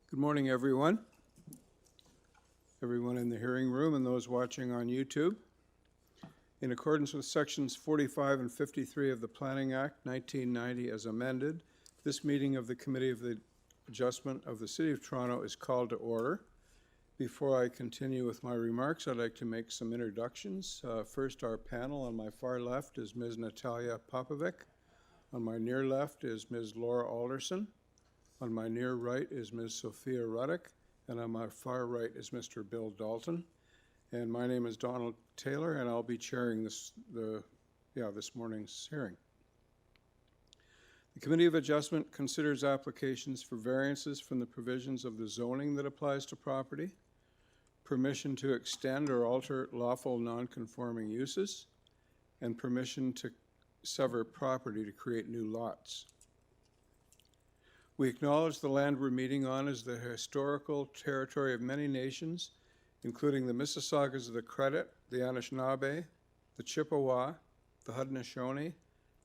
Good morning, everyone. Everyone in the hearing room and those watching on YouTube. In accordance with sections 45 and 53 of the Planning Act 1990 as amended, this meeting of the Committee of the Adjustment of the City of Toronto is called to order. Before I continue with my remarks, I'd like to make some introductions. First, our panel. On my far left is Ms. Natalia Popovic. On my near left is Ms. Laura Alderson. On my near right is Ms. Sophia Ruddick, and on my far right is Mr. Bill Dalton. And my name is Donald Taylor, and I'll be chairing this morning's hearing. The Committee of Adjustment considers applications for variances from the provisions of the zoning that applies to property, permission to extend or alter lawful non-conforming uses, and permission to sever property to create new lots. We acknowledge the land we're meeting on is the historical territory of many nations, including the Mississaugas of the Credit, the Anishinaabe, the Chippewa, the Haudenosaunee,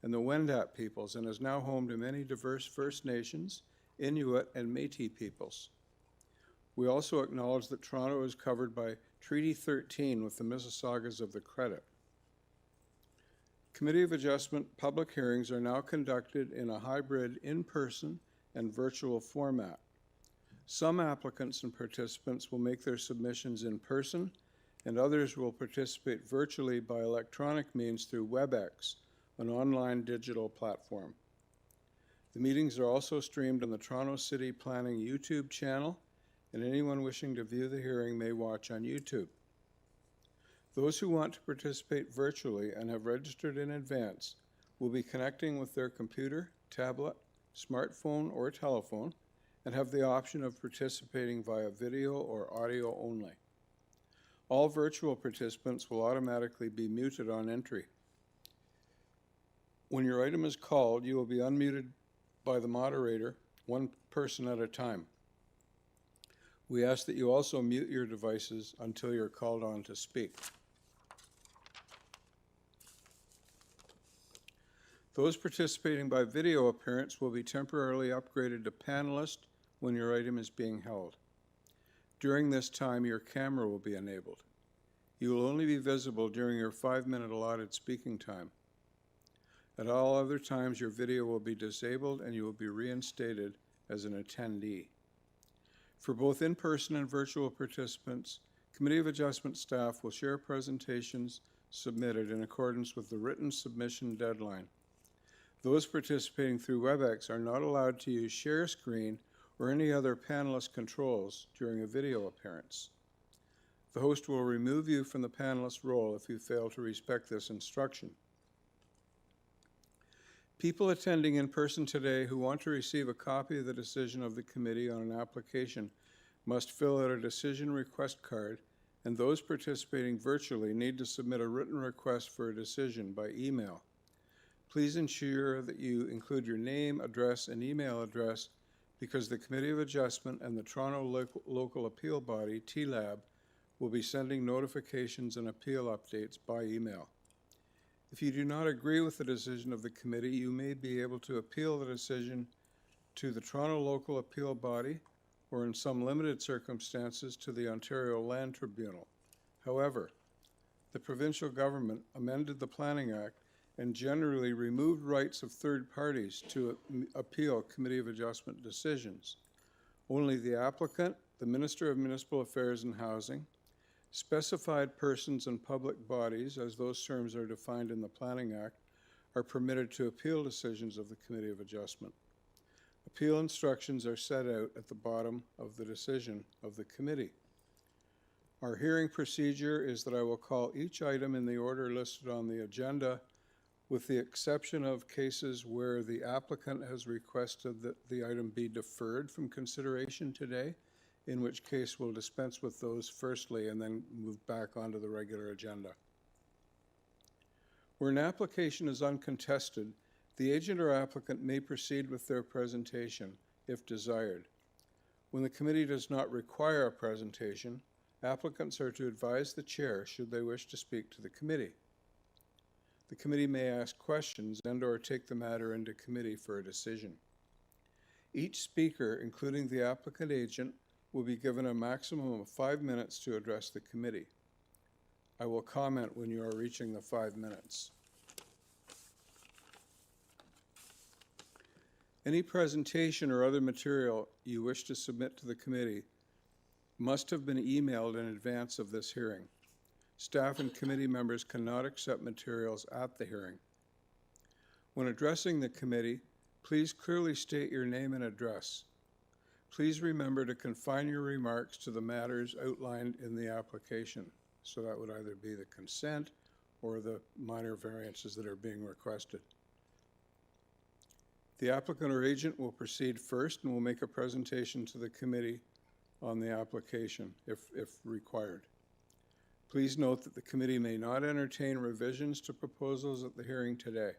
and the Wendat peoples, and is now home to many diverse First Nations, Inuit, and Métis peoples. We also acknowledge that Toronto is covered by Treaty 13 with the Mississaugas of the Credit. Committee of Adjustment public hearings are now conducted in a hybrid in-person and virtual format. Some applicants and participants will make their submissions in person, and others will participate virtually by electronic means through WebEx, an online digital platform. The meetings are also streamed on the Toronto City Planning YouTube channel, and anyone wishing to view the hearing may watch on YouTube. Those who want to participate virtually and have registered in advance will be connecting with their computer, tablet, smartphone, or telephone, and have the option of participating via video or audio only. All virtual participants will automatically be muted on entry. When your item is called, you will be unmuted by the moderator, one person at a time. We ask that you also mute your devices until you're called on to speak. Those participating by video appearance will be temporarily upgraded to panelist when your item is being held. During this time, your camera will be enabled. You will only be visible during your 5-minute allotted speaking time. At all other times, your video will be disabled and you will be reinstated as an attendee. For both in-person and virtual participants, Committee of Adjustment staff will share presentations submitted in accordance with the written submission deadline. Those participating through WebEx are not allowed to use share screen or any other panelist controls during a video appearance. The host will remove you from the panelist role if you fail to respect this instruction. People attending in person today who want to receive a copy of the decision of the committee on an application must fill out a decision request card, and those participating virtually need to submit a written request for a decision by email. Please ensure that you include your name, address, and email address because the Committee of Adjustment and the Toronto Local Appeal Body, TLAB, will be sending notifications and appeal updates by email. If you do not agree with the decision of the committee, you may be able to appeal the decision to the Toronto Local Appeal Body or in some limited circumstances to the Ontario Land Tribunal. However, the provincial government amended the Planning Act and generally removed rights of third parties to appeal Committee of Adjustment decisions. Only the applicant, the Minister of Municipal Affairs and Housing, specified persons and public bodies, as those terms are defined in the Planning Act, are permitted to appeal decisions of the Committee of Adjustment. Appeal instructions are set out at the bottom of the decision of the committee. Our hearing procedure is that I will call each item in the order listed on the agenda, with the exception of cases where the applicant has requested that the item be deferred from consideration today, in which case we'll dispense with those firstly and then move back onto the regular agenda. Where an application is uncontested, the agent or applicant may proceed with their presentation if desired. When the committee does not require a presentation, applicants are to advise the chair should they wish to speak to the committee. The committee may ask questions and/or take the matter into committee for a decision. Each speaker, including the applicant agent, will be given a maximum of 5 minutes to address the committee. I will comment when you are reaching the 5 minutes. Any presentation or other material you wish to submit to the committee must have been emailed in advance of this hearing. Staff and committee members cannot accept materials at the hearing. When addressing the committee, please clearly state your name and address. Please remember to confine your remarks to the matters outlined in the application. So that would either be the consent or the minor variances that are being requested. The applicant or agent will proceed first and will make a presentation to the committee on the application if required. Please note that the committee may not entertain revisions to proposals at the hearing today.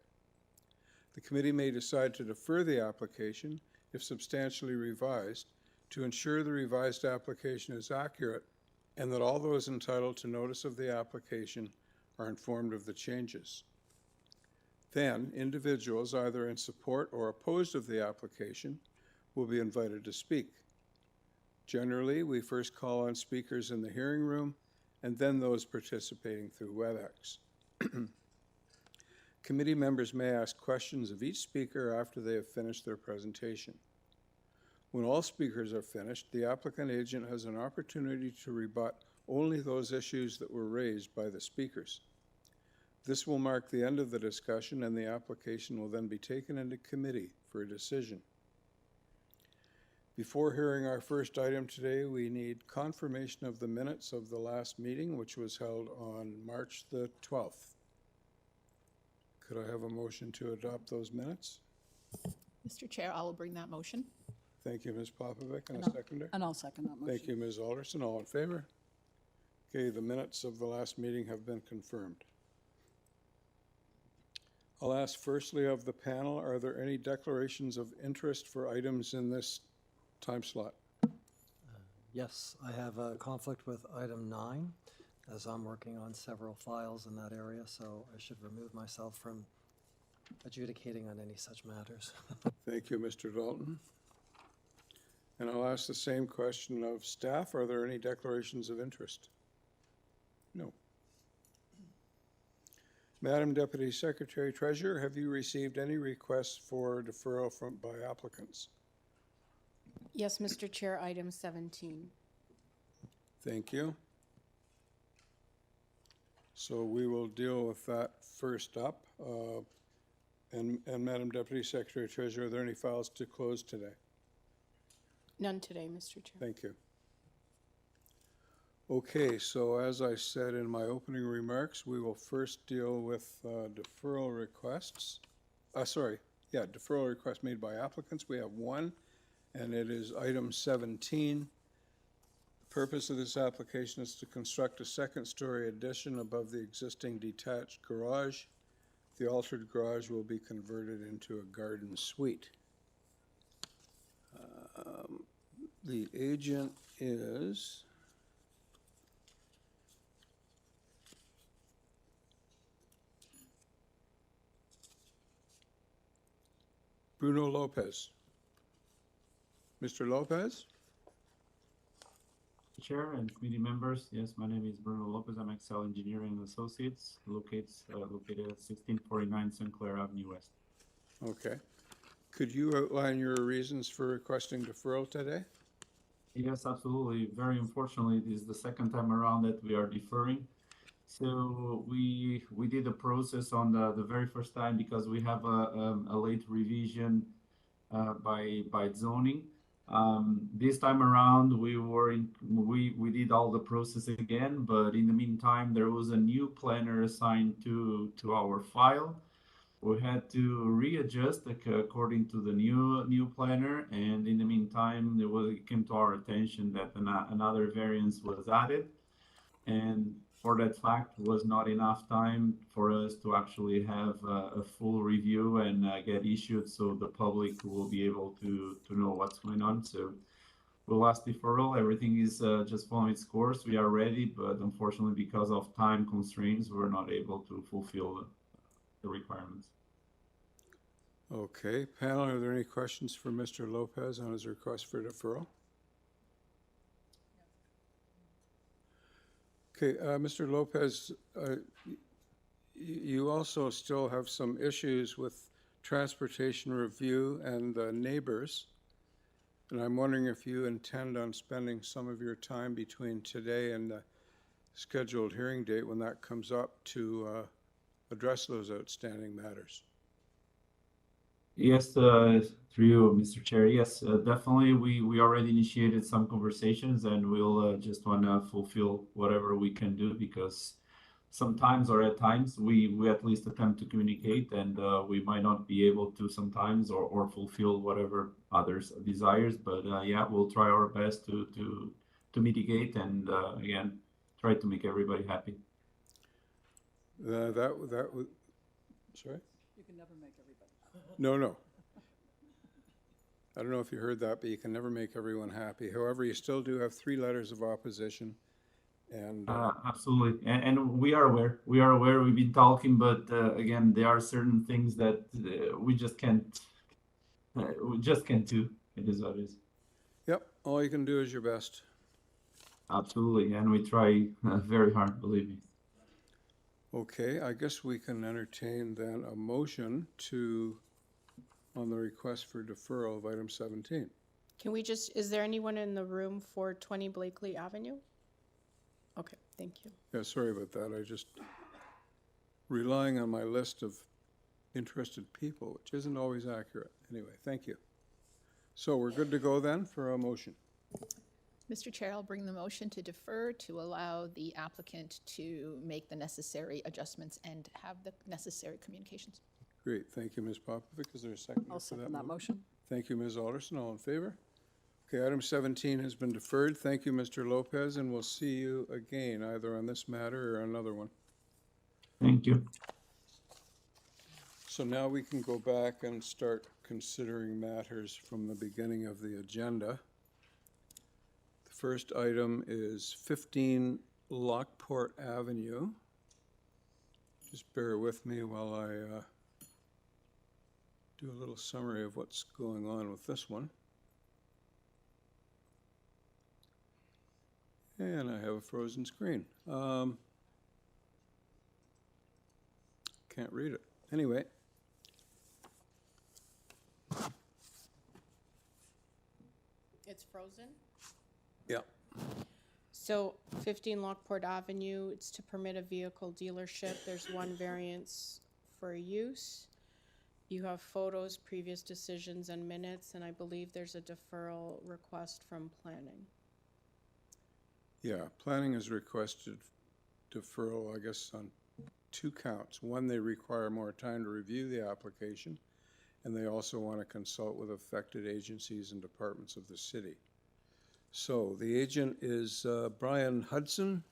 The committee may decide to defer the application if substantially revised to ensure the revised application is accurate and that all those entitled to notice of the application are informed of the changes. Then, individuals either in support or opposed of the application will be invited to speak. Generally, we first call on speakers in the hearing room and then those participating through WebEx. Committee members may ask questions of each speaker after they have finished their presentation. When all speakers are finished, the applicant agent has an opportunity to rebut only those issues that were raised by the speakers. This will mark the end of the discussion, and the application will then be taken into committee for a decision. Before hearing our first item today, we need confirmation of the minutes of the last meeting, which was held on March the 12th. Could I have a motion to adopt those minutes? Mr. Chair, I will bring that motion. Thank you, Ms. Popovic, and a seconder. And I'll second that motion. Thank you, Ms. Alderson. All in favor? Okay, the minutes of the last meeting have been confirmed. I'll ask firstly of the panel, are there any declarations of interest for items in this time slot? Yes, I have a conflict with item 9, as I'm working on several files in that area, so I should remove myself from adjudicating on any such matters. Thank you, Mr. Dalton. And I'll ask the same question of staff. Are there any declarations of interest? No. Madam Deputy Secretary Treasurer, have you received any requests for deferral by applicants? Yes, Mr. Chair, item 17. Thank you. So we will deal with that first up. And Madam Deputy Secretary Treasurer, are there any files to close today? None today, Mr. Chair. Thank you. Okay, so as I said in my opening remarks, we will first deal with deferral requests. Deferral requests made by applicants. We have one, and it is item 17. The purpose of this application is to construct a second-story addition above the existing detached garage. The altered garage will be converted into a garden suite. The agent is Bruno Lopez. Mr. Lopez? Chair and committee members, yes, my name is Bruno Lopez. I'm Excel Engineering Associates, located at 1649 Clair Ave West. Okay. Could you outline your reasons for requesting deferral today? Yes, absolutely. Very unfortunately, this is the second time around that we are deferring. So we did a process on the very first time because we have a late revision by zoning. This time around we did all the process again, but in the meantime there was a new planner assigned to our file. We had to readjust according to the new planner, and in the meantime it came to our attention that another variance was added, and for that fact was not enough time for us to actually have a full review and get issued, so the public will be able to know what's going on. So we'll ask deferral. Everything is just following its course. We are ready, but unfortunately because of time constraints we're not able to fulfill the requirements. Okay, panel, are there any questions for Mr. Lopez on his request for deferral? Okay, Mr. Lopez, you also still have some issues with transportation review and the neighbors. And I'm wondering if you intend on spending some of your time between today and the scheduled hearing date when that comes up to address those outstanding matters. Yes, through you, Mr. Chair. Yes, definitely. We already initiated some conversations, and we'll just want to fulfill whatever we can do, because sometimes, or at times, we at least attempt to communicate, and we might not be able to sometimes, or fulfill whatever others desires. But yeah, we'll try our best to mitigate, and again, try to make everybody happy. That would, sorry? You can never make everybody. No. I don't know if you heard that, but you can never make everyone happy. However, you still do have 3 letters of opposition. And Absolutely, and we are aware. We are aware. We've been talking, but again, there are certain things that we just can't. We just can't do. It is what it is. yep, all you can do is your best. Absolutely, and we try very hard. Believe me. Okay, I guess we can entertain then a motion on the request for deferral of item 17. Can we just, is there anyone in the room for 20 Blakeley Avenue? Okay, thank you. Yeah, sorry about that. I just relying on my list of interested people, which isn't always accurate. Anyway, thank you. So we're good to go then for a motion. Mr. Chair, I'll bring the motion to defer to allow the applicant to make the necessary adjustments and have the necessary communications. Great, thank you, Ms. Popovic. Is there a second I'll for second that motion. Thank you, Ms. Alderson. All in favor? Okay, item 17 has been deferred. Thank you, Mr. Lopez, and we'll see you again, either on this matter or another one. Thank you. So now we can go back and start considering matters from the beginning of the agenda. The first item is 15 Lockport Avenue. Just bear with me while I do a little summary of what's going on with this one. And I have a frozen screen. Can't read it. Anyway. It's frozen? Yeah. So 15 Lockport Avenue, it's to permit a vehicle dealership. There's one variance for use. You have photos, previous decisions, and minutes, and I believe there's a deferral request from planning. Yeah, planning has requested deferral, I guess, on 2 counts. One, they require more time to review the application, and they also want to consult with affected agencies and departments of the city. So the agent is Brian Hudson.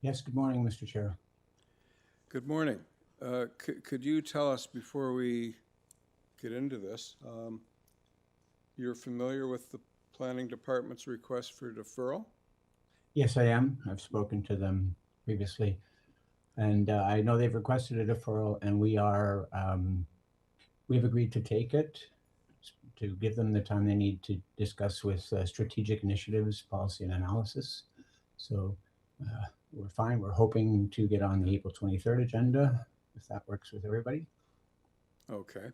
Yes, good morning, Mr. Chair. Good morning. Could you tell us, before we get into this, you're familiar with the planning department's request for deferral? Yes, I am. I've spoken to them previously. And I know they've requested a deferral, and we've agreed to take it, to give them the time they need to discuss with strategic initiatives, policy, and analysis. So we're fine. We're hoping to get on the April 23rd agenda, if that works with everybody. Okay.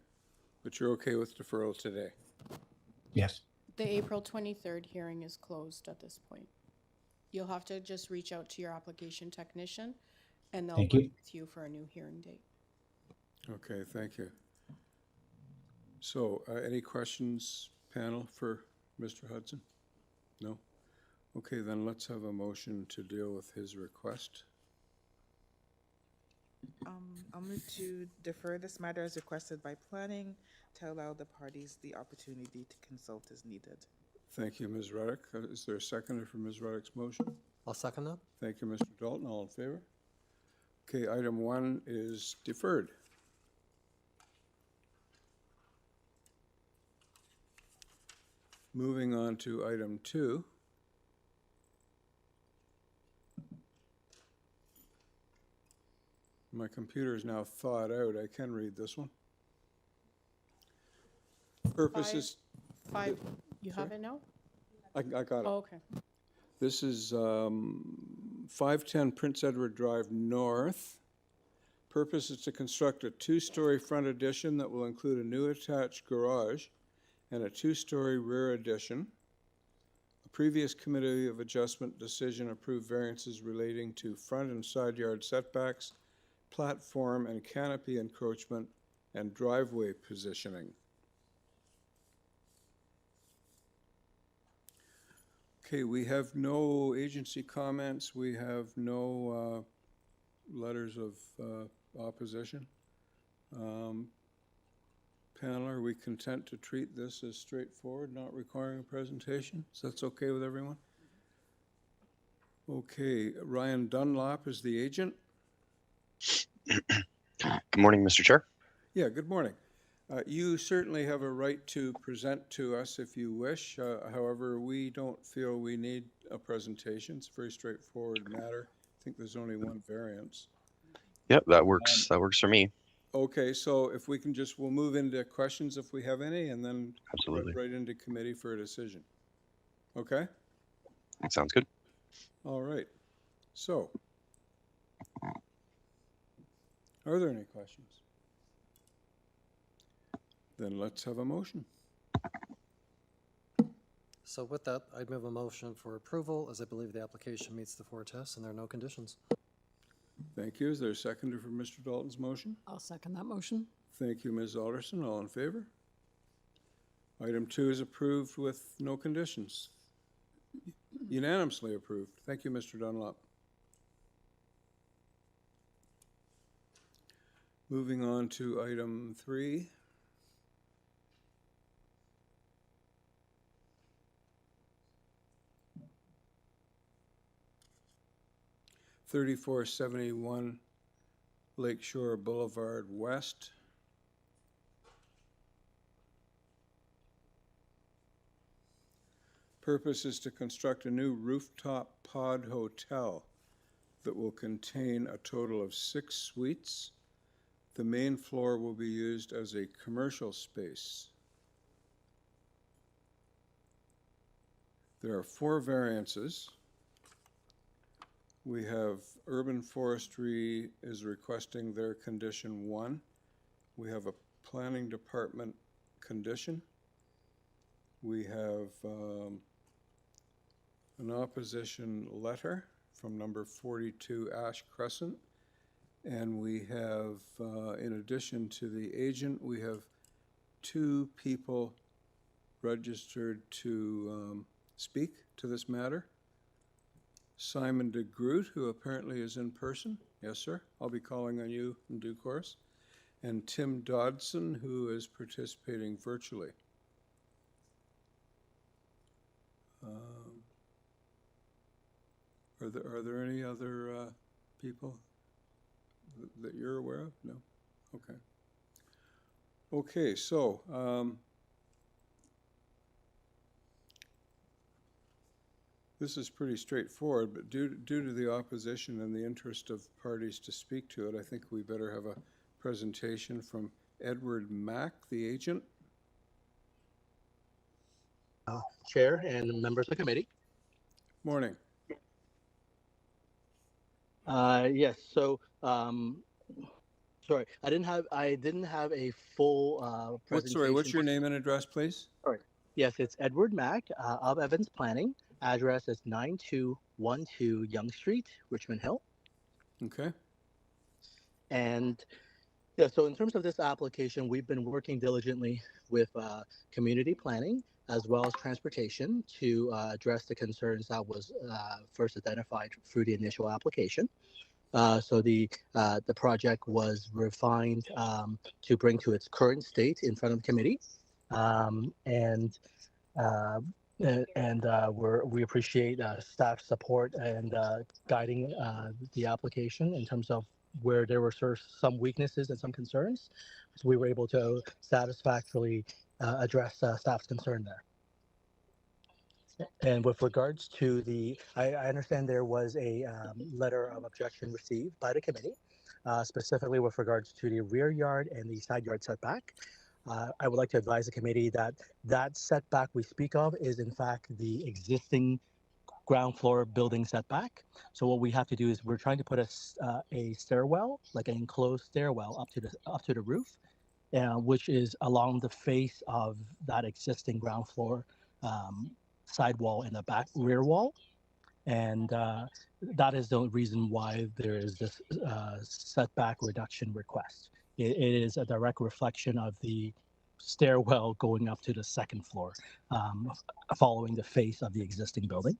But you're okay with deferral today? Yes. The April 23rd hearing is closed at this point. You'll have to just reach out to your application technician, and they'll Thank work you. with you for a new hearing date. Okay, thank you. So, any questions, panel, for Mr. Hudson? No? Okay, then let's have a motion to deal with his request. I'll move to defer this matter as requested by planning to allow the parties the opportunity to consult as needed. Thank you, Ms. Reddick. Is there a seconder for Ms. Reddick's motion? I'll second that. Thank you, Mr. Dalton. All in favor? Okay, item 1 is deferred. Moving on to item 2. My computer is now thawed out. I can read this one. Purpose Five. is, 5, you have Sorry? it now? I got it. Oh, okay. This is 510 Prince Edward Drive North. Purpose is to construct a 2-story front addition that will include a new attached garage and a 2-story rear addition. A previous Committee of Adjustment decision approved variances relating to front and side yard setbacks, platform and canopy encroachment, and driveway positioning. Okay, we have no agency comments. We have no letters of opposition. Panel, are we content to treat this as straightforward, not requiring a presentation? So that's okay with everyone? Okay, Ryan Dunlop is the agent. Good morning, Mr. Chair. Yeah, good morning. You certainly have a right to present to us if you wish. However, we don't feel we need a presentation. It's a very straightforward matter. I think there's only one variance. Yep, that works. That works for me. Okay, so if we can we'll move into questions if we have any, and then Absolutely. right into committee for a decision. Okay? That sounds good. All right. So, are there any questions? Then let's have a motion. So with that, I'd move a motion for approval, as I believe the application meets the 4 tests and there are no conditions. Thank you. Is there a seconder for Mr. Dalton's motion? I'll second that motion. Thank you, Ms. Alderson. All in favor? Item 2 is approved with no conditions. Unanimously approved. Thank you, Mr. Dunlop. Moving on to item 3. (3471) Lakeshore Boulevard West. Purpose is to construct a new rooftop pod hotel that will contain a total of 6 suites. The main floor will be used as a commercial space. There are 4 variances. We have Urban Forestry is requesting their condition 1. We have a Planning Department condition. We have an opposition letter from number 42 Ash Crescent. And we have, in addition to the agent, we have 2 people registered to speak to this matter. Simon de Groot, who apparently is in person. Yes, sir. I'll be calling on you in due course. And Tim Dodson, who is participating virtually. Are there any other people that you're aware of? No? Okay. Okay, so this is pretty straightforward, but due to the opposition and the interest of parties to speak to it, I think we better have a presentation from Edward Mack, the agent. Chair and members of the committee. Morning. Yes. So, sorry, I didn't have a full presentation. What's your name and address, please? Sorry. Yes, it's Edward Mack of Evans Planning. Address is 9212 Yonge Street, Richmond Hill. Okay. And yeah, so in terms of this application, we've been working diligently with community planning as well as transportation to address the concerns that was first identified through the initial application. So the project was refined to bring to its current state in front of the committee, we appreciate staff support and guiding the application in terms of where there were some weaknesses and some concerns. So we were able to satisfactorily address staff's concern there. And with regards to I understand there was a letter of objection received by the committee. specifically with regards to the rear yard and the side yard setback. I would like to advise the committee that that setback we speak of is in fact the existing ground floor building setback. So what we have to do is we're trying to put a stairwell, like an enclosed stairwell, up to the roof, which is along the face of that existing ground floor sidewall in the back rear wall. And that is the reason why there is this setback reduction request. It is a direct reflection of the stairwell going up to the second floor, following the face of the existing building.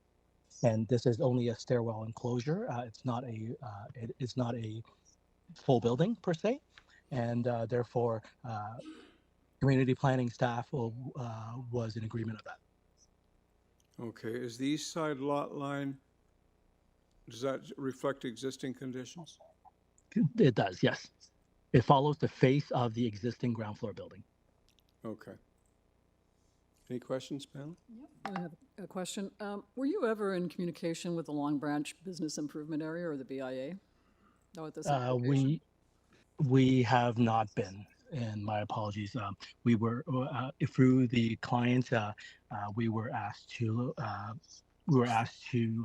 And this is only a stairwell enclosure. It's not a full building per se, and therefore, community planning staff was in agreement of that. Okay, is the east side lot line, does that reflect existing conditions? It does, yes. It follows the face of the existing ground floor building. Okay. Any questions, panel? I have a question. Were you ever in communication with the Long Branch Business Improvement Area or the BIA? About this application? We have not been, and my apologies. We were through the client. We were asked to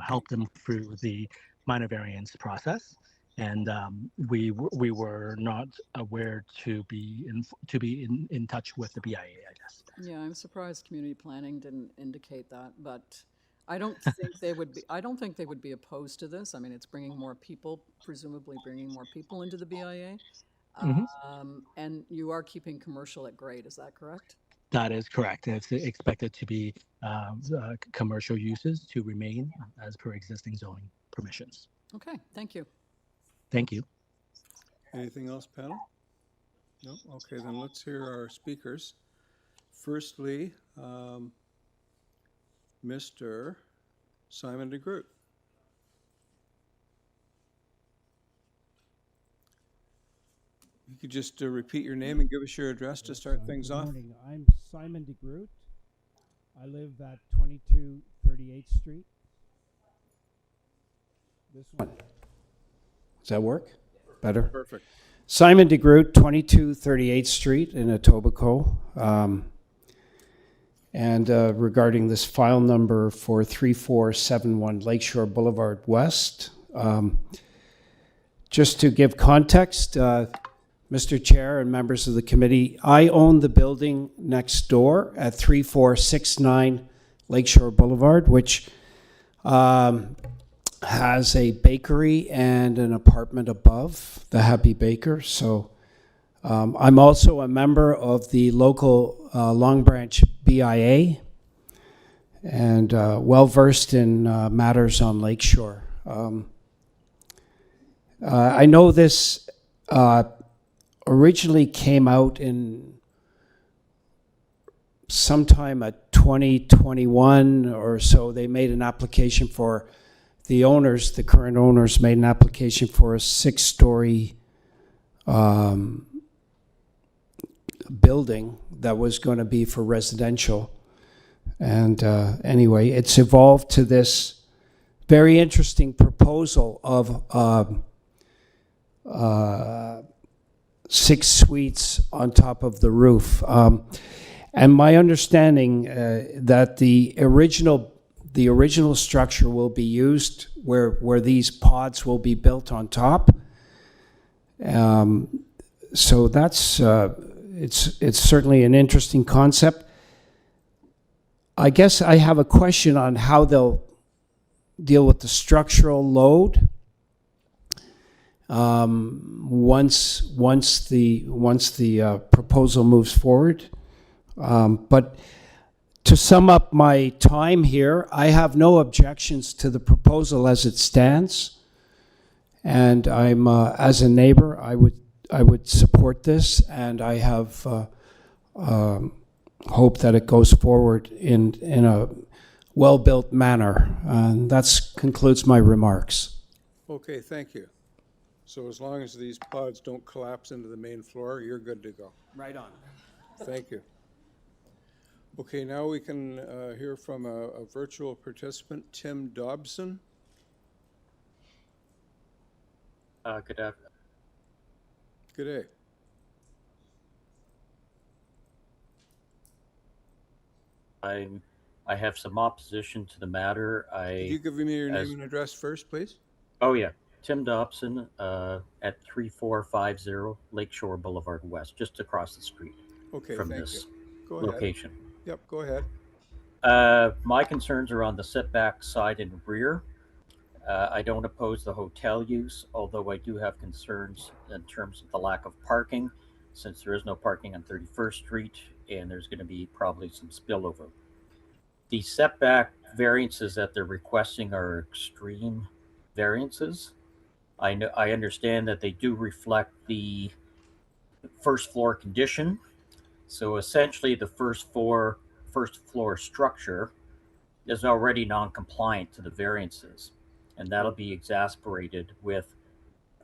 help them through the minor variance process, and we were not aware to be in touch with the BIA, I guess. Yeah, I'm surprised community planning didn't indicate that, but I don't think they would be. I don't think they would be opposed to this. I mean, it's bringing more people, presumably bringing more people into the BIA, and you are keeping commercial at grade. Is that correct? That is correct. It's expected to be commercial uses to remain as per existing zoning permissions. Okay, thank you. Thank you. Anything else, panel? No? Okay, then let's hear our speakers. Firstly, Mr. Simon de Groot. You could just repeat your name and give us your address to start things off. Good morning. I'm Simon de Groot. I live at 22 38th Street. This one. Does that work? Better? Perfect. Simon de Groot, 22 38th Street in Etobicoke. And regarding this file number for 3471 Lakeshore Boulevard West, just to give context, Mr. Chair and members of the committee, I own the building next door at 3469 Lakeshore Boulevard, which has a bakery and an apartment above, the Happy Baker. So I'm also a member of the local Long Branch BIA and well-versed in matters on Lakeshore. I know this originally came out in sometime at 2021 or so. They made an application for the owners, the current owners made an application for a 6-story building that was going to be for residential. And anyway, it's evolved to this very interesting proposal of 6 suites on top of the roof. And my understanding that the original structure will be used where these pods will be built on top. So that's it's certainly an interesting concept. I guess I have a question on how they'll deal with the structural load once the proposal moves forward. But to sum up my time here, I have no objections to the proposal as it stands, and I'm as a neighbor, I would support this, and I have hope that it goes forward in a well-built manner. And that concludes my remarks. Okay, thank you. So as long as these pods don't collapse into the main floor, you're good to go. Right on. Thank you. Okay, now we can hear from a virtual participant, Tim Dobson. Good afternoon. Good day. I have some opposition to the matter. Could you give me your as- name and address first, please? Oh yeah, Tim Dobson, at 3450 Lakeshore Boulevard West, just across the street Okay, from thank this you. Go ahead. location. Yep, go ahead. My concerns are on the setback side and rear. I don't oppose the hotel use, although I do have concerns in terms of the lack of parking, since there is no parking on 31st Street, and there's going to be probably some spillover. The setback variances that they're requesting are extreme variances. I understand that they do reflect the first floor condition. So essentially, the first floor structure is already non-compliant to the variances, and that'll be exacerbated with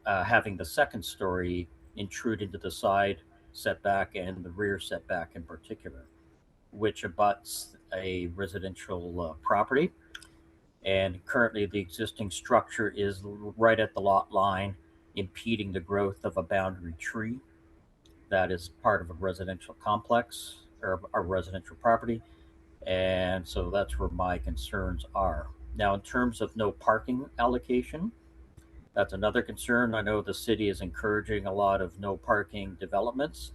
having the second story intrude into the side setback and the rear setback in particular, which abuts a residential property. And currently, the existing structure is right at the lot line, impeding the growth of a boundary tree that is part of a residential complex or a residential property. And so that's where my concerns are. Now, in terms of no parking allocation, that's another concern. I know the city is encouraging a lot of no parking developments,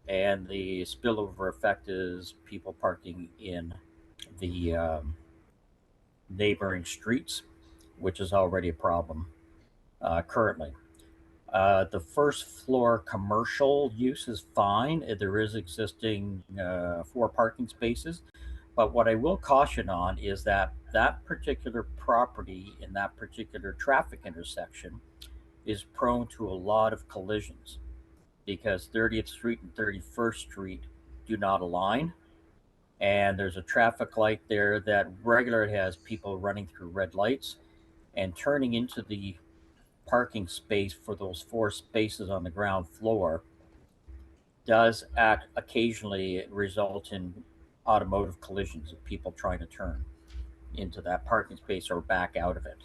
and the spillover effect is people parking in the neighboring streets, which is already a problem currently. The first floor commercial use is fine. There is existing 4 parking spaces. But what I will caution on is that that particular property in that particular traffic intersection is prone to a lot of collisions because 30th Street and 31st Street do not align. And there's a traffic light there that regularly has people running through red lights and turning into the parking space for those 4 spaces on the ground floor does occasionally result in automotive collisions of people trying to turn into that parking space or back out of it.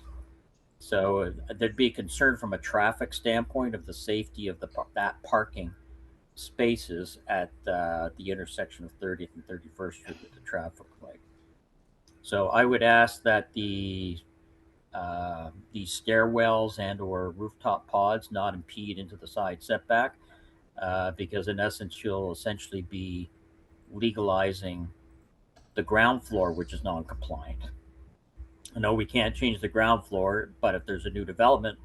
So there'd be concern from a traffic standpoint of the safety of that parking spaces at the intersection of 30th and 31st Street with the traffic light. So I would ask that these stairwells and or rooftop pods not impede into the side setback, because in essence you'll essentially be legalizing the ground floor, which is non-compliant. I know we can't change the ground floor, but if there's a new development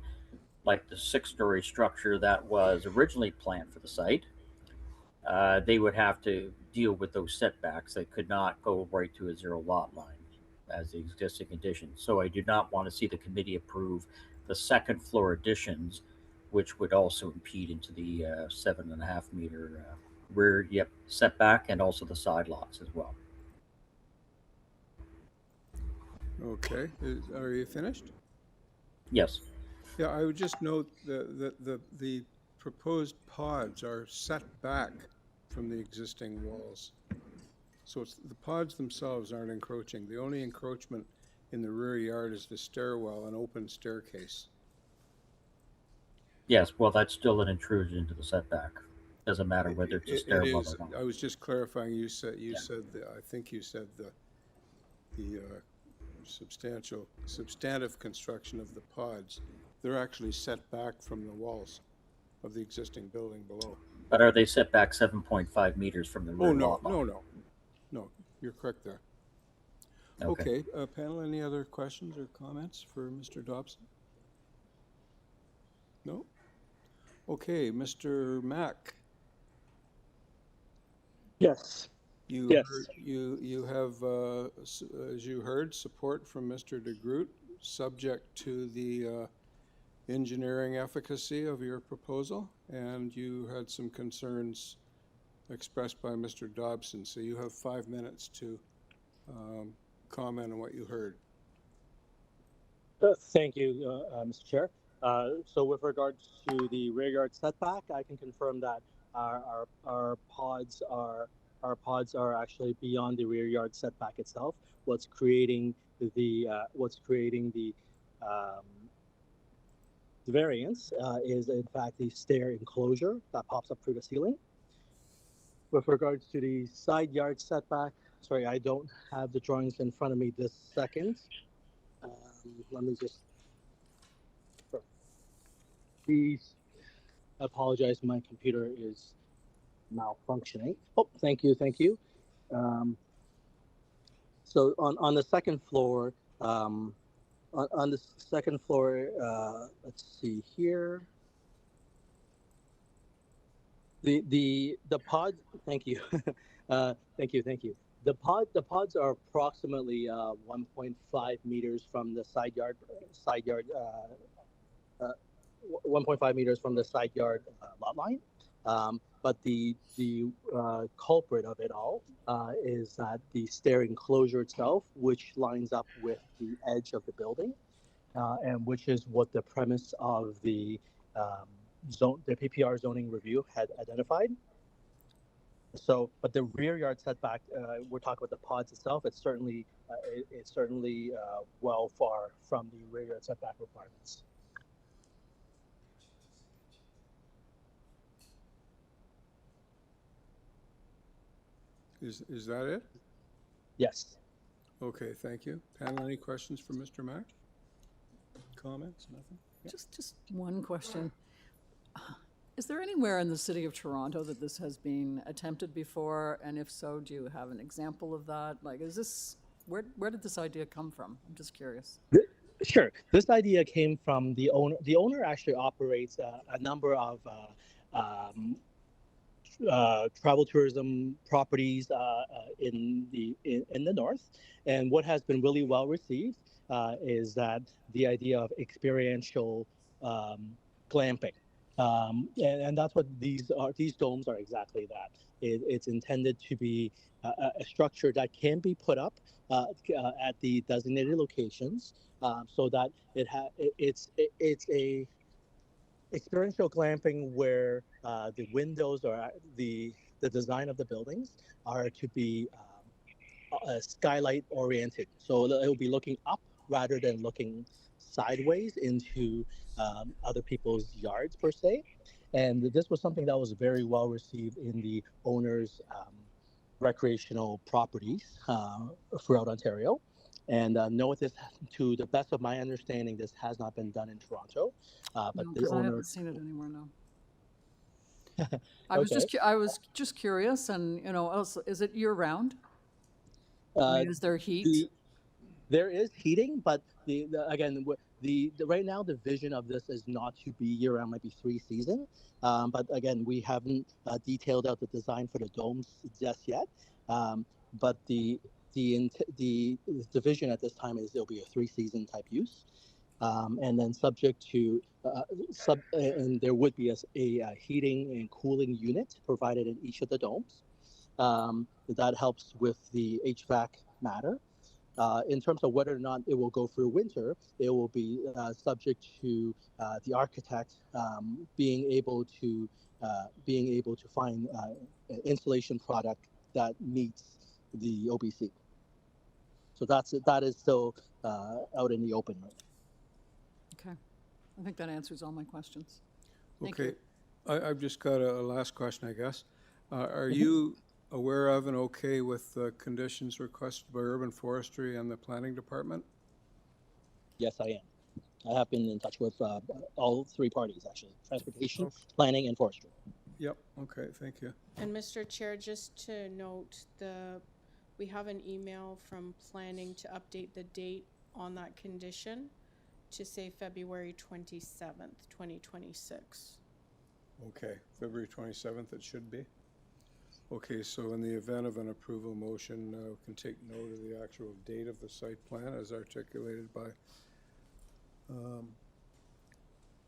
like the 6-story structure that was originally planned for the site, they would have to deal with those setbacks. They could not go right to a 0 lot line as the existing condition. So I do not want to see the committee approve the second floor additions, which would also impede into the 7.5 meter rear setback and also the side lots as well. Okay, are you finished? Yes. Yeah, I would just note that the proposed pods are set back from the existing walls. So the pods themselves aren't encroaching. The only encroachment in the rear yard is the stairwell and open staircase. Yes, well, that's still an intrusion into the setback. Doesn't matter whether it's a stairwell or not. I was just clarifying. You said I think you said the substantive construction of the pods. They're actually set back from the walls of the existing building below. But are they set back 7.5 meters from the rear lot line? No, you're correct there. Okay. Okay, panel, any other questions or comments for Mr. Dobson? No? Okay, Mr. Mack. Yes. You Yes. you have, as you heard, support from Mr. DeGroot, subject to the engineering efficacy of your proposal, and you had some concerns expressed by Mr. Dobson. So you have 5 minutes to comment on what you heard. Thank you, Mr. Chair. So with regards to the rear yard setback, I can confirm that our pods are actually beyond the rear yard setback itself. What's creating the The variance is in fact the stair enclosure that pops up through the ceiling. With regards to the side yard setback, sorry, I don't have the drawings in front of me this second. Let me just. Please, I apologize. My computer is malfunctioning. Oh, thank you, thank you. So on the second floor, on the second floor, let's see here. The pod. Thank you, thank you. The pods are approximately 1.5 meters from the side yard. 1.5 meters from the side yard lot line. But the culprit of it all is that the stair enclosure itself, which lines up with the edge of the building, and which is what the premise of the PPR zoning review had identified. So, but the rear yard setback, we're talking about the pods itself. It's certainly well far from the rear yard setback requirements. Is that it? Yes. Okay, thank you. Panel, any questions for Mr. Mack? Comments? Nothing? Just one question. Is there anywhere in the city of Toronto that this has been attempted before? And if so, do you have an example of that? Like, is this, where did this idea come from? I'm just curious. Sure. This idea came from the owner. The owner actually operates a number of travel tourism properties in the north, and what has been really well received is that the idea of experiential glamping, and that's what these are. These domes are exactly that. It's intended to be a structure that can be put up at the designated locations, so that it's a experiential glamping where the windows or the design of the buildings are to be skylight oriented. So it will be looking up rather than looking sideways into other people's yards per se. And this was something that was very well received in the owner's recreational properties throughout Ontario. And no, this, to the best of my understanding, this has not been done in Toronto. But No, the because I owner. haven't seen it anywhere now. I was just curious, and also, is it year round? I mean, is there heat? There is heating, but again, right now the vision of this is not to be year round, might be 3 seasons. But again, we haven't detailed out the design for the domes just yet. But the vision at this time is it'll be a 3-season type use, and then subject to and there would be a heating and cooling unit provided in each of the domes. That helps with the HVAC matter. In terms of whether or not it will go through winter, it will be subject to the architect being able to find an insulation product that meets the OBC. So that is still out in the open right now. Okay, I think that answers all my questions. Thank Okay, you. I've just got a last question, I guess. Are you aware of and okay with the conditions requested by Urban Forestry and the Planning Department? Yes, I am. I have been in touch with all 3 parties, actually: transportation, planning, and forestry. Yep, okay, thank you. And Mr. Chair, just to note, we have an email from planning to update the date on that condition to say February 27th, 2026. Okay, February 27th it should be. Okay, so in the event of an approval motion, we can take note of the actual date of the site plan as articulated by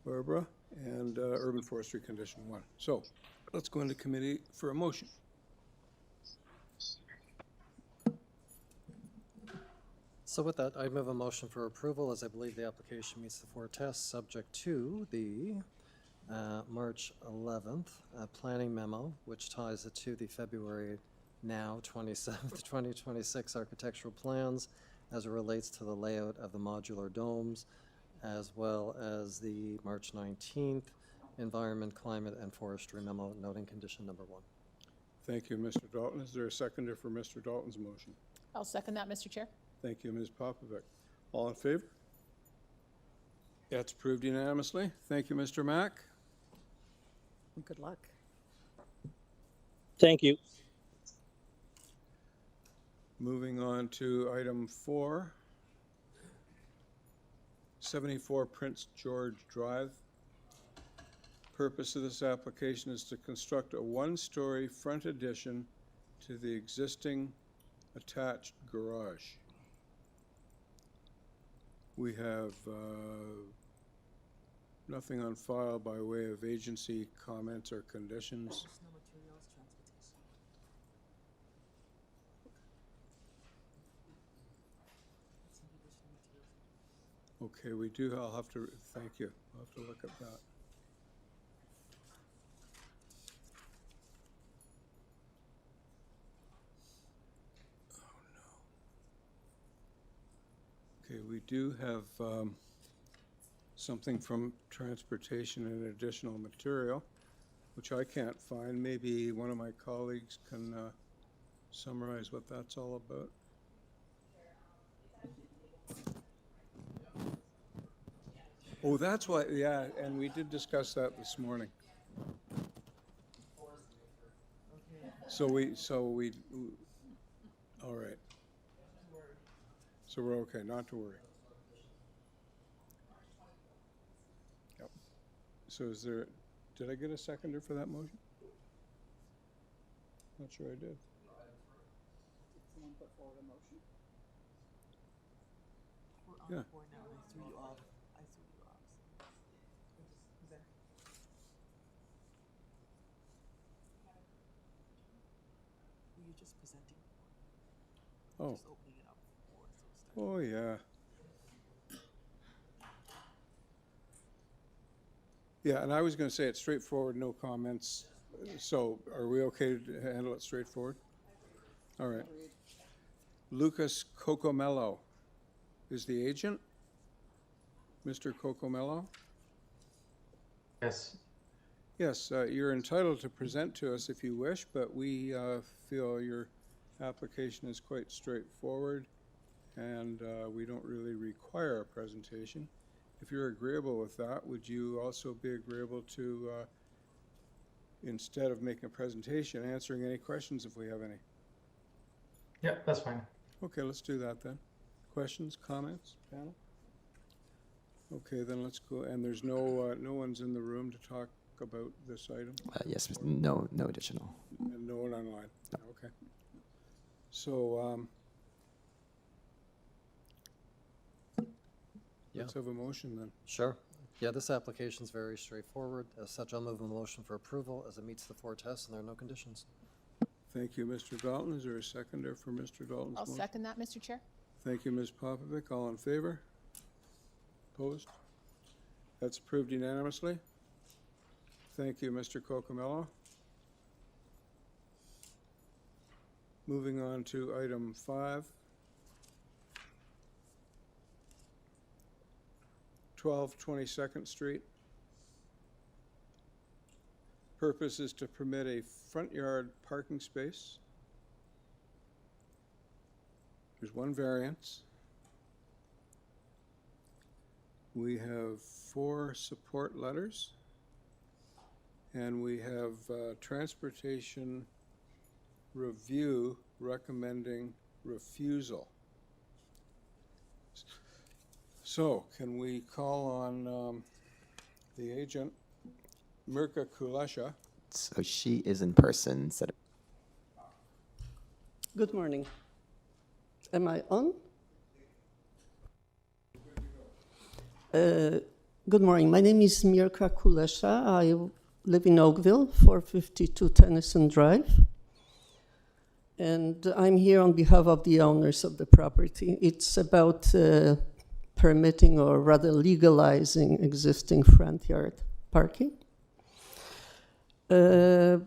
Barbara and Urban Forestry Condition 1. So let's go into committee for a motion. So with that, I move a motion for approval, as I believe the application meets the 4 tests, subject to the March 11th planning memo, which ties it to the February 27th, 2026 architectural plans as it relates to the layout of the modular domes, as well as the March 19th Environment, Climate, and Forestry memo noting condition number 1. Thank you, Mr. Dalton. Is there a seconder for Mr. Dalton's motion? I'll second that, Mr. Chair. Thank you, Ms. Popovic. All in favor? That's approved unanimously. Thank you, Mr. Mack. Good luck. Thank you. Moving on to item 4, 74 Prince George Drive. Purpose of this application is to construct a one-story front addition to the existing attached garage. We have nothing on file by way of agency comments or conditions. Okay, we do, I'll have to, thank you. I'll have to look at that. Okay, we do have something from transportation and additional material, which I can't find. Maybe one of my colleagues can summarize what that's all about. Oh, that's why, yeah, and we did discuss that this morning. So we, all right. So we're okay, not to worry. Yep. So is there, did I get a seconder for that motion? Not sure I did. Someone put forward a motion? We're on Yeah. the board now, and I threw you off. I threw you off. So. Were you just presenting? Oh. Just opening it up for so Oh, yeah. Yeah, and I was going to say it's straightforward, no comments. So are we okay to handle it straightforward? All right. Lucas Cocomello is the agent. Mr. Cocomello? Yes. Yes, you're entitled to present to us if you wish, but we feel your application is quite straightforward and we don't really require a presentation. If you're agreeable with that, would you also be agreeable to, instead of making a presentation, answering any questions if we have any? Yeah, that's fine. Okay, let's do that then. Questions, comments, panel? Okay, then let's go, and there's no one's in the room to talk about this item? Yes, no additional. And no one online? No. Okay. So, let's have a motion then. Sure. Yeah, this application is very straightforward. As such, I'll move a motion for approval as it meets the 4 tests and there are no conditions. Thank you, Mr. Dalton. Is there a seconder for Mr. Dalton's I'll motion? second that, Mr. Chair. Thank you, Ms. Popovic. All in favor? Opposed? That's approved unanimously. Thank you, Mr. Cocomello. Moving on to item 5. 12 22nd Street. Purpose is to permit a front yard parking space. There's one variance. We have 4 support letters. And we have transportation review recommending refusal. So can we call on the agent, Mirka Kulesha? So she is in person. Good morning. Am I on? Good morning. My name is Mirka Kulesha. I live in Oakville, 452 Tennyson Drive. And I'm here on behalf of the owners of the property. It's about permitting or rather legalizing existing front yard parking. The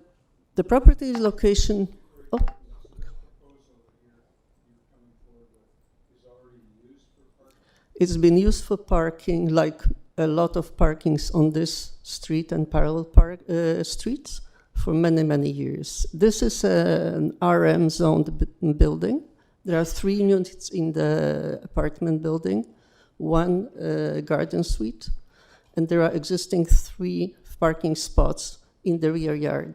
property's location. Oh. It's been used for parking, like a lot of parkings on this street and parallel streets for many, many years. This is an RM zoned building. There are 3 units in the apartment building, 1 garden suite, and there are existing 3 parking spots in the rear yard.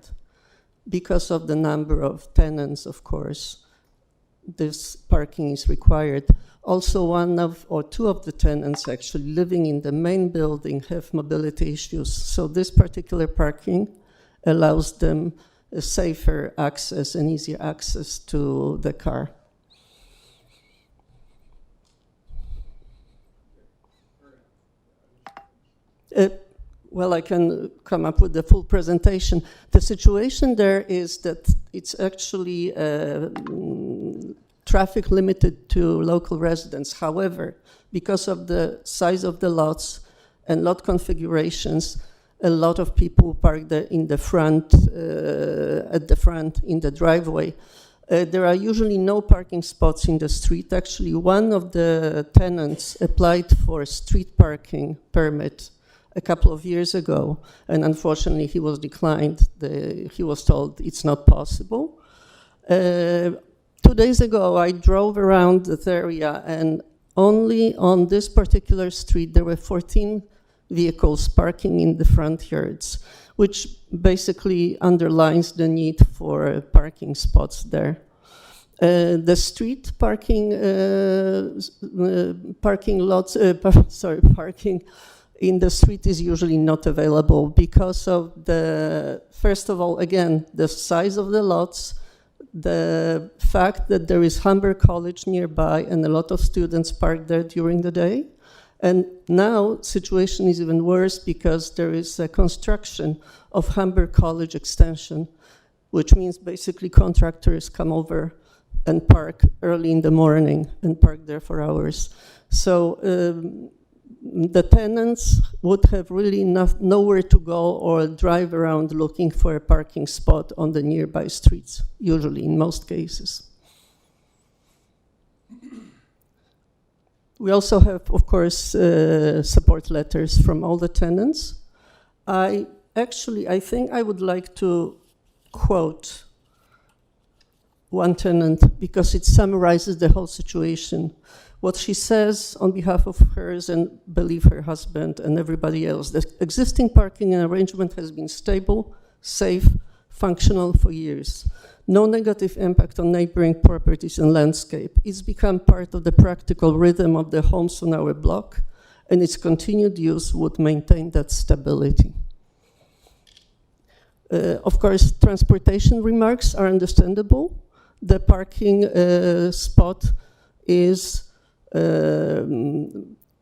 Because of the number of tenants, of course, this parking is required. Also, 1 or 2 of the tenants actually living in the main building have mobility issues. So this particular parking allows them a safer access and easier access to the car. Well, I can come up with the full presentation. The situation there is that it's actually traffic limited to local residents. However, because of the size of the lots and lot configurations, a lot of people park there in the front, at the front in the driveway. There are usually no parking spots in the street. Actually, one of the tenants applied for a street parking permit a couple of years ago, and unfortunately he was declined. He was told it's not possible. 2 days ago, I drove around that area, and only on this particular street, there were 14 vehicles parking in the front yards, which basically underlines the need for parking spots there. The street parking, parking in the street is usually not available because of first of all, again, the size of the lots, the fact that there is Humber College nearby and a lot of students park there during the day. And now situation is even worse because there is a construction of Humber College extension, which means basically contractors come over and park early in the morning and park there for hours. So the tenants would have really nowhere to go or drive around looking for a parking spot on the nearby streets, usually in most cases. We also have, of course, support letters from all the tenants. I think I would like to quote one tenant because it summarizes the whole situation. What she says on behalf of hers and believe her husband and everybody else, the existing parking arrangement has been stable, safe, functional for years. No negative impact on neighboring properties and landscape. It's become part of the practical rhythm of the homes on our block, and its continued use would maintain that stability. Of course, transportation remarks are understandable. The parking spot is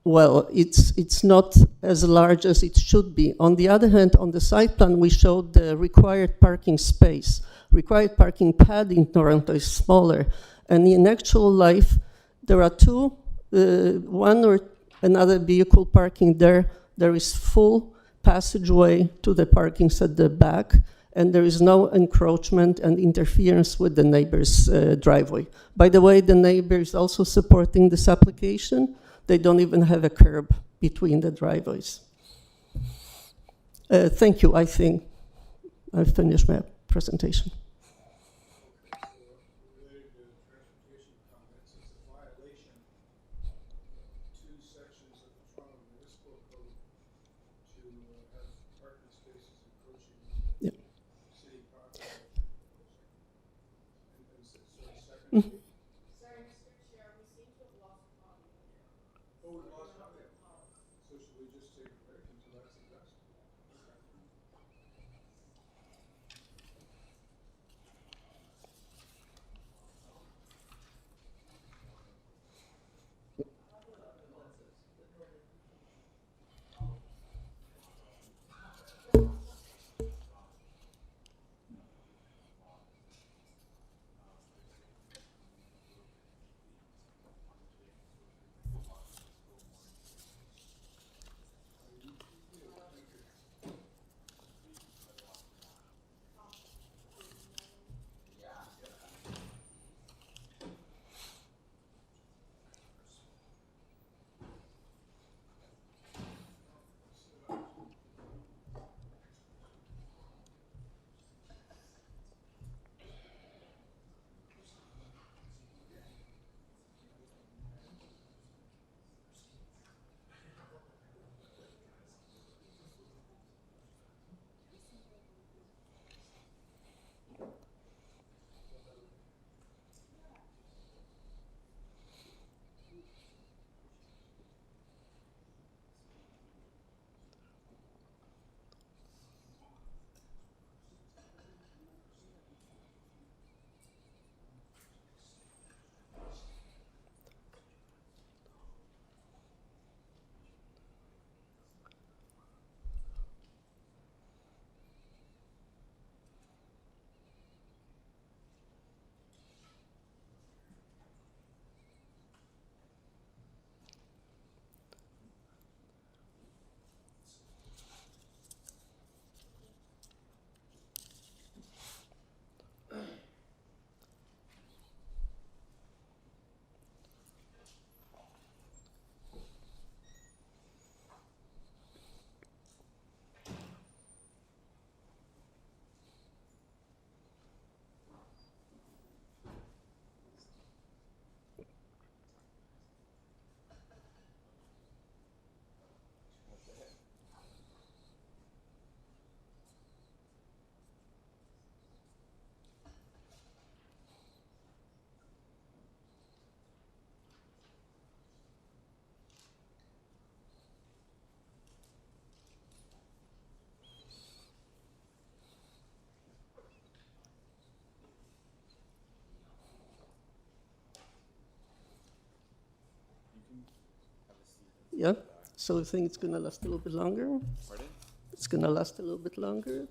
well, it's not as large as it should be. On the other hand, on the site plan, we showed the required parking space. Required parking pad in Toronto is smaller. And in actual life, there are 2, one or another vehicle parking there. There is full passageway to the parkings at the back, and there is no encroachment and interference with the neighbor's driveway. By the way, the neighbor is also supporting this application. They don't even have a curb between the driveways. Thank you. I think I've finished my presentation. Yeah, so I think it's gonna last a little bit longer. Pardon? It's gonna last a little bit longer.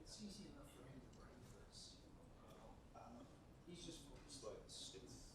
it's easy enough for him to bring this. He's just focused on the state.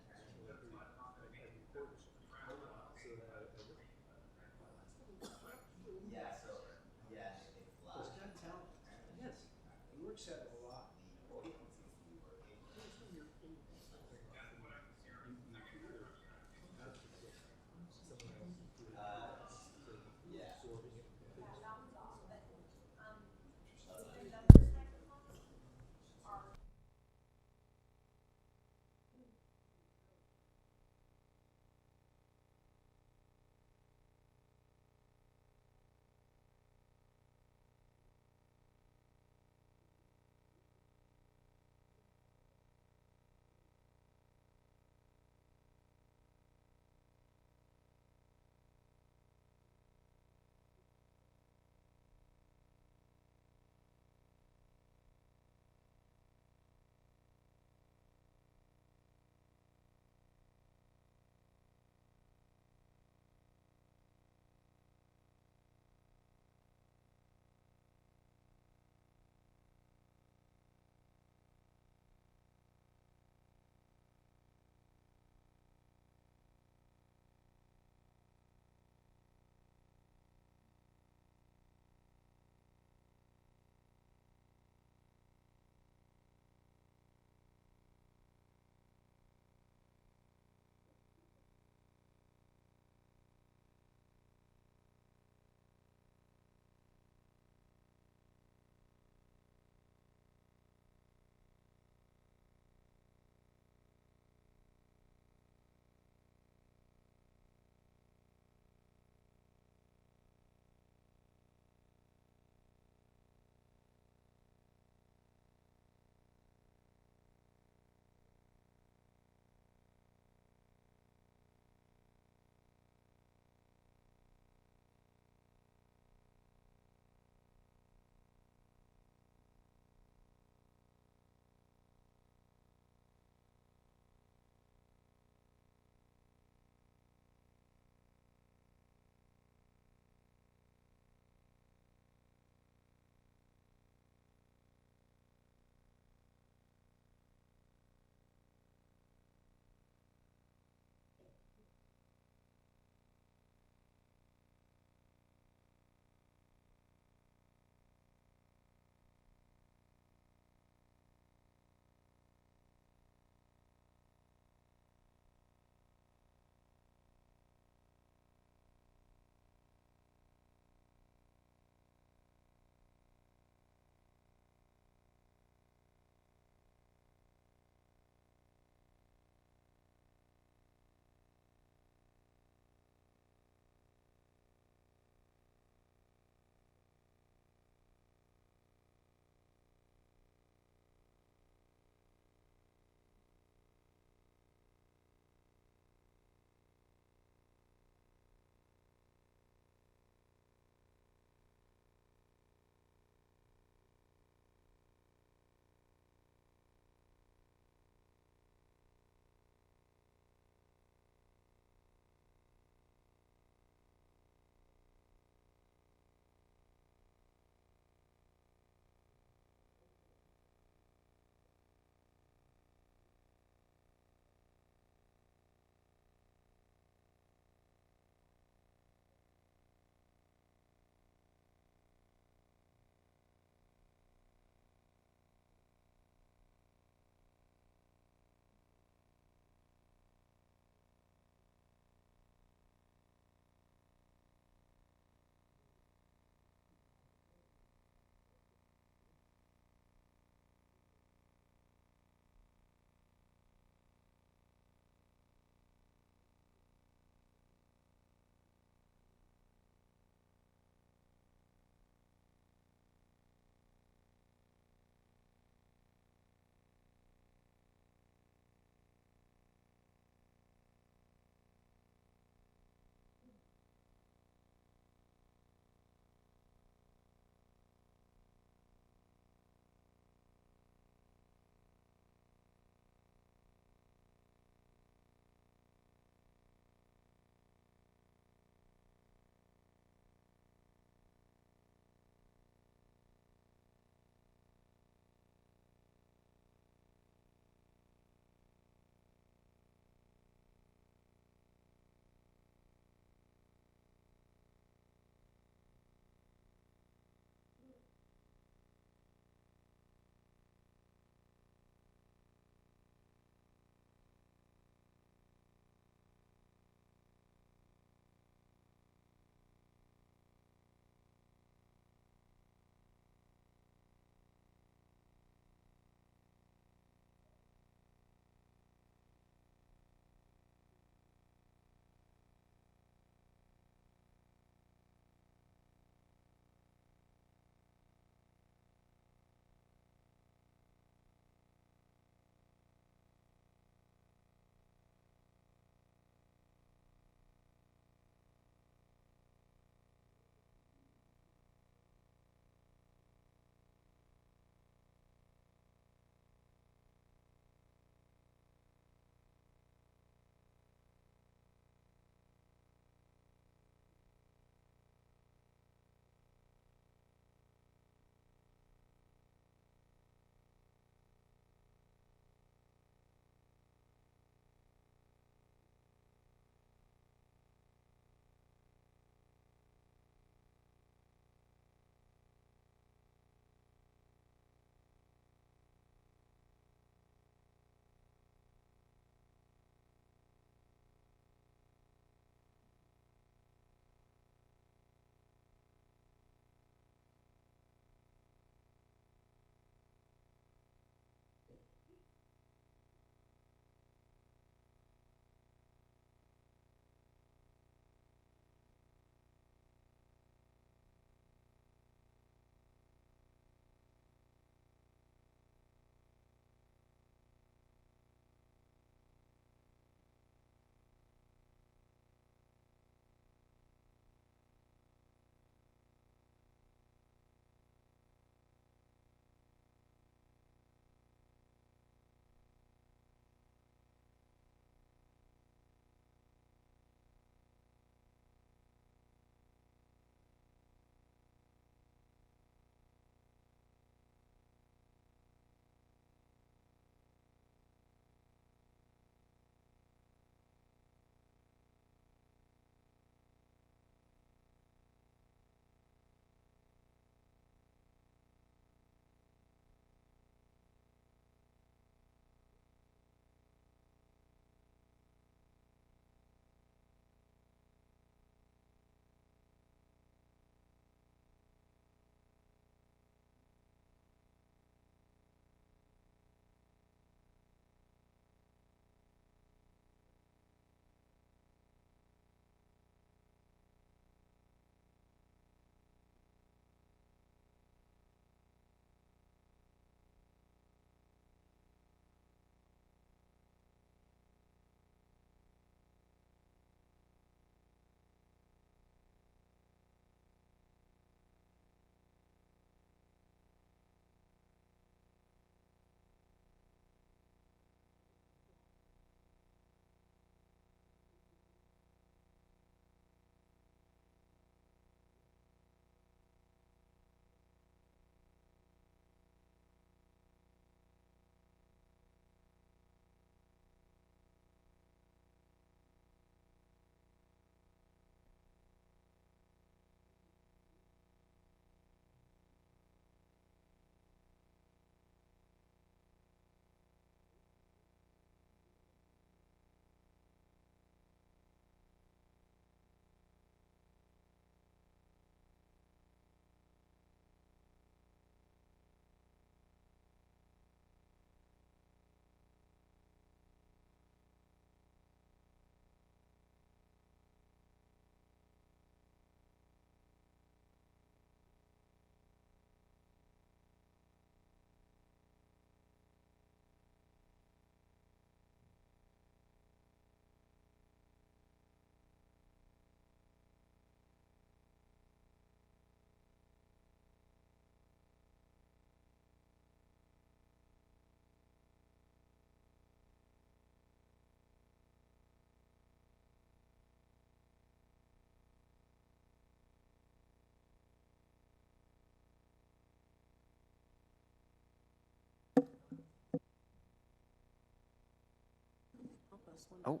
Oh,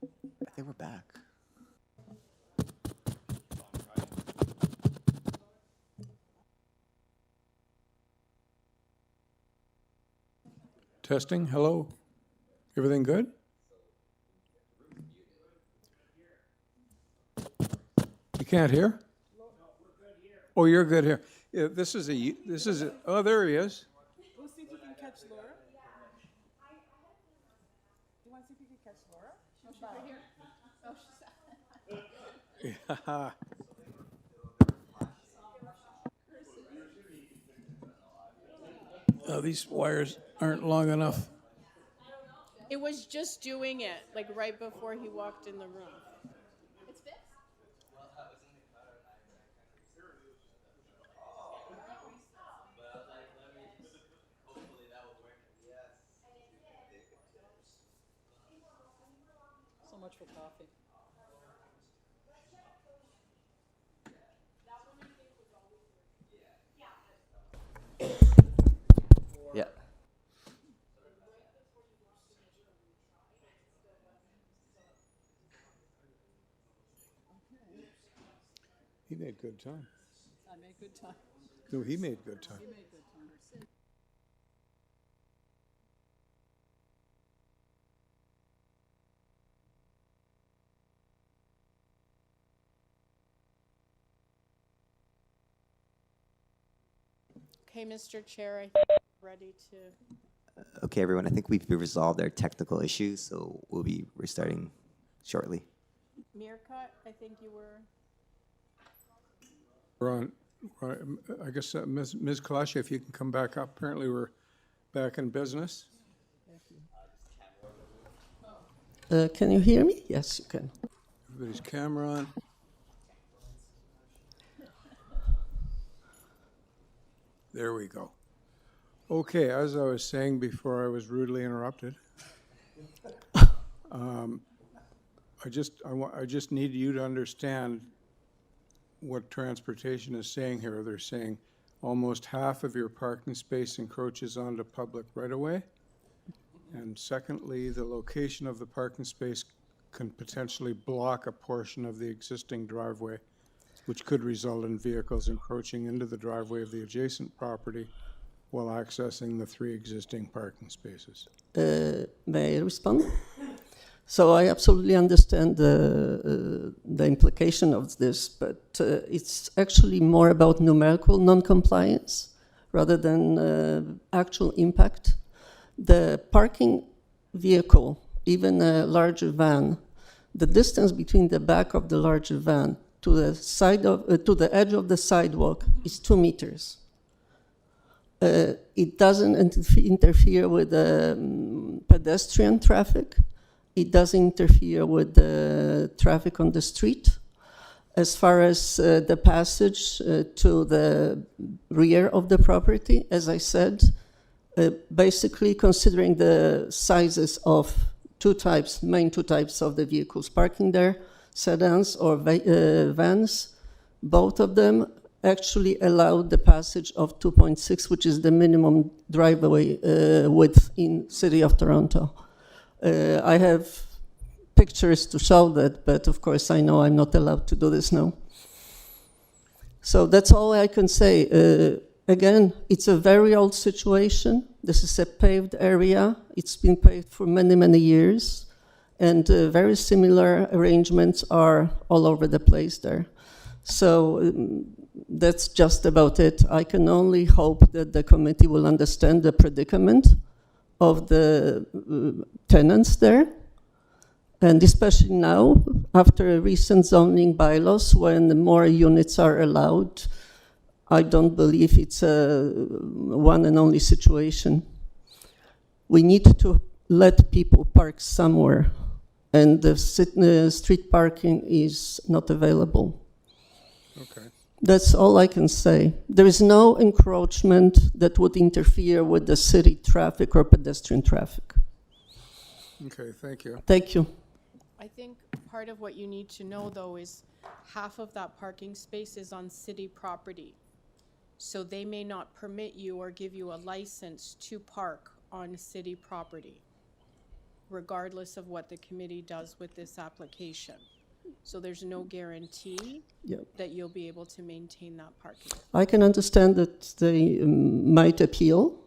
I think we're back. Testing, hello? Everything good? You can't hear? Oh, you're good here. Yeah, this is a, oh, there he is. We'll see if you can catch Laura. You want to see if you can catch Laura? Oh, she's right here. Oh, she's. Yeah. These wires aren't long enough. It was just doing it, like right before he walked in the room. It's fixed? So much for coffee. Yeah. He made good time. I made good time. No, he made good time. He made good time. Okay, Mr. Chair, I think we're ready to. Okay, everyone, I think we've resolved our technical issues, so we'll be restarting shortly. Meerkat, I think you were. We're on, I guess, Ms. Kalashi, if you can come back up. Apparently, we're back in business. Can you hear me? Yes, you can. Everybody's camera on. There we go. Okay, as I was saying before I was rudely interrupted, I just need you to understand what transportation is saying here. They're saying almost half of your parking space encroaches onto public right-of-way. And secondly, the location of the parking space can potentially block a portion of the existing driveway, which could result in vehicles encroaching into the driveway of the adjacent property while accessing the 3 existing parking spaces. May I respond? So I absolutely understand the implication of this, but it's actually more about numerical non-compliance rather than actual impact. The parking vehicle, even a larger van, the distance between the back of the larger van to the side of to the edge of the sidewalk is 2 meters. It doesn't interfere with pedestrian traffic. It doesn't interfere with the traffic on the street. As far as the passage to the rear of the property, as I said, basically considering the sizes of main two types of the vehicles parking there, sedans or vans, both of them actually allowed the passage of 2.6, which is the minimum driveway width in City of Toronto. I have pictures to show that, but of course I know I'm not allowed to do this now. So that's all I can say. Again, it's a very old situation. This is a paved area. It's been paved for many, many years. And very similar arrangements are all over the place there. So that's just about it. I can only hope that the committee will understand the predicament of the tenants there. And especially now, after recent zoning bylaws, when more units are allowed, I don't believe it's a one and only situation. We need to let people park somewhere, and the street parking is not available. Okay. That's all I can say. There is no encroachment that would interfere with the city traffic or pedestrian traffic. Okay, thank you. Thank you. I think part of what you need to know, though, is half of that parking space is on city property. So they may not permit you or give you a license to park on city property, regardless of what the committee does with this application. So there's no guarantee Yeah. that you'll be able to maintain that parking. I can understand that they might appeal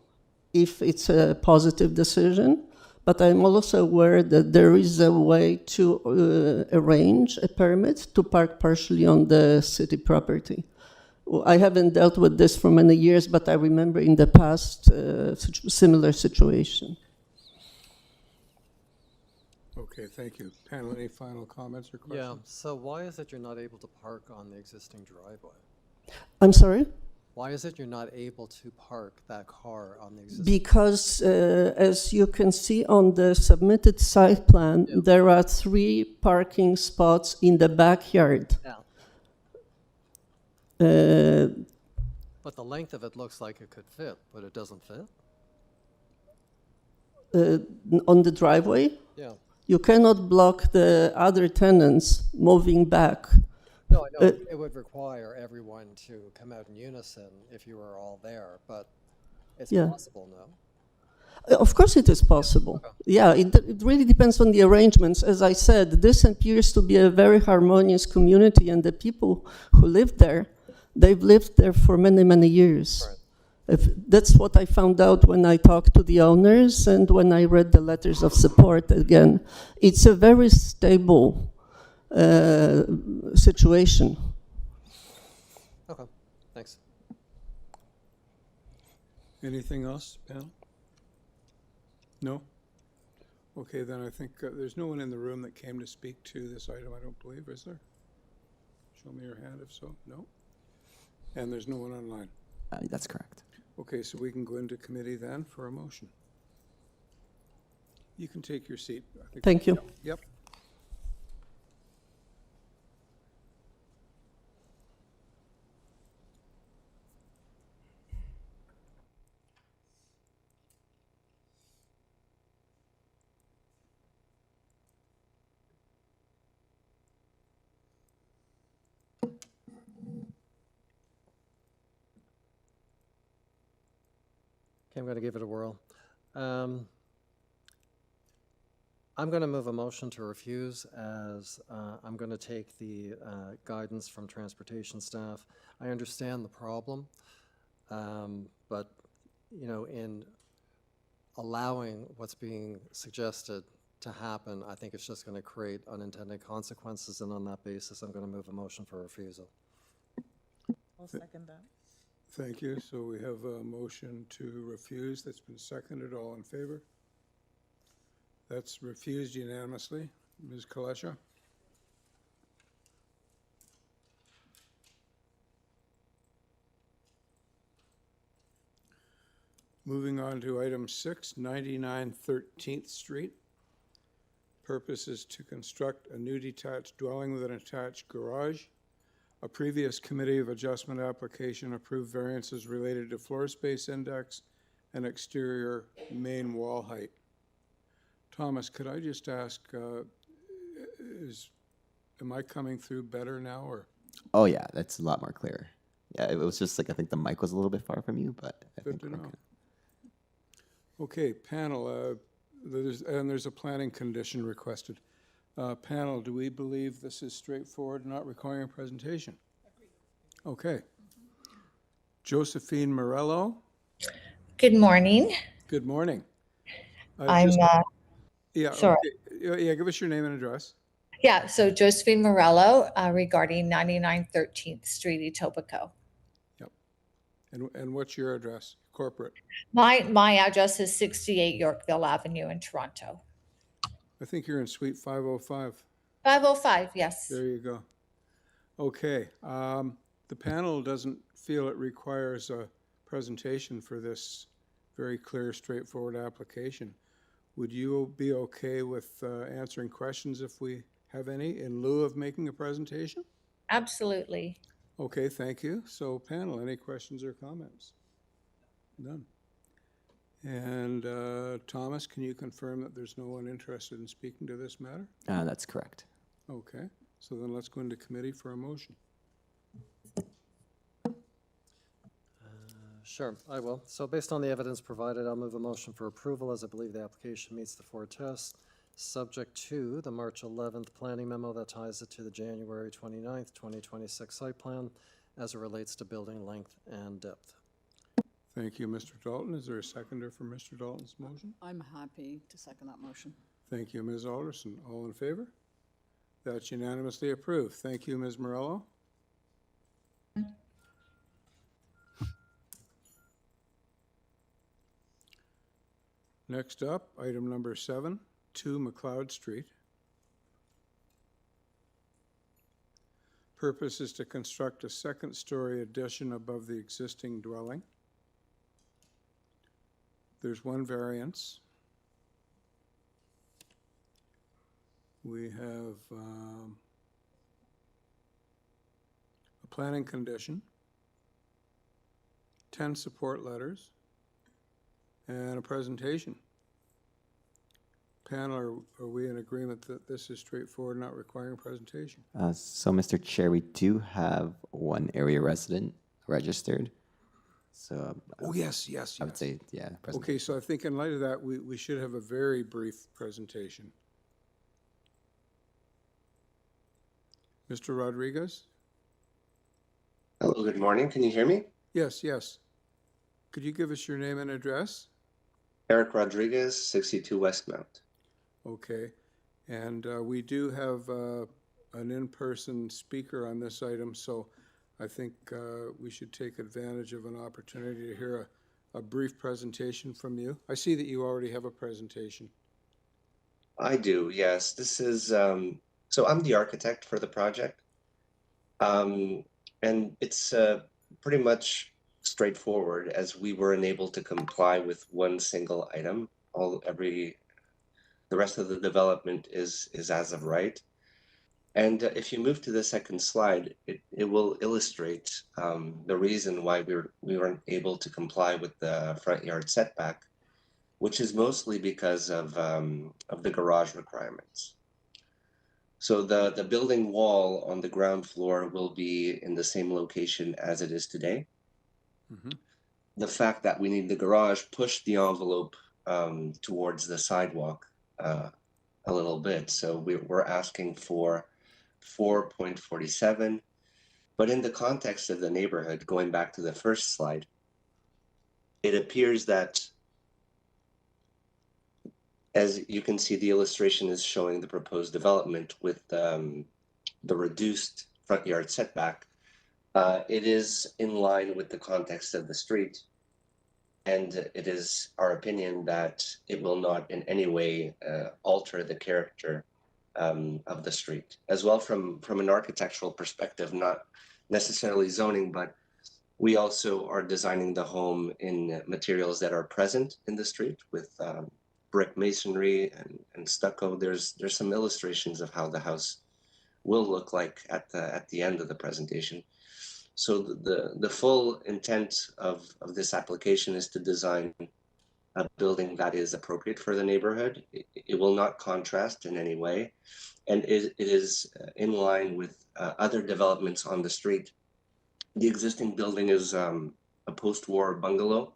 if it's a positive decision, but I'm also aware that there is a way to arrange a permit to park partially on the city property. Well, I haven't dealt with this for many years, but I remember in the past similar situation. Okay, thank you. Panel, any final comments or Yeah, questions? so why is it you're not able to park on the existing driveway? I'm sorry? Why is it you're not able to park that car on the existing? Because as you can see on the submitted site plan, there are 3 parking spots in the backyard. Yeah. But the length of it looks like it could fit, but it doesn't fit? On the driveway. Yeah. You cannot block the other tenants moving back. No, I know it would require everyone to come out in unison if you were all there, but it's Yeah. possible, no? Of course it is possible. Yeah, it really depends on the arrangements. As I said, this appears to be a very harmonious community, and the people who live there, they've lived there for many, many years. Right. That's what I found out when I talked to the owners and when I read the letters of support again. It's a very stable situation. Okay, thanks. Anything else, panel? No? Okay, then I think there's no one in the room that came to speak to this item, I don't believe, is there? Show me your hand if so. No? And there's no one online. That's correct. Okay, so we can go into committee then for a motion. You can take your seat. I think. Thank you. Yep. Okay, I'm going to give it a whirl. I'm going to move a motion to refuse as I'm going to take the guidance from transportation staff. I understand the problem, but, you know, in allowing what's being suggested to happen, I think it's just going to create unintended consequences, and on that basis, I'm going to move a motion for refusal. I'll second that. Thank you. So we have a motion to refuse that's been seconded. All in favor? That's refused unanimously. Ms. Kalesha? Moving on to item 6, 99 13th Street. Purpose is to construct a new detached dwelling with an attached garage. A previous Committee of Adjustment application approved variances related to floor space index and exterior main wall height. Thomas, could I just ask, am I coming through better now, or? Oh yeah, that's a lot more clear. Yeah, it was just like I think the mic was a little bit far from you, but I Good think to we're know. good. Okay, panel, there's a planning condition requested. Panel, do we believe this is straightforward, not requiring a presentation? Okay. Josephine Morello, Good morning. good morning. I'm, Yeah, sorry. okay. Yeah, give us your name and address. Yeah, so Josephine Morello regarding 99 13th Street, Etobicoke. Yep. And what's your address, corporate? My address is 68 Yorkville Avenue in Toronto. I think you're in suite 505. 505, yes. There you go. Okay, the panel doesn't feel it requires a presentation for this very clear, straightforward application. Would you be okay with answering questions if we have any in lieu of making a presentation? Absolutely. Okay, thank you. So panel, any questions or comments? None. And Thomas, can you confirm that there's no one interested in speaking to this matter? That's correct. Okay, so then let's go into committee for a motion. Sure, I will. So based on the evidence provided, I'll move a motion for approval as I believe the application meets the 4 tests. subject to the March 11th planning memo that ties it to the January 29th, 2026 site plan as it relates to building length and depth. Thank you, Mr. Dalton. Is there a seconder for Mr. Dalton's motion? I'm happy to second that motion. Thank you, Ms. Alderson. All in favor? That's unanimously approved. Thank you, Ms. Morello. Next up, item number 7, 2 McLeod Street. Purpose is to construct a second-story addition above the existing dwelling. There's one variance. We have a planning condition, 10 support letters, and a presentation. Panel, are we in agreement that this is straightforward, not requiring a presentation? So, Mr. Chair, we do have one area resident registered. So, Oh, yes. I would say, yeah. Okay, so I think in light of that, we should have a very brief presentation. Mr. Rodriguez? Hello, good morning. Can you hear me? Yes, yes. Could you give us your name and address? Eric Rodriguez, 62 Westmount. Okay, and we do have an in-person speaker on this item, so I think we should take advantage of an opportunity to hear a brief presentation from you. I see that you already have a presentation. I do, yes. This is, so I'm the architect for the project. And it's pretty much straightforward, as we were unable to comply with one single item. The rest of the development is as of right. And if you move to the second slide, it will illustrate the reason why we weren't able to comply with the front yard setback, which is mostly because of the garage requirements. So the building wall on the ground floor will be in the same location as it is today. Mm-hmm. The fact that we need the garage pushed the envelope towards the sidewalk a little bit. So we're asking for 4.47, but in the context of the neighborhood, going back to the first slide, it appears that, as you can see, the illustration is showing the proposed development with the reduced front yard setback. It is in line with the context of the street, and it is our opinion that it will not in any way alter the character of the street. As well, from an architectural perspective, not necessarily zoning, but we also are designing the home in materials that are present in the street with brick masonry and stucco. There's some illustrations of how the house will look like at the end of the presentation. So the full intent of this application is to design a building that is appropriate for the neighborhood. It will not contrast in any way, and it is in line with other developments on the street. The existing building is a post-war bungalow,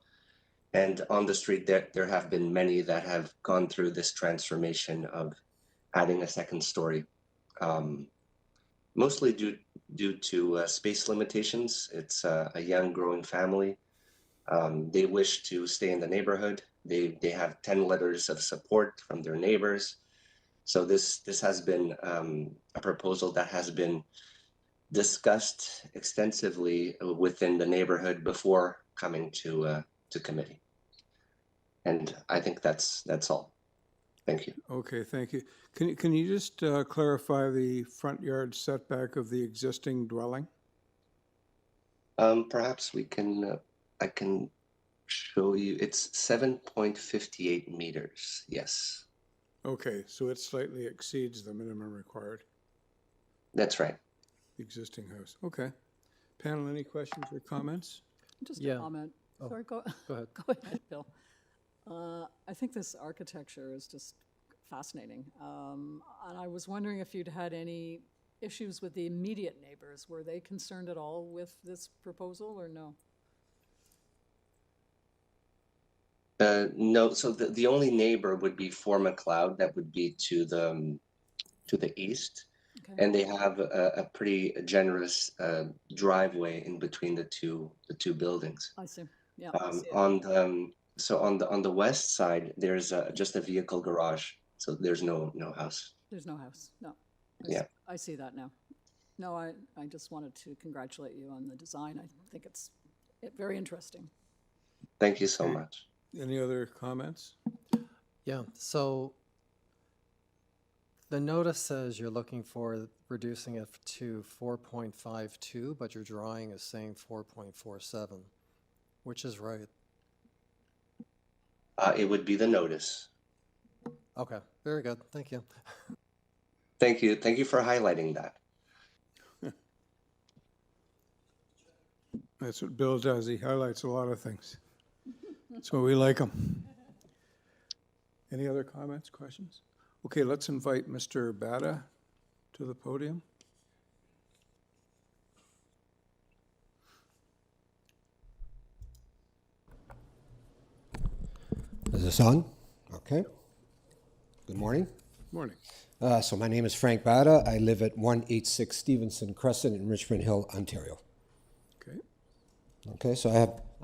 and on the street there have been many that have gone through this transformation of adding a second story, mostly due to space limitations. It's a young growing family. They wish to stay in the neighborhood. They have 10 letters of support from their neighbors. So this has been a proposal that has been discussed extensively within the neighborhood before coming to committee. And I think that's all. Thank you. Okay, thank you. Can you just clarify the front yard setback of the existing dwelling? Perhaps I can show you. It's 7.58 meters. Yes. Okay, so it slightly exceeds the minimum required. That's right. The existing house. Okay. Panel, any questions or comments? Just a comment. Oh, Sorry, go ahead. Go ahead, Bill. I think this architecture is just fascinating. And I was wondering if you'd had any issues with the immediate neighbors. Were they concerned at all with this proposal or no? No, so the only neighbor would be for McLeod, that would be to the east. Okay. And they have a pretty generous driveway in between the two buildings. I see. Yeah. On the west side, there's just a vehicle garage, so there's no house. There's no house. No. Yeah. I see that now. No, I just wanted to congratulate you on the design. I think it's very interesting. Thank you so much. Any other comments? Yeah, so the notice says you're looking for reducing it to 4.52, but your drawing is saying 4.47. Which is right? It would be the notice. Okay, very good. Thank you. Thank you. Thank you for highlighting that. That's what Bill does. He highlights a lot of things. So we like him. Any other comments, questions? Okay, let's invite Mr. Bada to the podium. Is this on? Okay. Good morning. Morning. So my name is Frank Bada. I live at 186 Stevenson Crescent in Richmond Hill, Ontario. Okay. Okay, so I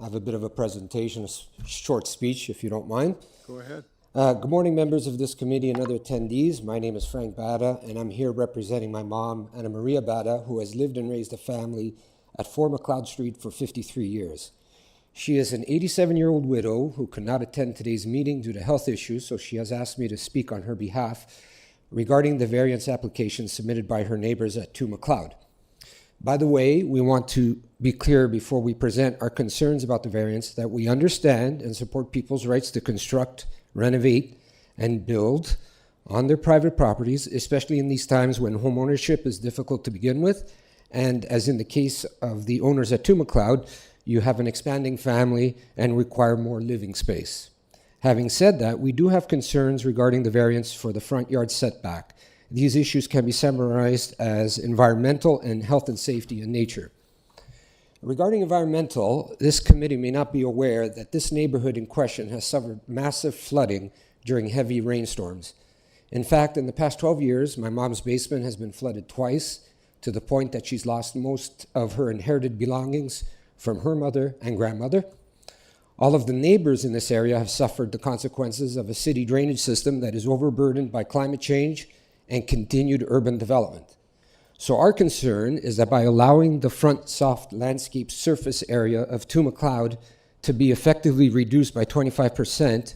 have a bit of a presentation, a short speech, if you don't mind. Go ahead. Good morning, members of this committee and other attendees. My name is Frank Bada, and I'm here representing my mom, Anna Maria Bada, who has lived and raised a family at 4 McLeod Street for 53 years. She is an 87-year-old widow who could not attend today's meeting due to health issues, so she has asked me to speak on her behalf regarding the variance application submitted by her neighbors at 2 McLeod. By the way, we want to be clear before we present our concerns about the variance that we understand and support people's rights to construct, renovate, and build on their private properties, especially in these times when home ownership is difficult to begin with. And as in the case of the owners at 2 McLeod, you have an expanding family and require more living space. Having said that, we do have concerns regarding the variance for the front yard setback. These issues can be summarized as environmental and health and safety in nature. Regarding environmental, this committee may not be aware that this neighborhood in question has suffered massive flooding during heavy rainstorms. In fact, in the past 12 years, my mom's basement has been flooded twice, to the point that she's lost most of her inherited belongings from her mother and grandmother. All of the neighbors in this area have suffered the consequences of a city drainage system that is overburdened by climate change and continued urban development. So our concern is that by allowing the front soft landscape surface area of 2 McLeod to be effectively reduced by 25%,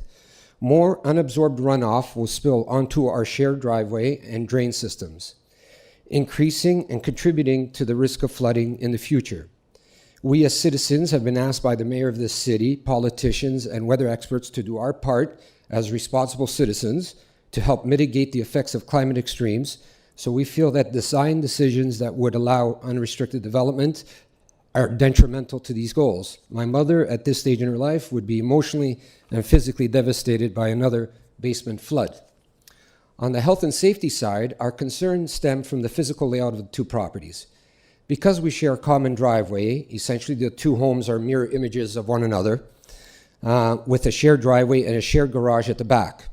more unabsorbed runoff will spill onto our shared driveway and drain systems, increasing and contributing to the risk of flooding in the future. We as citizens have been asked by the mayor of this city, politicians, and weather experts to do our part as responsible citizens to help mitigate the effects of climate extremes. So we feel that design decisions that would allow unrestricted development are detrimental to these goals. My mother, at this stage in her life, would be emotionally and physically devastated by another basement flood. On the health and safety side, our concerns stem from the physical layout of the two properties. Because we share a common driveway, essentially the two homes are mirror images of one another, with a shared driveway and a shared garage at the back.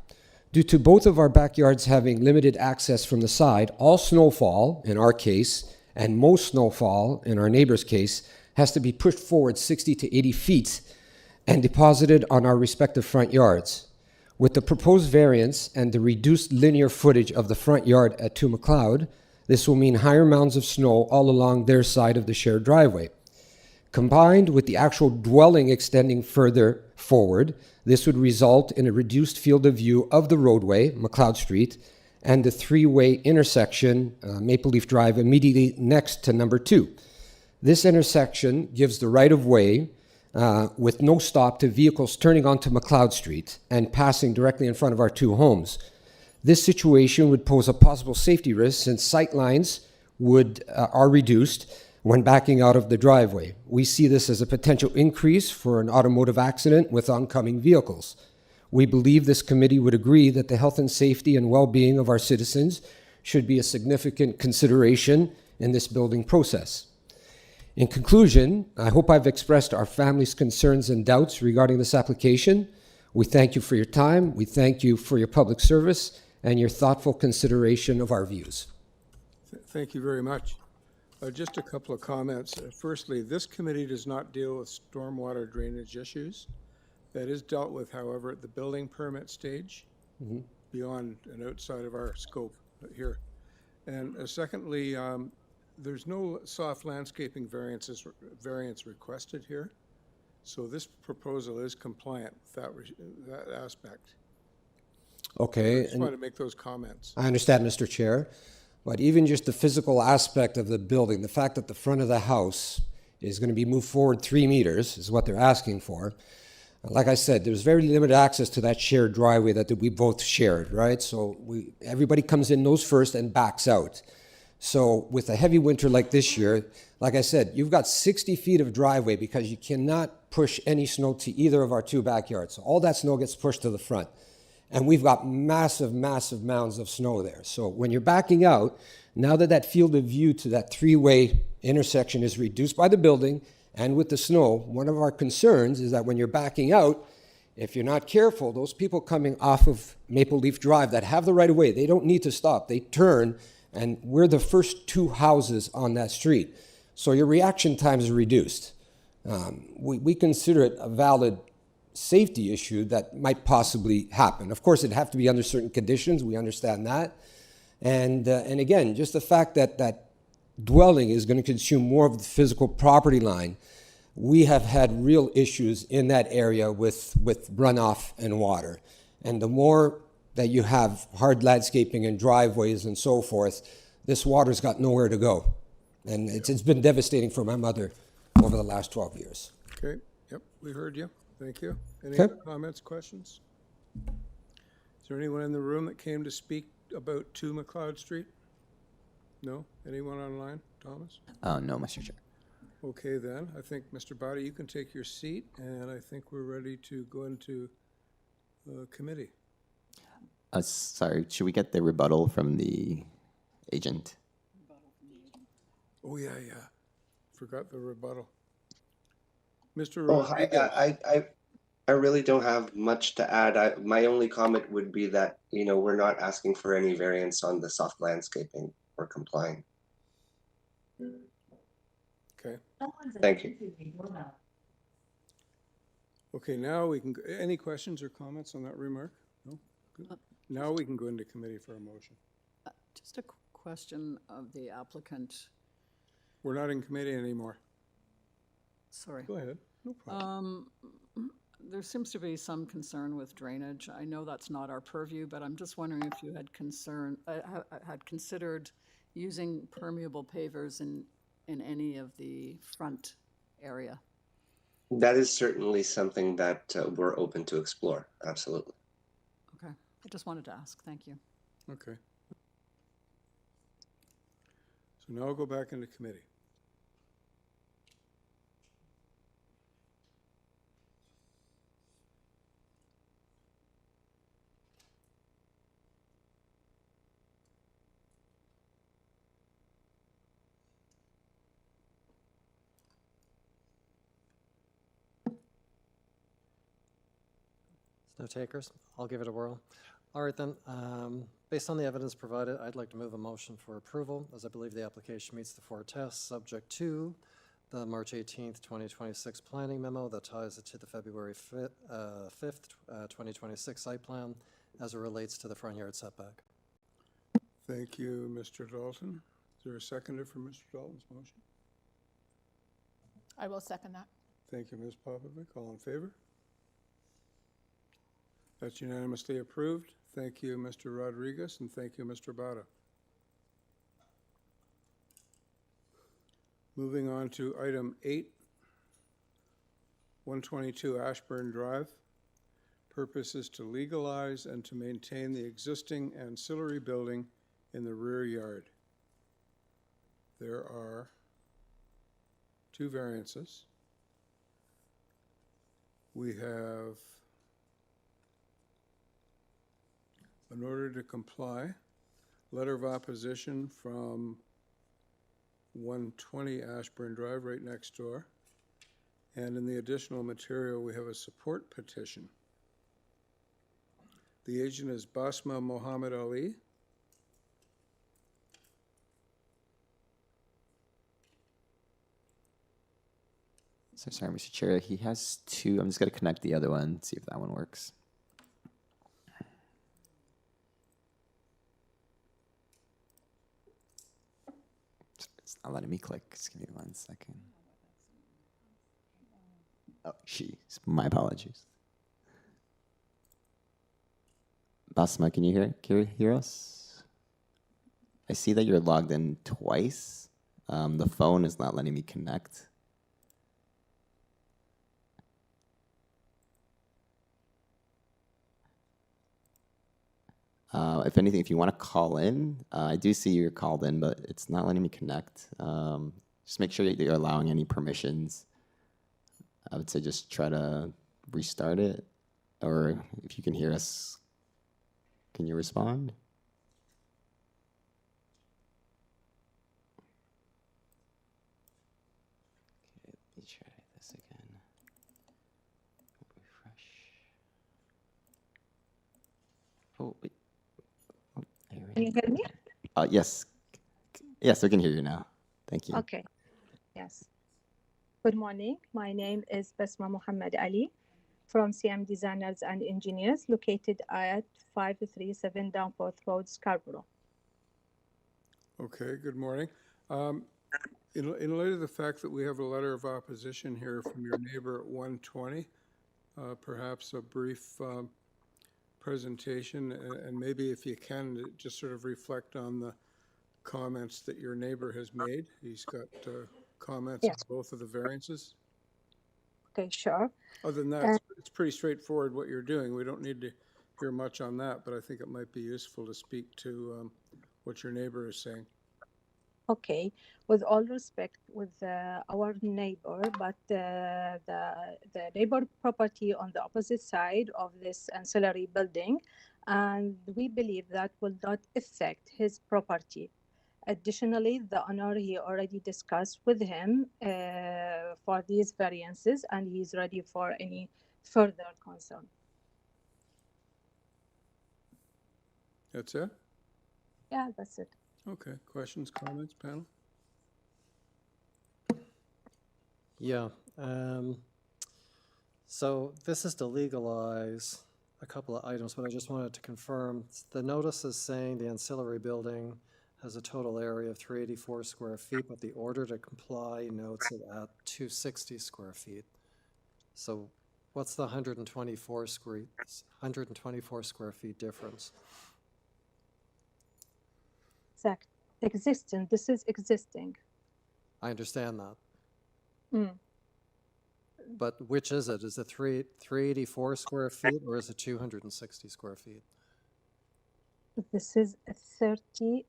Due to both of our backyards having limited access from the side, all snowfall, in our case, and most snowfall, in our neighbor's case, has to be pushed forward 60 to 80 feet and deposited on our respective front yards. With the proposed variance and the reduced linear footage of the front yard at 2 McLeod, this will mean higher mounds of snow all along their side of the shared driveway. Combined with the actual dwelling extending further forward, this would result in a reduced field of view of the roadway, McLeod Street, and the three-way intersection, Maple Leaf Drive, immediately next to number 2. This intersection gives the right-of-way with no stop to vehicles turning onto McLeod Street and passing directly in front of our two homes. This situation would pose a possible safety risk since sight lines are reduced when backing out of the driveway. We see this as a potential increase for an automotive accident with oncoming vehicles. We believe this committee would agree that the health and safety and well-being of our citizens should be a significant consideration in this building process. In conclusion, I hope I've expressed our family's concerns and doubts regarding this application. We thank you for your time. We thank you for your public service and your thoughtful consideration of our views. Thank you very much. Just a couple of comments. Firstly, this committee does not deal with stormwater drainage issues. That is dealt with, however, at the building permit stage, beyond and outside of our scope here. And secondly, there's no soft landscaping variance requested here. So this proposal is compliant with that aspect. Okay. I just wanted to make those comments. I understand, Mr. Chair, but even just the physical aspect of the building, the fact that the front of the house is going to be moved forward 3 meters is what they're asking for. Like I said, there's very limited access to that shared driveway that we both shared, right? So everybody comes in nose first and backs out. So with a heavy winter like this year, like I said, you've got 60 feet of driveway because you cannot push any snow to either of our 2 backyards. So all that snow gets pushed to the front. And we've got massive, massive mounds of snow there. So when you're backing out, now that that field of view to that 3-way intersection is reduced by the building and with the snow, one of our concerns is that when you're backing out, if you're not careful, those people coming off of Maple Leaf Drive that have the right of way, they don't need to stop. They turn, and we're the first 2 houses on that street. So your reaction time is reduced. We consider it a valid safety issue that might possibly happen. Of course, it'd have to be under certain conditions. We understand that. And again, just the fact that that dwelling is going to consume more of the physical property line, we have had real issues in that area with runoff and water. And the more that you have hard landscaping and driveways and so forth, this water's got nowhere to go. And it's been devastating for my mother over the last 12 years. Okay, yep, we heard you. Thank you. Any Okay. other comments, questions? Is there anyone in the room that came to speak about 2 McLeod Street? No? Anyone online? Thomas? No, Mr. Chair. Okay, then. I think, Mr. Bada, you can take your seat, and I think we're ready to go into committee. Sorry, should we get the rebuttal from the agent? Oh, yeah. Forgot the rebuttal. Mr. Oh, Rodriguez. I really don't have much to add. My only comment would be that, we're not asking for any variance on the soft landscaping. We're complying. Okay. Thank you. Okay, now we can, any questions or comments on that remark? No? Good. Now we can go into committee for a motion. Just a question of the applicant. We're not in committee anymore. Sorry. Go ahead, no problem. There seems to be some concern with drainage. I know that's not our purview, but I'm just wondering if you had considered using permeable pavers in any of the front area. That is certainly something that we're open to explore. Absolutely. Okay, I just wanted to ask. Thank you. Okay. So now I'll go back into committee. No takers. I'll give it a whirl. All right then, based on the evidence provided, I'd like to move a motion for approval, as I believe the application meets the 4 tests, subject to the March 18th, 2026 planning memo that ties it to the February 5th, 2026 site plan as it relates to the front yard setback. Thank you, Mr. Dalton. Is there a seconder for Mr. Dalton's motion? I will second that. Thank you, Ms. Popovic. All in favor? That's unanimously approved. Thank you, Mr. Rodriguez, and thank you, Mr. Bada. Moving on to item 8, 122 Ashburn Drive. Purpose is to legalize and to maintain the existing ancillary building in the rear yard. There are 2 variances. We have, in order to comply, letter of opposition from 120 Ashburn Drive, right next door. And in the additional material, we have a support petition The agent is Basma Mohammed Ali. So sorry, Mr. Chair, he has two. I'm just going to connect the other one, see if that one works. It's not letting me click. Just give me 1 second. Oh, my apologies. Basma, can you hear us? I see that you're logged in twice. The phone is not letting me connect. If anything, if you want to call in, I do see you're called in, but it's not letting me connect. Just make sure that you're allowing any permissions. I would say just try to restart it, or if you can hear us, can you respond? Okay, let me try this again. Refresh. Oh, wait. Can you hear me? Yes. Yes, I can hear you now. Thank you. Okay. Yes. Good morning. My name is Basma Mohammed Ali from CM Designers and Engineers, located at 537 Downport Road, Scarborough. Okay, good morning. In light of the fact that we have a letter of opposition here from your neighbor at 120, perhaps a brief presentation, and maybe if you can, just sort of reflect on the comments that your neighbor has made. He's got comments Yes. on both of the variances. Okay, sure. Other than that, it's pretty straightforward what you're doing. We don't need to hear much on that, but I think it might be useful to speak to what your neighbor is saying. Okay, with all respect with our neighbor, but the neighbor property on the opposite side of this ancillary building, and we believe that will not affect his property. Additionally, the owner, he already discussed with him for these variances, and he's ready for any further concern. That's it? Yeah, that's it. Okay, questions, comments, panel? Yeah. So this is to legalize a couple of items, but I just wanted to confirm. The notice is saying the ancillary building has a total area of 384 square feet, but the order to comply notes it at 260 square feet. So what's the 124 square feet difference? Exact. Existing. This is existing. I understand that. Mm. But which is it? Is it 384 square feet or is it 260 square feet? This is 30.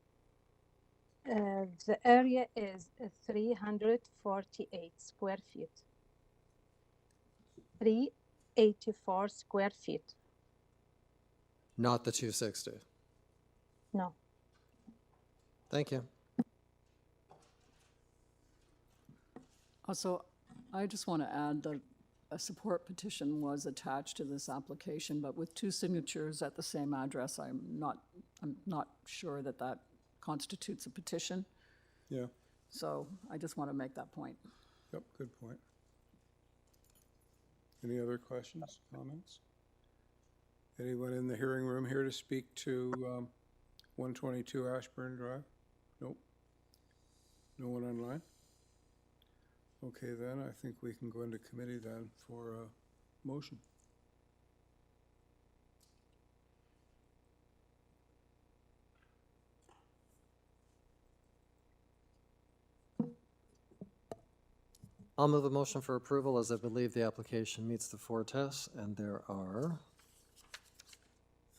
The area is 348 square feet. 384 square feet. Not the 260. No. Thank you. Also, I just want to add that a support petition was attached to this application, but with two signatures at the same address, I'm not sure that that constitutes a petition. Yeah. So I just want to make that point. Yep, good point. Any other questions, comments? Anyone in the hearing room here to speak to 122 Ashburn Drive? Nope. No one online? Okay, then I think we can go into committee then for a motion. I'll move a motion for approval as I believe the application meets the 4 tests and there are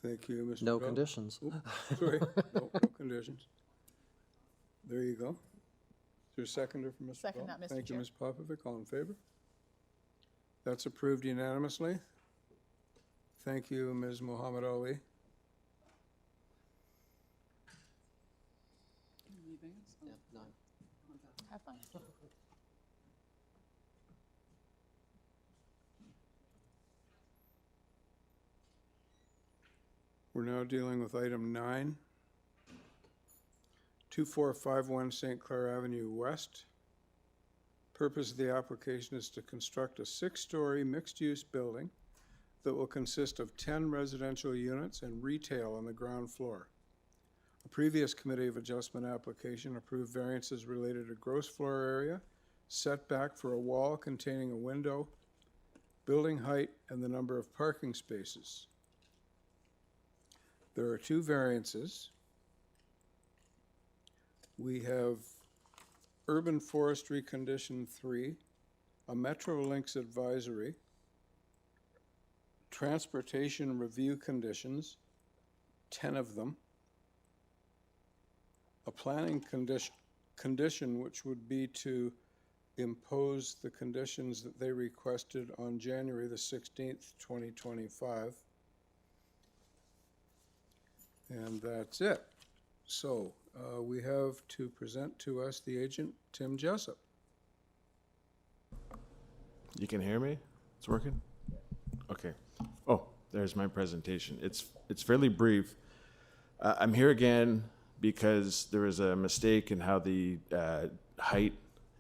Thank you, Mr. no Bell. conditions. Oop, sorry, no conditions. There you go. Is there a seconder for Mr. Second Bell? that, Mr. Thank you, Chair. Ms. Popovic. All in favor? That's approved unanimously. Thank you, Ms. Mohammed Ali. Have fun. We're now dealing with item 9. 2451 St. Clair Avenue West. Purpose of the application is to construct a 6-story mixed-use building that will consist of 10 residential units and retail on the ground floor. A previous Committee of Adjustment application approved variances related to gross floor area, setback for a wall containing a window, building height, and the number of parking spaces. There are 2 variances. We have Urban Forestry Condition 3, a Metrolinx advisory, transportation review conditions, 10 of them, a planning condition which would be to impose the conditions that they requested on January the 16th, 2025. And that's it. So we have to present to us the agent, Tim Jessup. You can hear me? It's working? Okay. Oh, there's my presentation. It's fairly brief. I'm here again because there was a mistake in how the height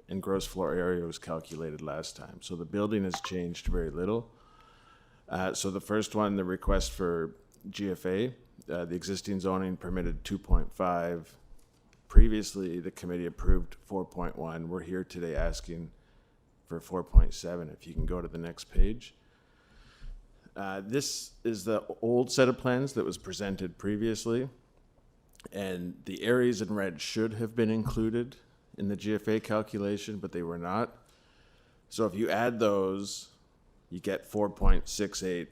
and gross floor area was calculated last time. So the building has changed very little. So the first one, the request for GFA, the existing zoning permitted 2.5. Previously, the committee approved 4.1. We're here today asking for 4.7. If you can go to the next page. This is the old set of plans that was presented previously, and the areas in red should have been included in the GFA calculation, but they were not. So if you add those, you get 4.68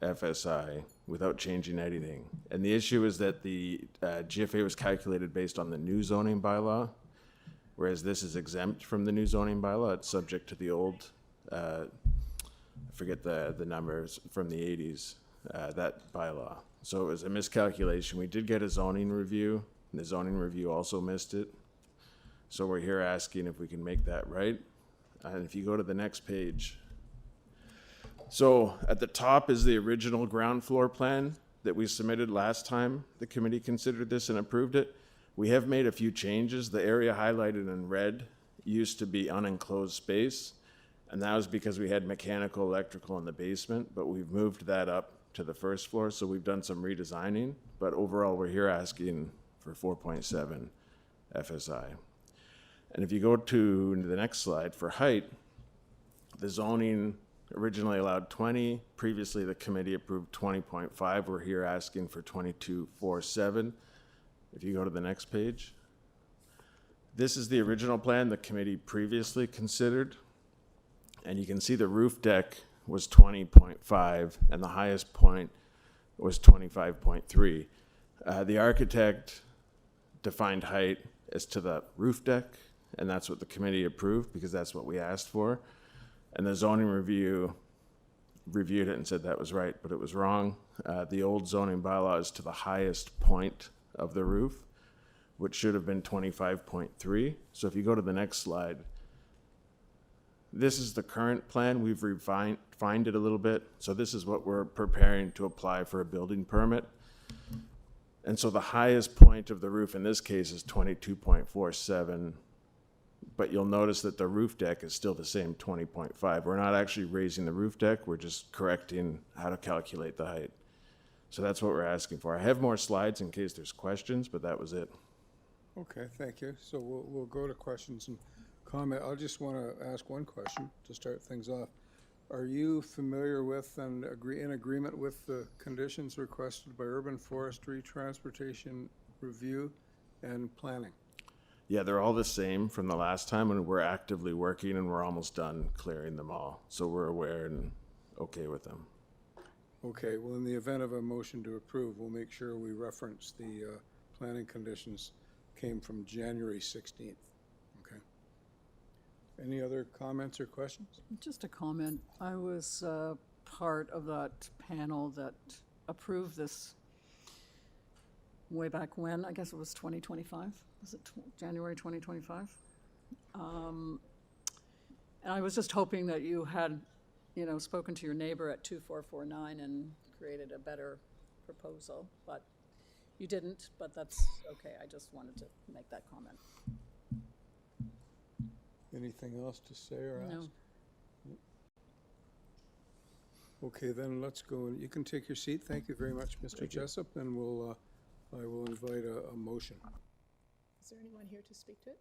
FSI without changing anything. And the issue is that the GFA was calculated based on the new zoning bylaw, whereas this is exempt from the new zoning bylaw. It's subject to the old, I forget the numbers from the 80s, that bylaw. So it was a miscalculation. We did get a zoning review, and the zoning review also missed it. So we're here asking if we can make that right. And if you go to the next page. So at the top is the original ground floor plan that we submitted last time the committee considered this and approved it. We have made a few changes. The area highlighted in red used to be unenclosed space, and that was because we had mechanical, electrical in the basement, but we've moved that up to the first floor, so we've done some redesigning. But overall, we're here asking for 4.7 FSI. And if you go to the next slide, for height, the zoning originally allowed 20. Previously, the committee approved 20.5. We're here asking for 22.47. If you go to the next page. This is the original plan the committee previously considered. And you can see the roof deck was 20.5 and the highest point was 25.3. The architect defined height as to the roof deck, and that's what the committee approved because that's what we asked for. And the zoning review reviewed it and said that was right, but it was wrong. The old zoning bylaw is to the highest point of the roof, which should have been 25.3. So if you go to the next slide, this is the current plan. We've refined it a little bit. So this is what we're preparing to apply for a building permit. And so the highest point of the roof in this case is 22.47, but you'll notice that the roof deck is still the same 20.5. We're not actually raising the roof deck. We're just correcting how to calculate the height. So that's what we're asking for. I have more slides in case there's questions, but that was it. Okay, thank you. So we'll go to questions and comment. I just want to ask one question to start things off. Are you familiar with and in agreement with the conditions requested by Urban Forestry, Transportation Review, and Planning? Yeah, they're all the same from the last time, and we're actively working and we're almost done clearing them all. So we're aware and okay with them. Okay, well, in the event of a motion to approve, we'll make sure we reference the planning conditions came from January 16th. Okay. Any other comments or questions? Just a comment. I was part of that panel that approved this way back when. I guess it was 2025. Was it January 2025? And I was just hoping that you had, spoken to your neighbor at 2449 and created a better proposal, but you didn't, but that's okay. I just wanted to make that comment. Anything else to say or ask? No. Okay, then let's go. You can take your seat. Thank you very much, Mr. Jessup, and I will invite a motion. Is there anyone here to speak to it?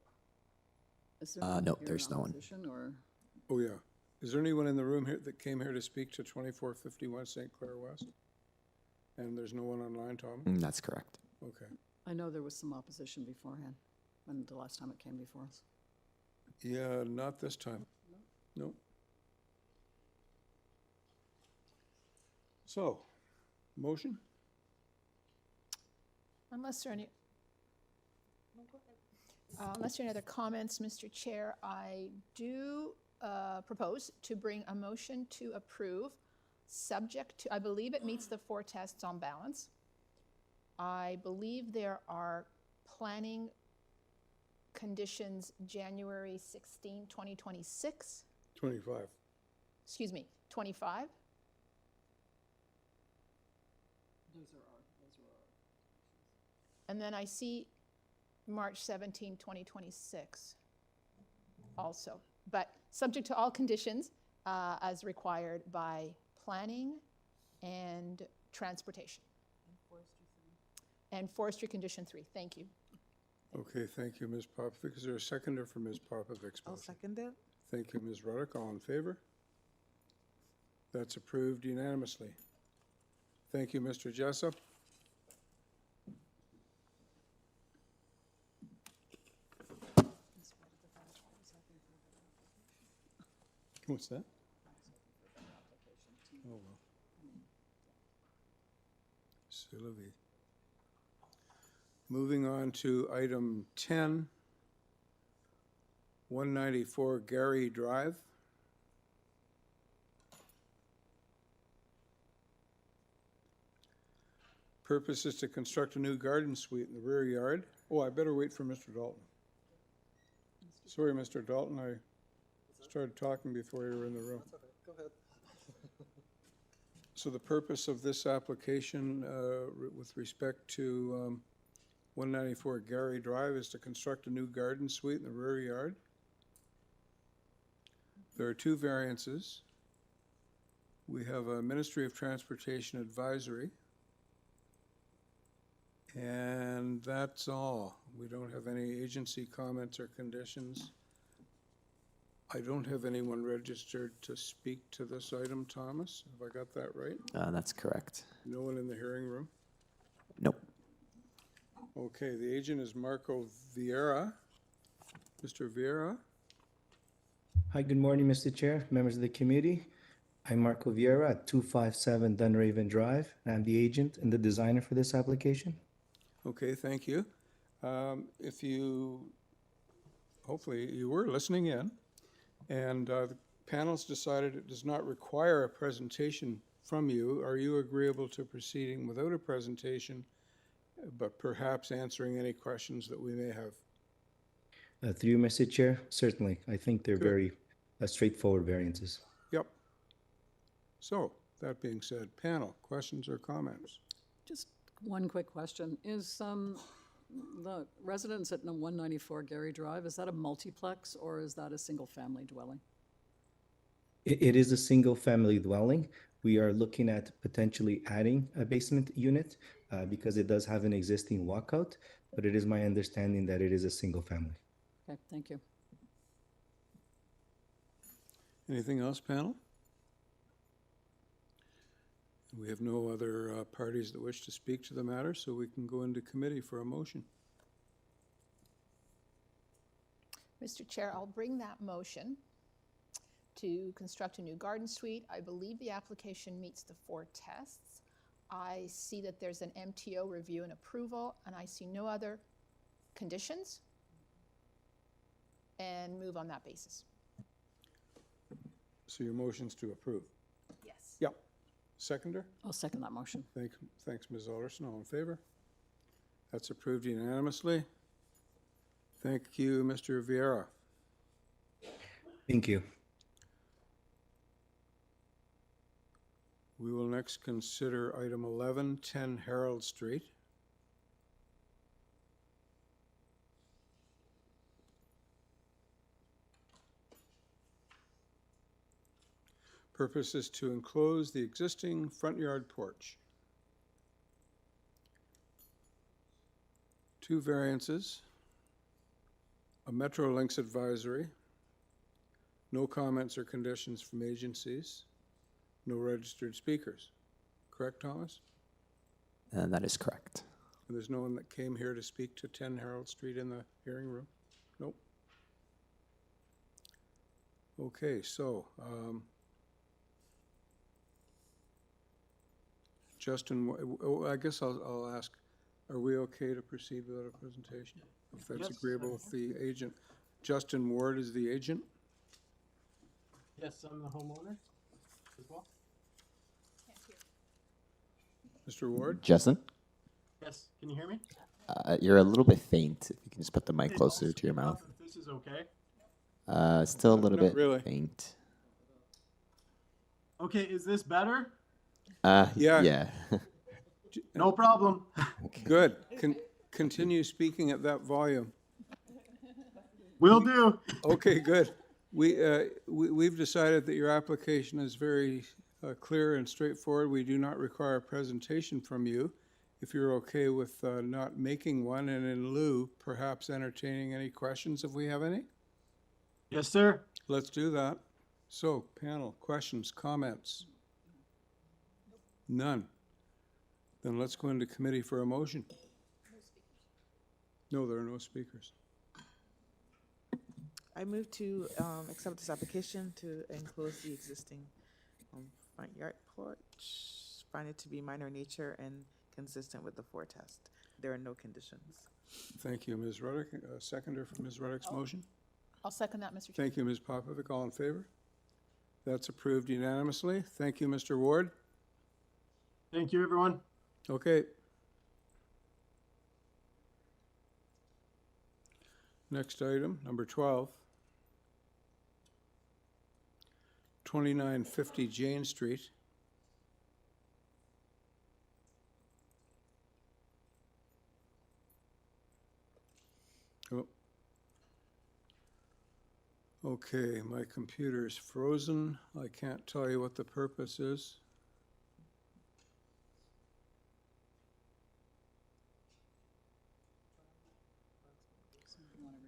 Is there anyone No, here in there's no one. opposition, or? Oh, yeah. Is there anyone in the room here that came here to speak to 2451 St. Clair West? And there's no one online, Tom? That's correct. Okay. I know there was some opposition beforehand, when the last time it came before us. Yeah, not this time. No. So, motion? Unless there are any, unless there are any other comments, Mr. Chair, I do propose to bring a motion to approve, subject to, I believe it meets the 4 tests on balance. I believe there are planning conditions January 16, 2026. 25. Excuse me, 25. Those are our. And then I see March 17, 2026 also. But subject to all conditions as required by planning and transportation. And forestry condition 3. Thank you. Okay, thank you, Ms. Popovic. Is there a seconder for Ms. Popovic's I'll motion? second it. Thank you, Ms. Ruddock. All in favor? That's approved unanimously. Thank you, Mr. Jessup. What's that? Oh, well. Sylvie. Moving on to item 10, 194 Gary Drive. Purpose is to construct a new garden suite in the rear yard. Oh, I better wait for Mr. Dalton. Sorry, Mr. Dalton, I started talking before you were in the room. That's okay. Go ahead. So the purpose of this application with respect to 194 Gary Drive is to construct a new garden suite in the rear yard. There are 2 variances. We have a Ministry of Transportation advisory. And that's all. We don't have any agency comments or conditions. I don't have anyone registered to speak to this item, Thomas. Have I got that right? That's correct. No one in the hearing room? Nope. Okay, the agent is Marco Vieira. Mr. Vieira? Hi, good morning, Mr. Chair, members of the committee. I'm Marco Vieira at 257 Dunraven Drive, and I'm the agent and the designer for this application. Okay, thank you. If you, hopefully you were listening in, and the panel's decided it does not require a presentation from you. Are you agreeable to proceeding without a presentation, but perhaps answering any questions that we may have? Through you, Mr. Chair, certainly. I think they're very straightforward variances. Yep. So, that being said, panel, questions or comments? Just one quick question. Is the residence at 194 Gary Drive, is that a multiplex or is that a single-family dwelling? It is a single-family dwelling. We are looking at potentially adding a basement unit because it does have an existing walkout, but it is my understanding that it is a single family. Okay, thank you. Anything else, panel? We have no other parties that wish to speak to the matter, so we can go into committee for a motion. Mr. Chair, I'll bring that motion to construct a new garden suite. I believe the application meets the 4 tests. I see that there's an MTO review and approval, and I see no other conditions, and move on that basis. So your motion's to approve? Yes. Yep. Seconder? I'll second that motion. Thanks, Ms. Alderson. All in favor? That's approved unanimously. Thank you, Mr. Vieira. Thank you. We will next consider item 11, 10 Herald Street. Purpose is to enclose the existing front yard porch. 2 variances, a Metro Links advisory, no comments or conditions from agencies, no registered speakers. Correct, Thomas? That is correct. And there's no one that came here to speak to 10 Herald Street in the hearing room? Nope. Okay, so Justin, I guess I'll ask, are we okay to proceed without a presentation? If that's Yes. agreeable with the agent. Justin Ward is the agent. Yes, I'm the homeowner as well. Mr. Ward? Justin? Yes, can you hear me? You're a little bit faint. If you can just put the mic Hey, closer I'll to your speak mouth. up if this is okay. Still a little Not bit really. faint. Okay, is this better? Yeah. Yeah. No problem. Good. Continue speaking at that volume. Will do. Okay, good. We've decided that your application is very clear and straightforward. We do not require a presentation from you. If you're okay with not making one, and in lieu, perhaps entertaining any questions if we have any? Yes, sir. Let's do that. So, panel, questions, comments? None. Then let's go into committee for a motion. No, there are no speakers. I move to accept this application to enclose the existing front yard porch. Find it to be minor in nature and consistent with the foretest. There are no conditions. Thank you, Ms. Ruddick. A seconder for Ms. Ruddick's motion. I'll second that, Mr. Chair. Thank you, Ms. Popovic. All in favor? That's approved unanimously. Thank you, Mr. Ward. Thank you, everyone. Okay. Next item, number 12. 2950 Jane Street. Oh. Okay, my computer's frozen. I can't tell you what the purpose is.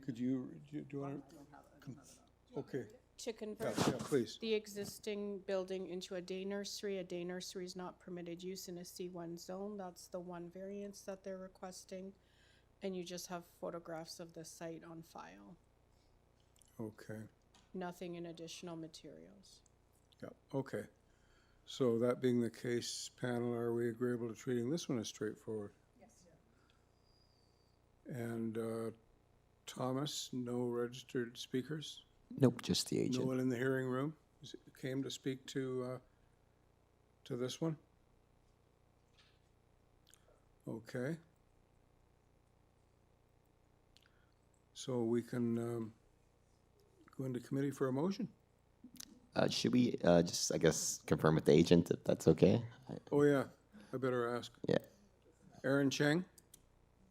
Could you, do you want to? Okay. To convert Yeah, please. the existing building into a day nursery. A day nursery is not permitted use in a C1 zone. That's the one variance that they're requesting. And you just have photographs of the site on file. Okay. Nothing in additional materials. Yeah, okay. So that being the case, panel, are we agreeable to treating this one as straightforward? Yes, sir. And Thomas, no registered speakers? Nope, just the agent. No one in the hearing room came to speak to this one? Okay. So we can go into committee for a motion. Should we just, I guess, confirm with the agent if that's okay? Oh, yeah, I better ask. Yeah. Aaron Cheng,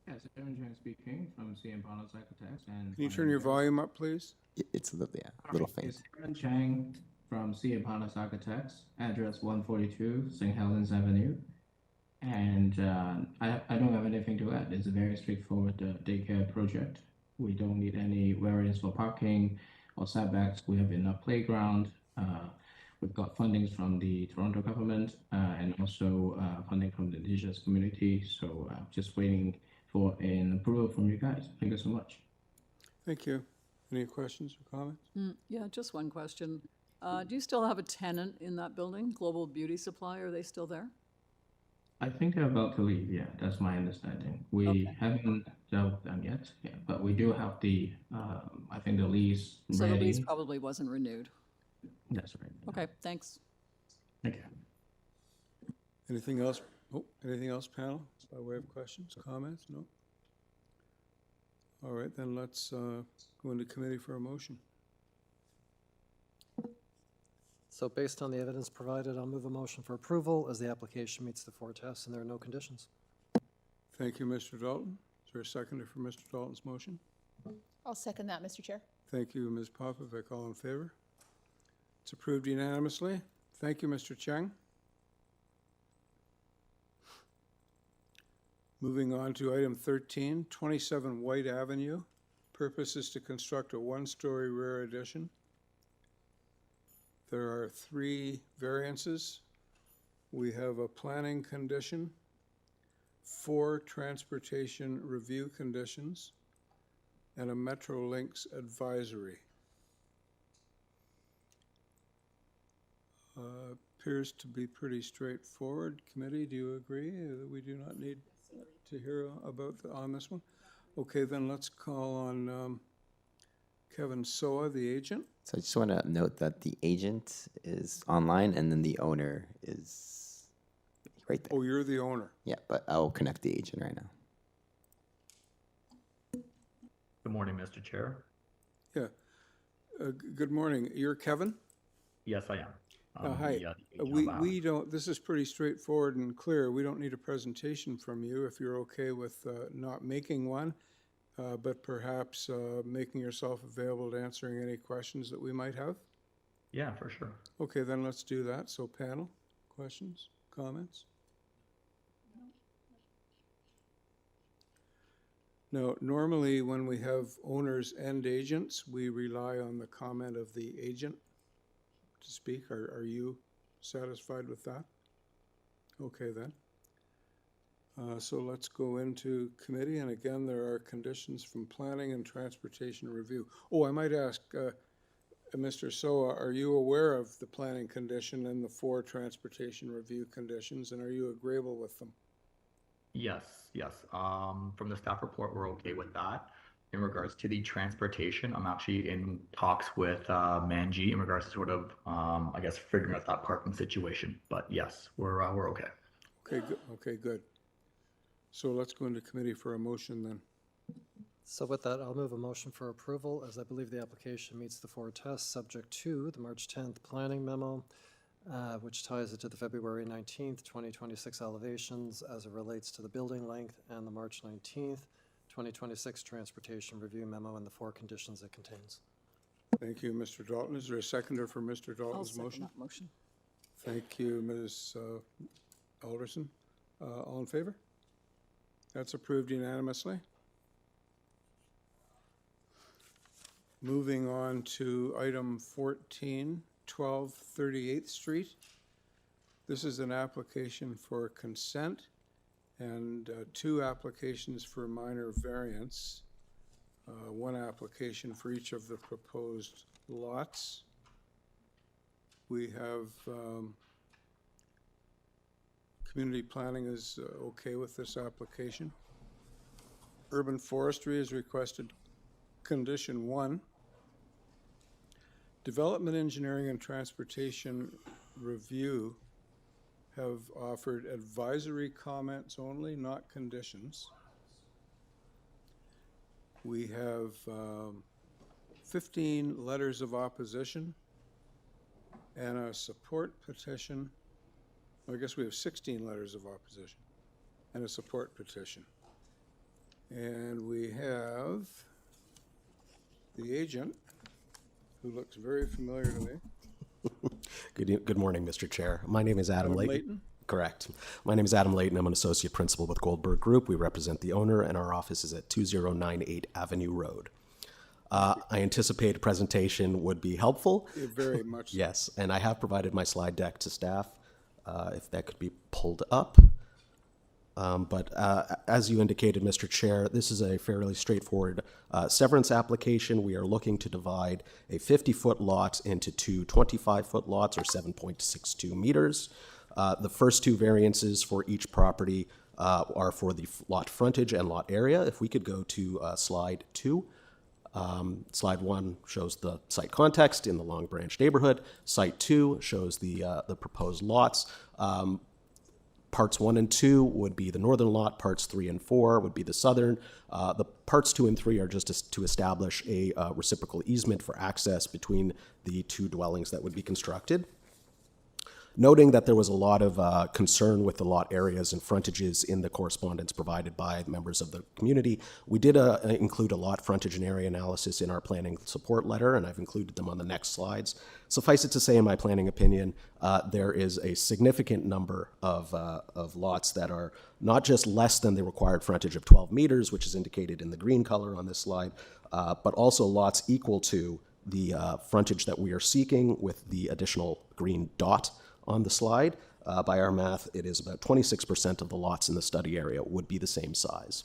Yes, Aaron Cheng speaking from CM Partners Architects. And can you turn your volume up, please? It's a little, yeah, a little faint. It's Aaron Cheng from CM Partners Architects, address 142 St. Helens Avenue. And I don't have anything to add. It's a very straightforward daycare project. We don't need any variance for parking or setbacks. We have enough playground. We've got fundings from the Toronto government and also funding from the Indigenous community. So just waiting for an approval from you guys. Thank you so much. Thank you. Any questions or comments? Yeah, just one question. Do you still have a tenant in that building, Global Beauty Supply? Are they still there? I think they're about to leave. Yeah, that's my understanding. We haven't dealt with them yet. Yeah, but we do have the, I think the lease So ready. the lease probably wasn't renewed. That's right. Okay, thanks. Thank you. Anything else? Oh, anything else, panel? By way of questions, comments? No? All right, then let's go into committee for a motion. So based on the evidence provided, I'll move a motion for approval as the application meets the 4 tests and there are no conditions. Thank you, Mr. Dalton. Is there a seconder for Mr. Dalton's motion? I'll second that, Mr. Chair. Thank you, Ms. Popovic. All in favor? It's approved unanimously. Thank you, Mr. Cheng. Moving on to item 13, 27 White Avenue. Purpose is to construct a one-story rear addition. There are 3 variances. We have a planning condition, 4 transportation review conditions, and a Metrolinx advisory. Appears to be pretty straightforward. Committee, do you agree that we do not need to hear on this one? Okay, then let's call on Kevin Soa, the agent. So I just want to note that the agent is online and then the owner is right there. Oh, you're the owner. Yeah, but I'll connect the agent right now. Good morning, Mr. Chair. Yeah. Good morning. You're Kevin? Yes, I am. Hi. We don't, this is pretty straightforward and clear. We don't need a presentation from you if you're okay with not making one, but perhaps making yourself available to answering any questions that we might have. Yeah, for sure. Okay, then let's do that. So panel, questions, comments? Now, normally when we have owners and agents, we rely on the comment of the agent to speak. Are you satisfied with that? Okay, then. So let's go into committee, and again, there are conditions from planning and transportation review. Oh, I might ask, Mr. Soa, are you aware of the planning condition and the 4 transportation review conditions, and are you agreeable with them? Yes, yes. From the staff report, we're okay with that. In regards to the transportation, I'm actually in talks with Manji in regards to sort of, I guess, figuring out that parking situation. But yes, we're okay. Okay, good. Okay, good. So let's go into committee for a motion then. So with that, I'll move a motion for approval as I believe the application meets the 4 tests subject to the March 10th planning memo, which ties it to the February 19th, 2026 elevations as it relates to the building length, and the March 19th, 2026 transportation review memo and the 4 conditions it contains. Thank you, Mr. Dalton. Is there a seconder for Mr. Dalton's motion? That motion. Thank you, Ms. Alderson. All in favor? That's approved unanimously. Moving on to item 14, 12 38th Street. This is an application for consent and 2 applications for minor variance. 1 application for each of the proposed lots. We have community planning is okay with this application. Urban forestry has requested condition 1. Development engineering and transportation review have offered advisory comments only, not conditions. We have 15 letters of opposition and a support petition. I guess we have 16 letters of opposition and a support petition. And we have the agent, who looks very familiar to me. Good morning, Mr. Chair. My name is Adam Layton. Correct. My name is Adam Layton. I'm an associate principal with Goldberg Group. We represent the owner, and our office is at 2098 Avenue Road. I anticipate a presentation would be helpful. Yeah, very much. Yes, and I have provided my slide deck to staff, if that could be pulled up. But as you indicated, Mr. Chair, this is a fairly straightforward severance application. We are looking to divide a 50-foot lot into 2 25-foot lots, or 7.62 meters. The first 2 variances for each property are for the lot frontage and lot area. If we could go to slide 2. Slide 1 shows the site context in the Long Branch neighborhood. Site 2 shows the proposed lots. Parts 1 and 2 would be the northern lot. Parts 3 and 4 would be the southern. The parts 2 and 3 are just to establish a reciprocal easement for access between the 2 dwellings that would be constructed. Noting that there was a lot of concern with the lot areas and frontages in the correspondence provided by members of the community, we did include a lot frontage and area analysis in our planning support letter, and I've included them on the next slides. Suffice it to say, in my planning opinion, there is a significant number of lots that are not just less than the required frontage of 12 meters, which is indicated in the green color on this slide, but also lots equal to the frontage that we are seeking with the additional green dot on the slide. By our math, it is about 26% of the lots in the study area would be the same size.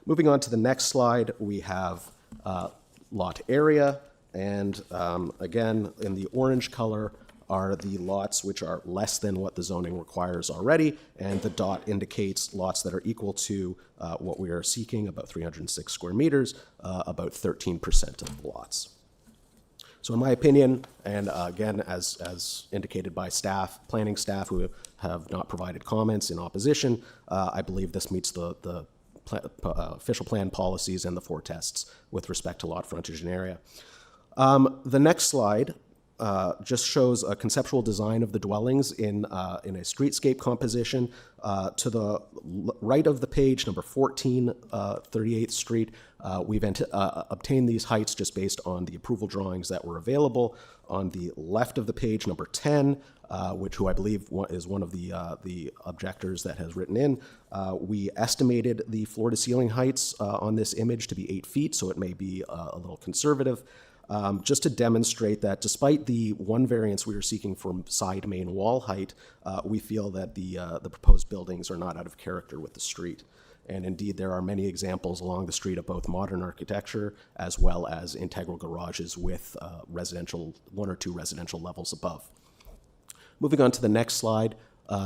Moving on to the next slide, we have lot area. And again, in the orange color are the lots which are less than what the zoning requires already. And the dot indicates lots that are equal to what we are seeking, about 306 square meters, about 13% of the lots. So in my opinion, and again, as indicated by staff, planning staff who have not provided comments in opposition, I believe this meets the official plan policies and the 4 tests with respect to lot frontage and area. The next slide just shows a conceptual design of the dwellings in a streetscape composition. To the right of the page, number 14, 38th Street, we've obtained these heights just based on the approval drawings that were available. On the left of the page, number 10, who I believe is one of the objectors that has written in, we estimated the floor-to-ceiling heights on this image to be 8 feet, so it may be a little conservative. Just to demonstrate that despite the one variance we are seeking from side main wall height, we feel that the proposed buildings are not out of character with the street. And indeed, there are many examples along the street of both modern architecture as well as integral garages with 1 or 2 residential levels above. Moving on to the next slide,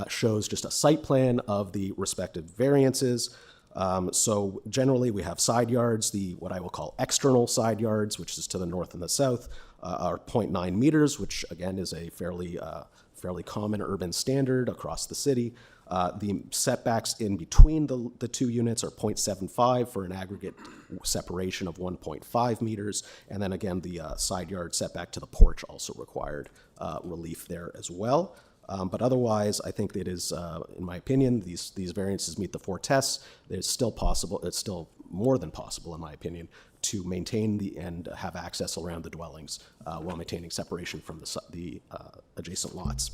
shows just a site plan of the respective variances. So generally we have side yards, what I will call external side yards, which is to the north and the south, are 0.9 meters, which again is a fairly common urban standard across the city. The setbacks in between the 2 units are 0.75 for an aggregate separation of 1.5 meters. And then again, the side yard setback to the porch also required relief there as well. But otherwise, I think it is, in my opinion, these variances meet the 4 tests. It's still more than possible, in my opinion, to maintain and have access around the dwellings while maintaining separation from the adjacent lots.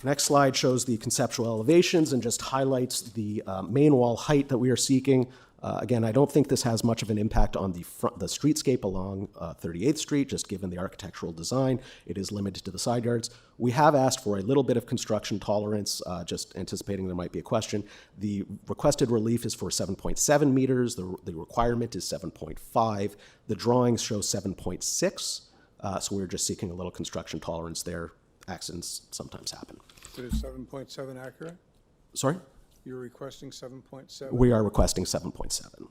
Next slide shows the conceptual elevations and just highlights the main wall height that we are seeking. Again, I don't think this has much of an impact on the streetscape along 38th Street, just given the architectural design. It is limited to the side yards. We have asked for a little bit of construction tolerance, just anticipating there might be a question. The requested relief is for 7.7 meters. The requirement is 7.5. The drawings show 7.6, so we're just seeking a little construction tolerance there. Accidents sometimes happen. Is 7.7 accurate? Sorry? You're requesting 7.7? We are requesting 7.7.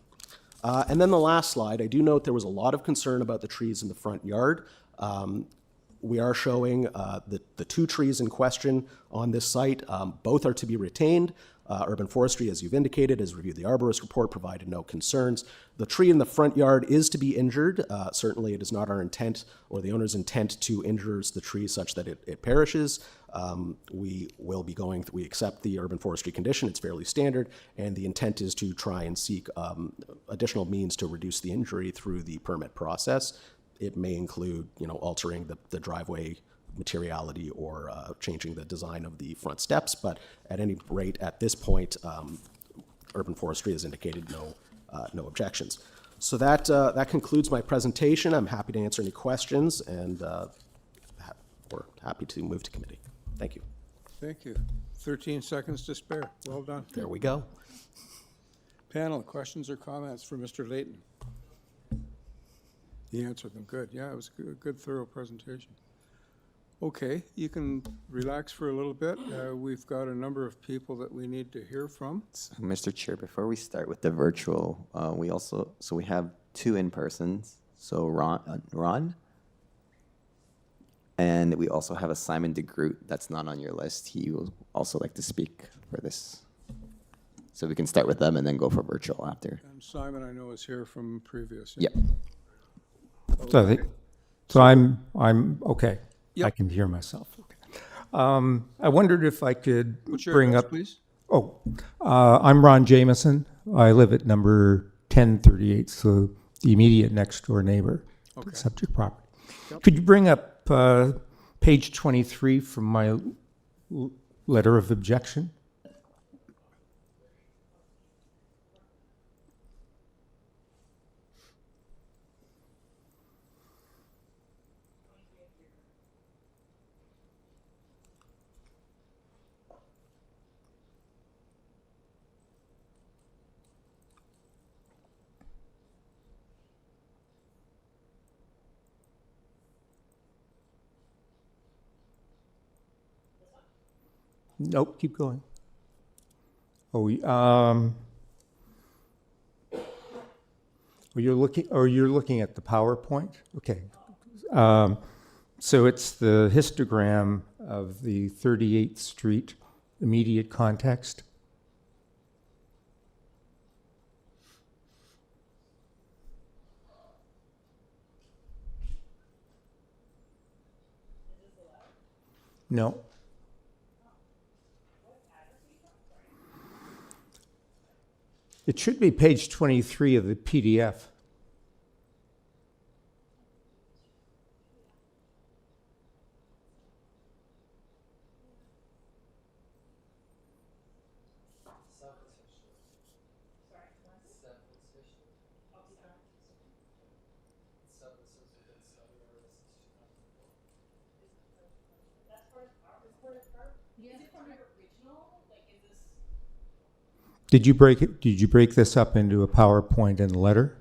And then the last slide, I do note there was a lot of concern about the trees in the front yard. We are showing the 2 trees in question on this site. Both are to be retained. Urban Forestry, as you've indicated, has reviewed the arborist report, provided no concerns. The tree in the front yard is to be injured. Certainly it is not our intent or the owner's intent to injure the tree such that it perishes. We accept the urban forestry condition, it's fairly standard, and the intent is to try and seek additional means to reduce the injury through the permit process. It may include, altering the driveway materiality or changing the design of the front steps, but at any rate, at this point, urban forestry has indicated no objections. So that concludes my presentation. I'm happy to answer any questions, and we're happy to move to committee. Thank you. Thank you. 13 seconds to spare. Well done. There we go. Panel, questions or comments for Mr. Layton? He answered them good. Yeah, it was a good thorough presentation. Okay, you can relax for a little bit. We've got a number of people that we need to hear from. So, Mr. Chair, before we start with the virtual, we have 2 in-persons. So Ron, and we also have a Simon DeGroot that's not on your list. He will also like to speak for this. So we can start with them and then go for virtual after. And Simon, I know, is here from previous. Yep. So I'm okay. Yep. I can hear myself. Okay. I wondered if I could What's your bring address, up. please? Oh, I'm Ron Jameson. I live at number 1038, so the immediate next door neighbor to the subject property. Could you bring up page 23 from my letter of objection? Nope, keep going. Oh, you're looking at the PowerPoint? Okay. So it's the histogram of the 38th Street immediate context. No. It should be page 23 of the PDF. Did you break it? Did you break this up into a PowerPoint and letter?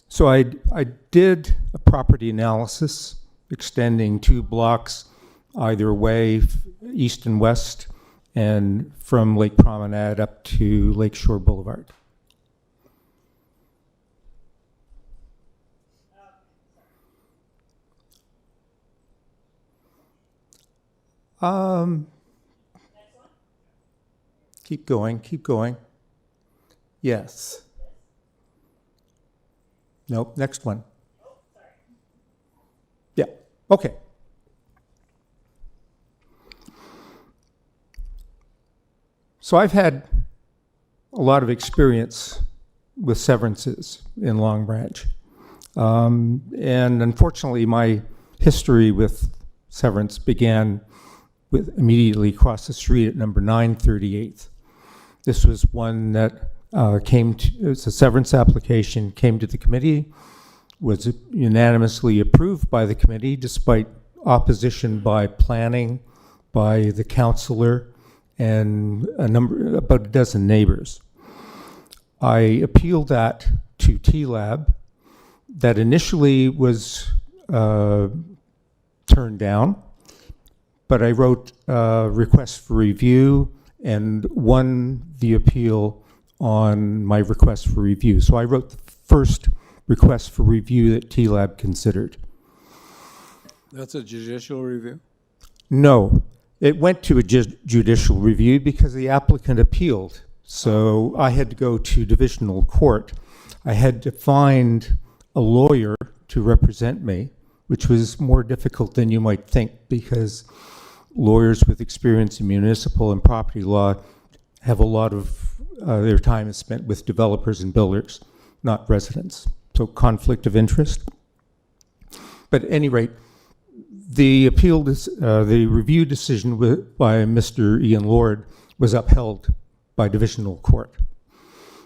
So I did a property analysis extending 2 blocks either way, east and west, and from Lake Promenade up to Lakeshore Boulevard. Keep going, keep going. Yes. Nope, next one. Yeah, okay. So I've had a lot of experience with severances in Long Branch. And unfortunately, my history with severance began with immediately across the street at number 938th. This was one that it was a severance application, came to the committee, was unanimously approved by the committee despite opposition by planning, by the councillor, and about a dozen neighbors. I appealed that to TLAB. That initially was turned down, but I wrote a request for review and won the appeal on my request for review. So I wrote the first request for review that TLAB considered. That's a judicial review? No, it went to a judicial review because the applicant appealed. So I had to go to divisional court. I had to find a lawyer to represent me, which was more difficult than you might think because lawyers with experience in municipal and property law have a lot of their time is spent with developers and builders, not residents. So conflict of interest. But at any rate, the the review decision by Mr. Ian Lord was upheld by divisional court.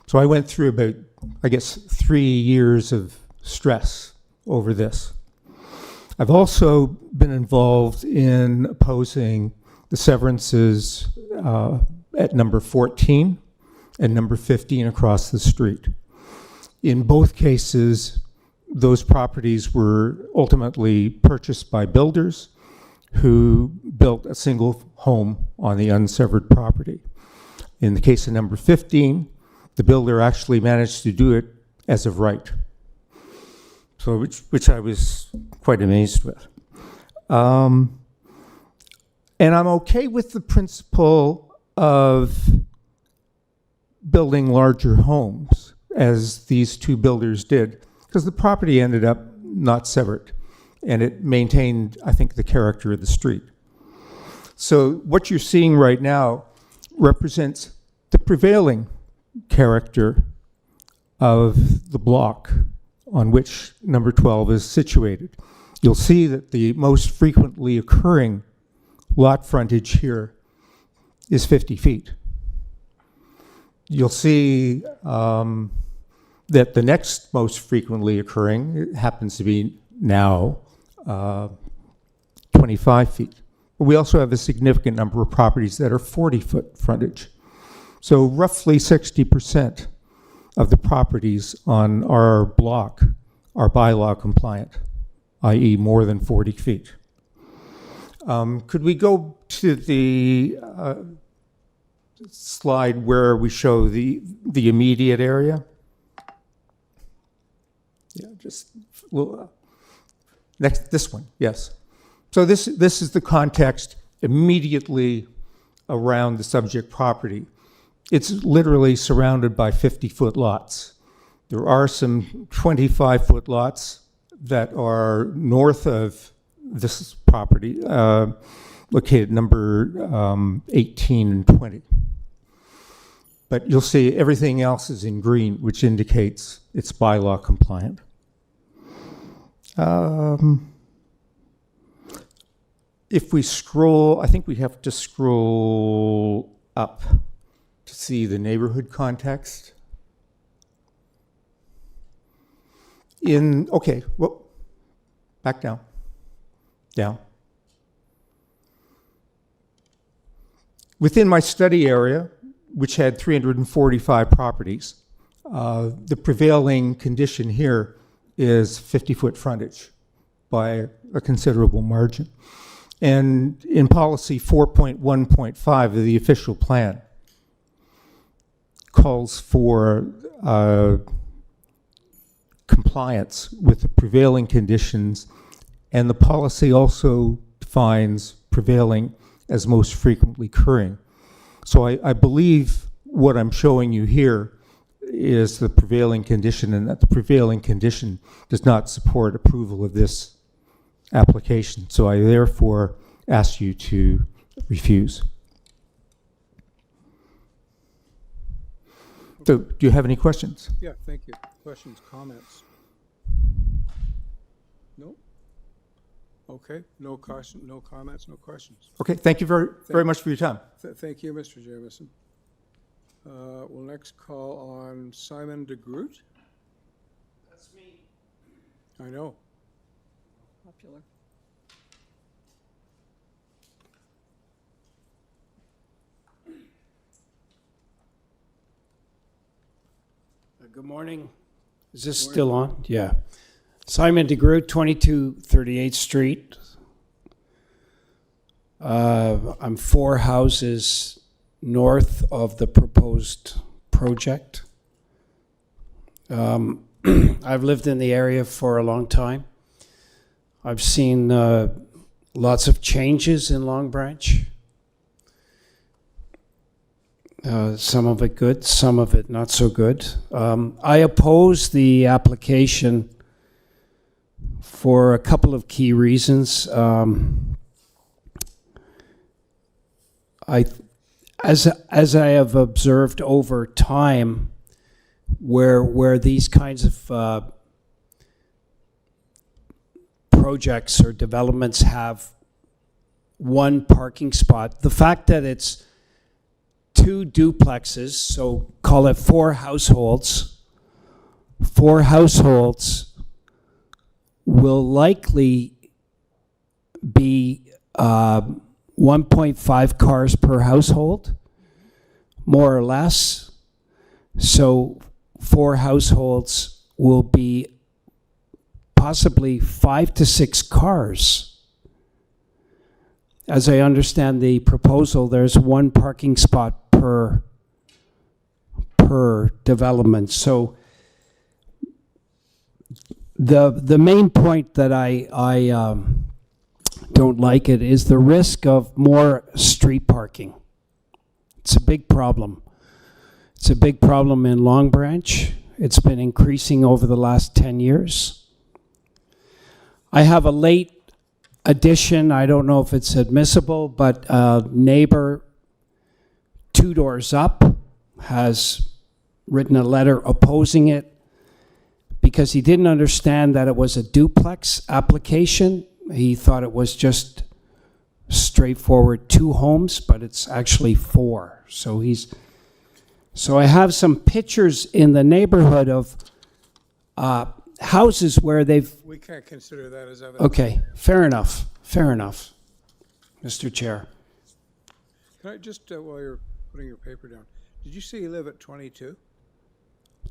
So I went through about, I guess, 3 years of stress over this. I've also been involved in opposing the severances at number 14 and number 15 across the street. In both cases, those properties were ultimately purchased by builders who built a single home on the unsevered property. In the case of number 15, the builder actually managed to do it as of right, so which I was quite amazed with. And I'm okay with the principle of building larger homes, as these two builders did, because the property ended up not severed, and it maintained, I think, the character of the street. So what you're seeing right now represents the prevailing character of the block on which number 12 is situated. You'll see that the most frequently occurring lot frontage here is 50 feet. You'll see that the next most frequently occurring, it happens to be now 25 feet. But we also have a significant number of properties that are 40-foot frontage. So roughly 60% of the properties on our block are bylaw compliant, i.e. more than 40 feet. Could we go to the slide where we show the immediate area? Yeah, just next, this one, yes. So this is the context immediately around the subject property. It's literally surrounded by 50-foot lots. There are some 25-foot lots that are north of this property, located number 18 and 20. But you'll see everything else is in green, which indicates it's bylaw compliant. If we scroll, I think we have to scroll up to see the neighborhood context. Okay, well, back down, down. Within my study area, which had 345 properties, the prevailing condition here is 50-foot frontage by a considerable margin. And in policy 4.1.5 of the official plan calls for compliance with the prevailing conditions, and the policy also defines prevailing as most frequently occurring. So I believe what I'm showing you here is the prevailing condition, and that the prevailing condition does not support approval of this application. So I therefore ask you to refuse. So do you have any questions? Yeah, thank you. Questions, comments? No? Okay, no question, no comments, no questions. Okay, thank you very much for your time. Thank you, Mr. Jamieson. We'll next call on Simon de Groot. That's me. I know. Popular. Good morning. Is this still on? Yeah. Simon de Groot, 22 38th Street. I'm 4 houses north of the proposed project. I've lived in the area for a long time. I've seen lots of changes in Long Branch. Some of it good, some of it not so good. I oppose the application for a couple of key reasons. As I have observed over time, where these kinds of projects or developments have one parking spot, the fact that it's 2 duplexes, so call it 4 households. 4 households will likely be 1.5 cars per household, more or less. So 4 households will be possibly 5 to 6 cars. as I understand the proposal, there's one parking spot per development. So the main point that I don't like it is the risk of more street parking. It's a big problem. It's a big problem in Long Branch. It's been increasing over the last 10 years. I have a late addition. I don't know if it's admissible, but a neighbor 2 doors up has written a letter opposing it because he didn't understand that it was a duplex application. He thought it was just straightforward 2 homes, but it's actually 4. So I have some pictures in the neighborhood of houses where they've... We can't consider that as evidence. Okay, fair enough, Mr. Chair. Can I just, while you're putting your paper down, did you say you live at 22?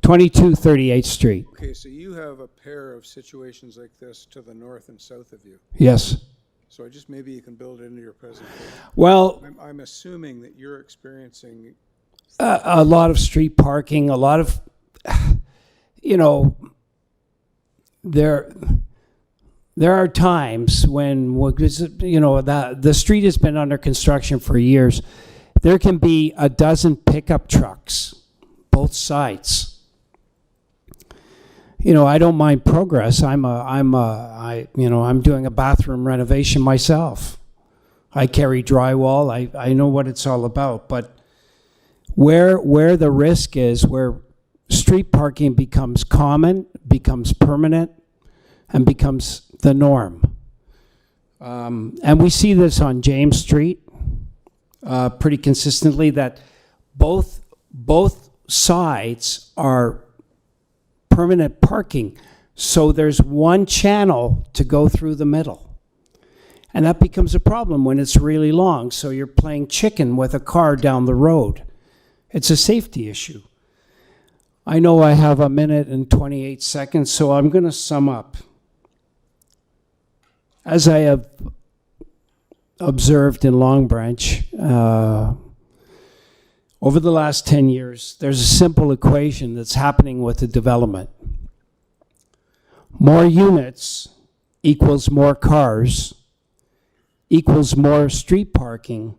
22 38th Street. Okay, so you have a pair of situations like this to the north and south of you. Yes. So maybe you can build it into your presentation. Well, I'm assuming that you're experiencing a lot of street parking, a lot of, there are times when, the street has been under construction for years. There can be a dozen pickup trucks, both sides. I don't mind progress. I'm doing a bathroom renovation myself. I carry drywall. I know what it's all about. But where the risk is, where street parking becomes common, becomes permanent, and becomes the norm. And we see this on James Street pretty consistently, that both sides are permanent parking. So there's one channel to go through the middle. And that becomes a problem when it's really long. So you're playing chicken with a car down the road. It's a safety issue. I know I have 1 minute and 28 seconds, so I'm going to sum up. As I have observed in Long Branch, over the last 10 years, there's a simple equation that's happening with the development. More units equals more cars, equals more street parking,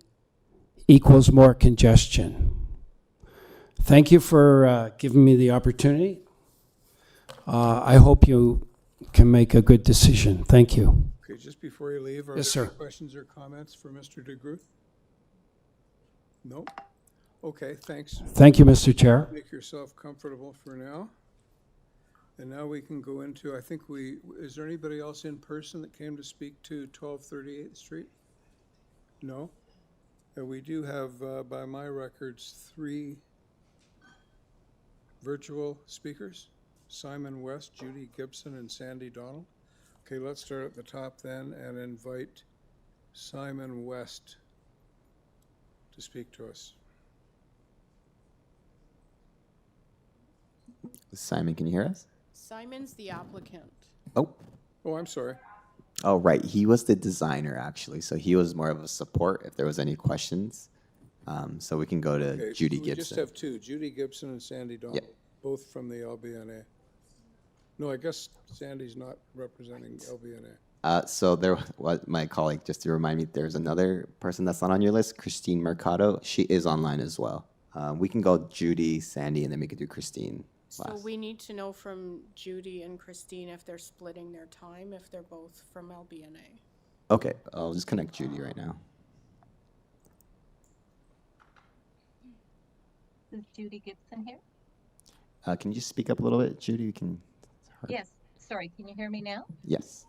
equals more congestion. Thank you for giving me the opportunity. I hope you can make a good decision. Thank you. Okay, just before you leave, are Yes, there sir. any questions or comments for Mr. DeGrooth? No? Okay, thanks. Thank you, Mr. Chair. Make yourself comfortable for now. And now we can go into, is there anybody else in person that came to speak to 1238th Street? No? We do have, by my records, 3 virtual speakers: Simon West, Judy Gibson, and Sandy Donald. Okay, let's start at the top then and invite Simon West to speak to us. Simon, can you hear us? Simon's the applicant. Oh, I'm sorry. Oh, right. He was the designer, actually. So he was more of a support if there was any questions. So we can go to Okay, Judy we Gibson. just have 2, Judy Gibson and Sandy Donald, both from the LBNA. No, I guess Sandy's not representing LBNA. So there was my colleague, just to remind me, there's another person that's not on your list, Christine Mercado. She is online as well. We can go Judy, Sandy, and then we could do Christine So last. we need to know from Judy and Christine if they're splitting their time, if they're both from LBNA. Okay, I'll just connect Judy right now. Is Judy Gibson here? Can you just speak up a little bit, Judy? Yes. Sorry, can you hear me now? Yes.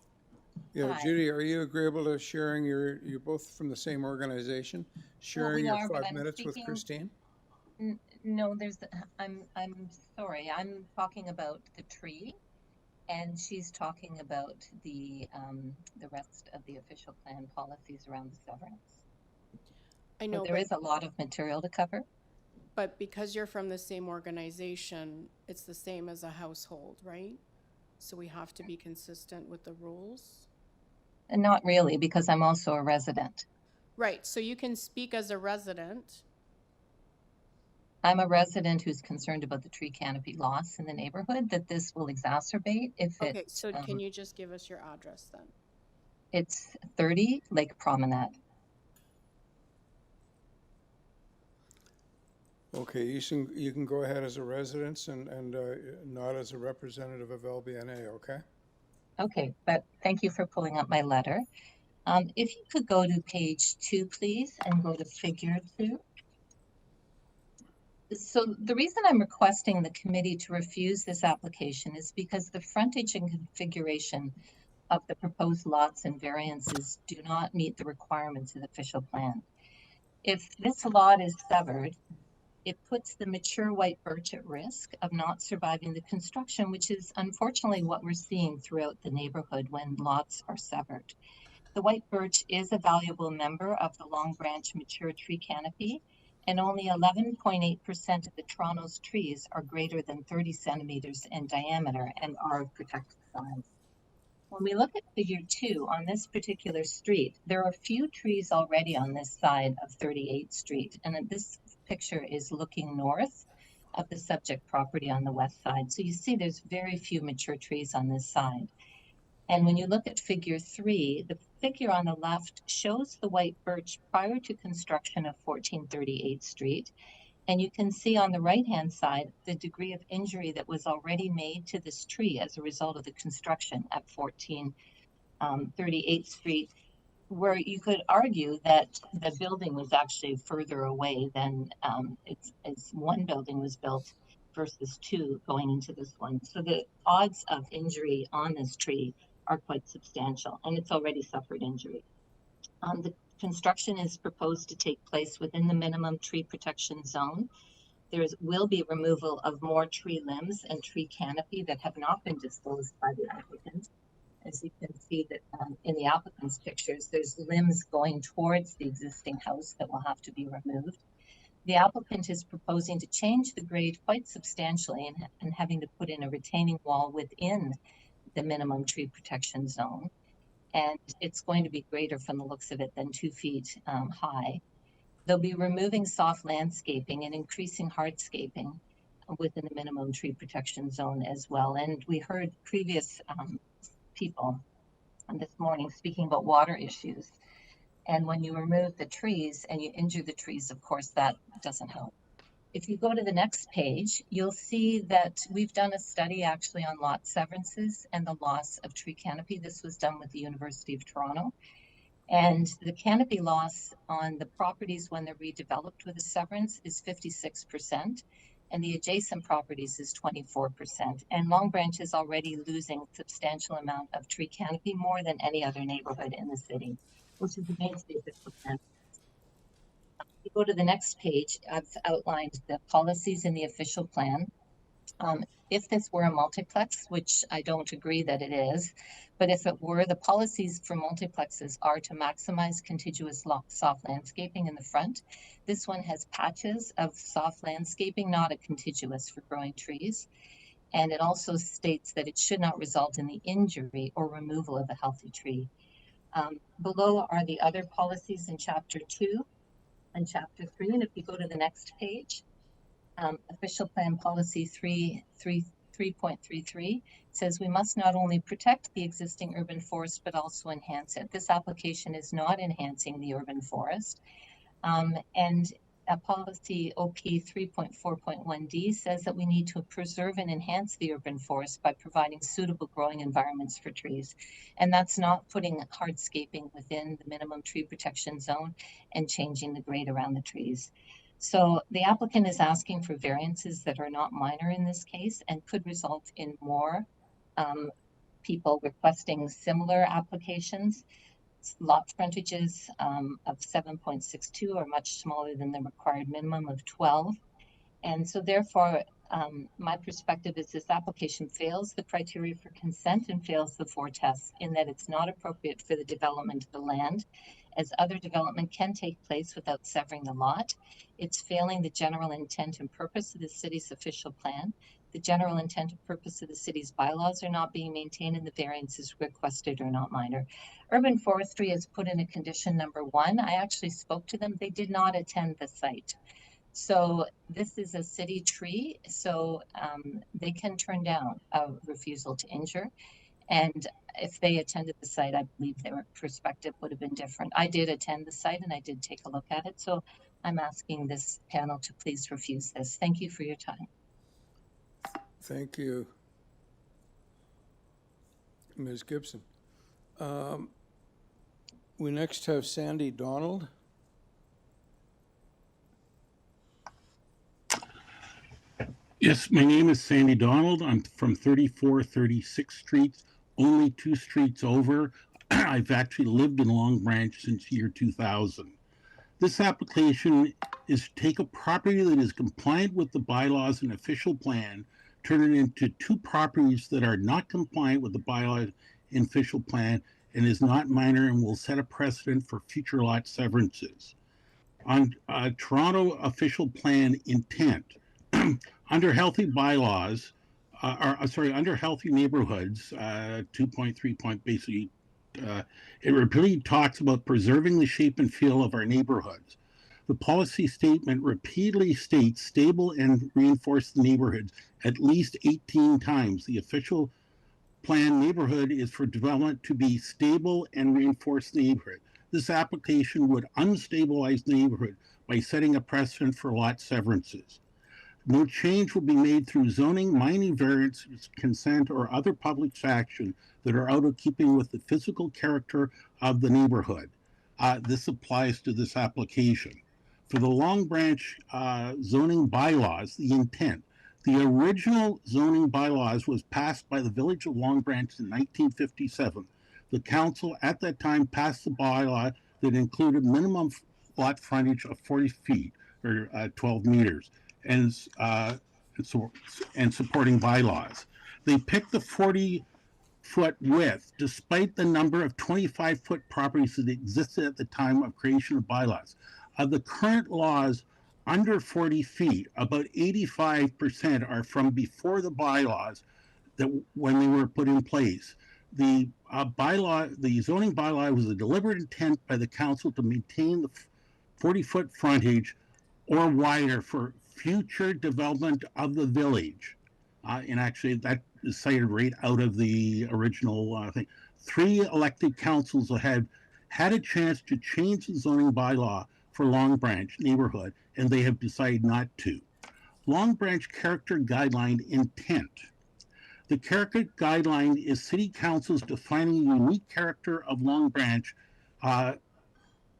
Yeah, Hi. Judy, are you agreeable to sharing you're both from the same organization, sharing we your are, but 5 I'm minutes with speaking- Christine? No, I'm sorry. I'm talking about the tree, and she's talking about the rest of the official plan policies around the severance. I know, There is a lot of material to cover. But because you're from the same organization, it's the same as a household, right? So we have to be consistent with the rules. And not really, because I'm also a resident. Right, so you can speak as a resident. I'm a resident who's concerned about the tree canopy loss in the neighborhood, that this will exacerbate if Okay, it, so can you just give us your address then? it's 30 Lake Promenade. Okay, you can go ahead as a resident and not as a representative of LBNA, okay? Okay, but thank you for pulling up my letter. If you could go to page 2, please, and go to figure 2. So the reason I'm requesting the committee to refuse this application is because the frontage and configuration of the proposed lots and variances do not meet the requirements of the official plan. If this lot is severed, it puts the mature white birch at risk of not surviving the construction, which is unfortunately what we're seeing throughout the neighborhood when lots are severed. The white birch is a valuable member of the long branch mature tree canopy, and only 11.8% of the Toronto's trees are greater than 30 centimeters in diameter and are of protected size. When we look at figure 2 on this particular street, there are few trees already on this side of 38th Street, and this picture is looking north of the subject property on the west side. So you see there's very few mature trees on this side. And when you look at figure 3, the figure on the left shows the white birch prior to construction of 1438th Street. And you can see on the right-hand side the degree of injury that was already made to this tree as a result of the construction at 1438th Street, where you could argue that the building was actually further away than it's one building was built versus 2 going into this one. So the odds of injury on this tree are quite substantial, and it's already suffered injury. The construction is proposed to take place within the minimum tree protection zone. There will be removal of more tree limbs and tree canopy that have not been disclosed by the applicant. As you can see that in the applicant's pictures, there's limbs going towards the existing house that will have to be removed. The applicant is proposing to change the grade quite substantially and having to put in a retaining wall within the minimum tree protection zone. And it's going to be greater from the looks of it than 2 feet high. They'll be removing soft landscaping and increasing hardscaping within the minimum tree protection zone as well. And we heard previous people this morning speaking about water issues. And when you remove the trees and you injure the trees, of course, that doesn't help. If you go to the next page, you'll see that we've done a study actually on lot severances and the loss of tree canopy. This was done with the University of Toronto. And the canopy loss on the properties when they're redeveloped with a severance is 56%, and the adjacent properties is 24%. And Long Branch is already losing a substantial amount of tree canopy, more than any other neighborhood in the city, which is against the official plan. You go to the next page, I've outlined the policies in the official plan. If this were a multiplex, which I don't agree that it is, but if it were, the policies for multiplexes are to maximize contiguous soft landscaping in the front. This one has patches of soft landscaping, not a contiguous for growing trees. And it also states that it should not result in the injury or removal of a healthy tree. Below are the other policies in chapter 2 and chapter 3. And if you go to the next page, official plan policy 3.33 says we must not only protect the existing urban forest, but also enhance it. This application is not enhancing the urban forest. And policy OP 3.4.1D says that we need to preserve and enhance the urban forest by providing suitable growing environments for trees. And that's not putting hardscaping within the minimum tree protection zone and changing the grade around the trees. So the applicant is asking for variances that are not minor in this case and could result in more people requesting similar applications. Lot frontages of 7.62 are much smaller than the required minimum of 12. And so therefore, my perspective is this application fails the criteria for consent and fails the 4 tests in that it's not appropriate for the development of the land, as other development can take place without severing the lot. It's failing the general intent and purpose of the city's official plan. the general intent and purpose of the city's bylaws are not being maintained and the variances requested are not minor. Urban Forestry has put in a condition number 1. I actually spoke to them. They did not attend the site. So this is a city tree, so they can turn down a refusal to injure. And if they attended the site, I believe their perspective would have been different. I did attend the site and I did take a look at it. So I'm asking this panel to please refuse this. Thank you for your time. Thank you. Ms. Gibson. We next have Sandy Donald. Yes, my name is Sandy Donald. I'm from 3436th Street, only 2 streets over. I've actually lived in Long Branch since year 2000. This application is to take a property that is compliant with the bylaws and official plan, turn it into 2 properties that are not compliant with the bylaws and official plan and is not minor and will set a precedent for future lot severances. On Toronto official plan intent, under healthy bylaws, under healthy neighborhoods, 2.3 point basically, it repeatedly talks about preserving the shape and feel of our neighborhoods. The policy statement repeatedly states stable and reinforced neighborhoods at least 18 times. The official plan neighborhood is for development to be stable and reinforced neighborhood. This application would unstabilize the neighborhood by setting a precedent for lot severances. No change will be made through zoning, mining variances, consent, or other public action that are out of keeping with the physical character of the neighborhood. This applies to this application. For the Long Branch zoning bylaws, the intent. The original zoning bylaws was passed by the Village of Long Branch in 1957. The council at that time passed the bylaw that included minimum lot frontage of 40 feet or 12 meters. And supporting bylaws. They picked the 40-foot width despite the number of 25-foot properties that existed at the time of creation of bylaws. Of the current laws under 40 feet, about 85% are from before the bylaws that when they were put in place. The zoning bylaw was a deliberate intent by the council to maintain the 40-foot frontage or wider for future development of the village. And actually that is cited right out of the original thing. 3 elected councils have had a chance to change the zoning bylaw for Long Branch neighborhood, and they have decided not to. Long Branch character guideline intent. The character guideline is city councils defining the unique character of Long Branch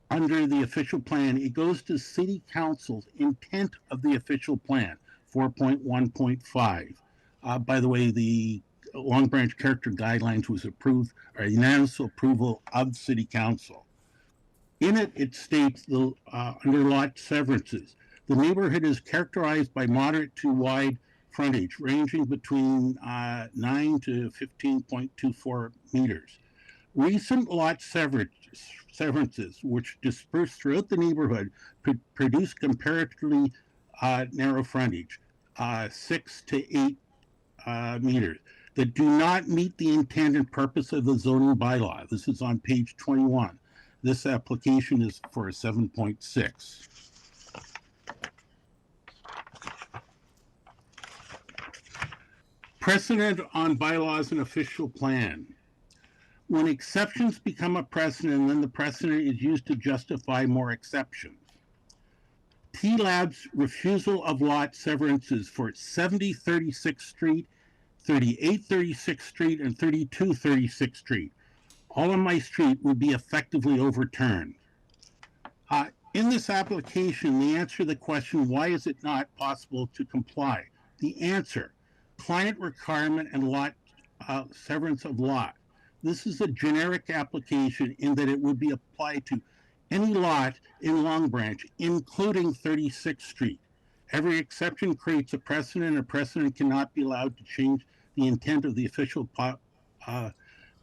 under the official plan. It goes to city council's intent of the official plan, 4.1.5. By the way, the Long Branch character guidelines was approved, or unanimous approval of city council. In it, it states the under lot severances, the neighborhood is characterized by moderate to wide frontage, ranging between 9 to 15.24 meters. Recent lot severances, which dispersed throughout the neighborhood, produce comparatively narrow frontage, 6 to 8 meters, that do not meet the intent and purpose of the zoning bylaw. This is on page 21. This application is for a 7.6. Precedent on bylaws and official plan. When exceptions become a precedent, then the precedent is used to justify more exceptions. T-Lab's refusal of lot severances for 7036th Street, 3836th Street, and 3236th Street, all on my street, would be effectively overturned. In this application, the answer to the question, why is it not possible to comply? The answer, client requirement and lot severance of lot. This is a generic application in that it would be applied to any lot in Long Branch, including 36th Street. Every exception creates a precedent, and a precedent cannot be allowed to change the intent of the official plan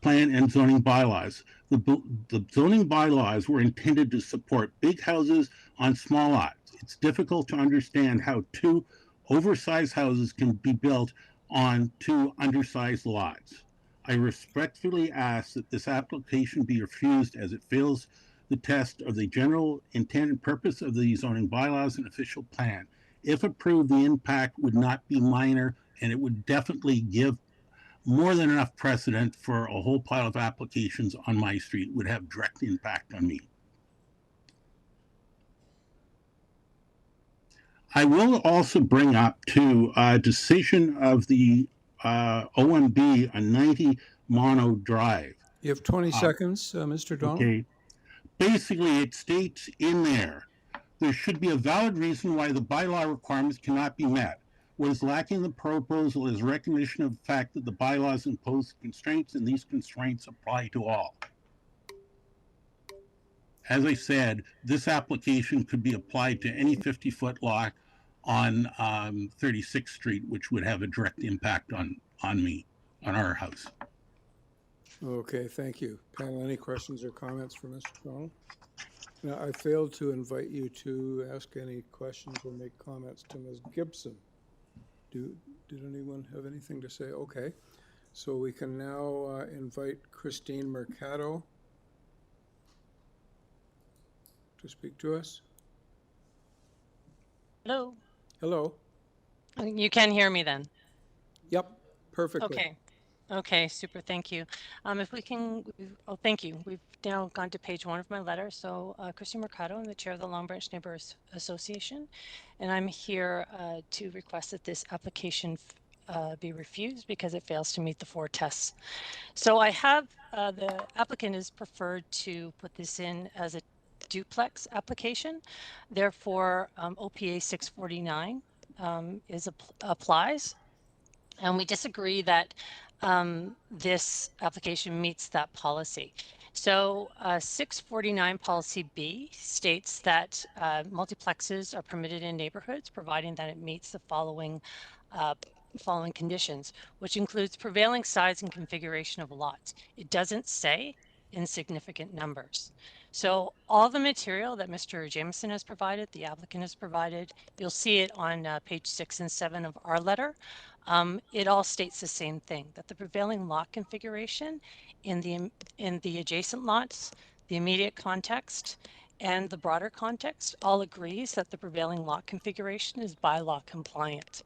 and zoning bylaws. The zoning bylaws were intended to support big houses on small lots. It's difficult to understand how 2 oversized houses can be built on two undersized lots. I respectfully ask that this application be refused as it fails the test of the general intent and purpose of the zoning bylaws and official plan. If approved, the impact would not be minor, and it would definitely give more than enough precedent for a whole pile of applications on my street would have direct impact on me. I will also bring up too a decision of the OMB on 90 Mono Drive. You have 20 seconds, Mr. Donald. Okay. Basically, it states in there should be a valid reason why the bylaw requirements cannot be met. What is lacking in the proposal is recognition of the fact that the bylaws impose constraints and these constraints apply to all. As I said, this application could be applied to any 50-foot lot on 36th Street, which would have a direct impact on me, on our house. Okay, thank you. Panel, any questions or comments for Mr. Donald? Now, I failed to invite you to ask any questions or make comments to Ms. Gibson. Did anyone have anything to say? Okay, so we can now invite Christine Mercado to speak to us. Hello. Hello. You can hear me then? Yep, perfectly. Okay. Okay, super. Thank you. If we can, oh, thank you. We've now gone to page 1 of my letter. So, Christine Mercado, I'm the chair of the Long Branch Neighbors Association, and I'm here to request that this application be refused because it fails to meet the 4 tests. So, I have the applicant is preferred to put this in as a duplex application. Therefore, OPA 649 applies, and we disagree that this application meets that policy. So 649 policy B states that multiplexes are permitted in neighborhoods, providing that it meets the following conditions, which includes prevailing size and configuration of lots. It doesn't say in significant numbers. So all the material that Mr. Jameson has provided, the applicant has provided, you'll see it on page 6 and 7 of our letter. It all states the same thing, that the prevailing lot configuration in the adjacent lots, the immediate context, and the broader context all agrees that the prevailing lot configuration is bylaw compliant.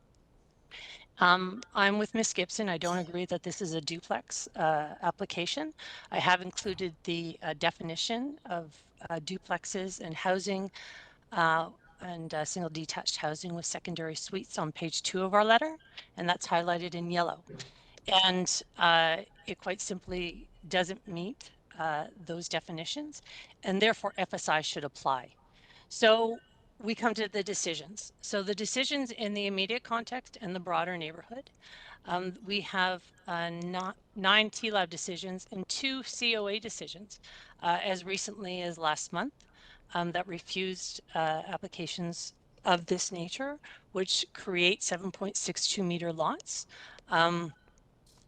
I'm with Ms. Gibson. I don't agree that this is a duplex application. I have included the definition of duplexes and housing and single detached housing with secondary suites on page 2 of our letter, and that's highlighted in yellow. And it quite simply doesn't meet those definitions, and therefore FSI should apply. So we come to the decisions. So the decisions in the immediate context and the broader neighborhood. We have 9 TLAB decisions and 2 COA decisions as recently as last month that refused applications of this nature, which create 7.62 meter lots,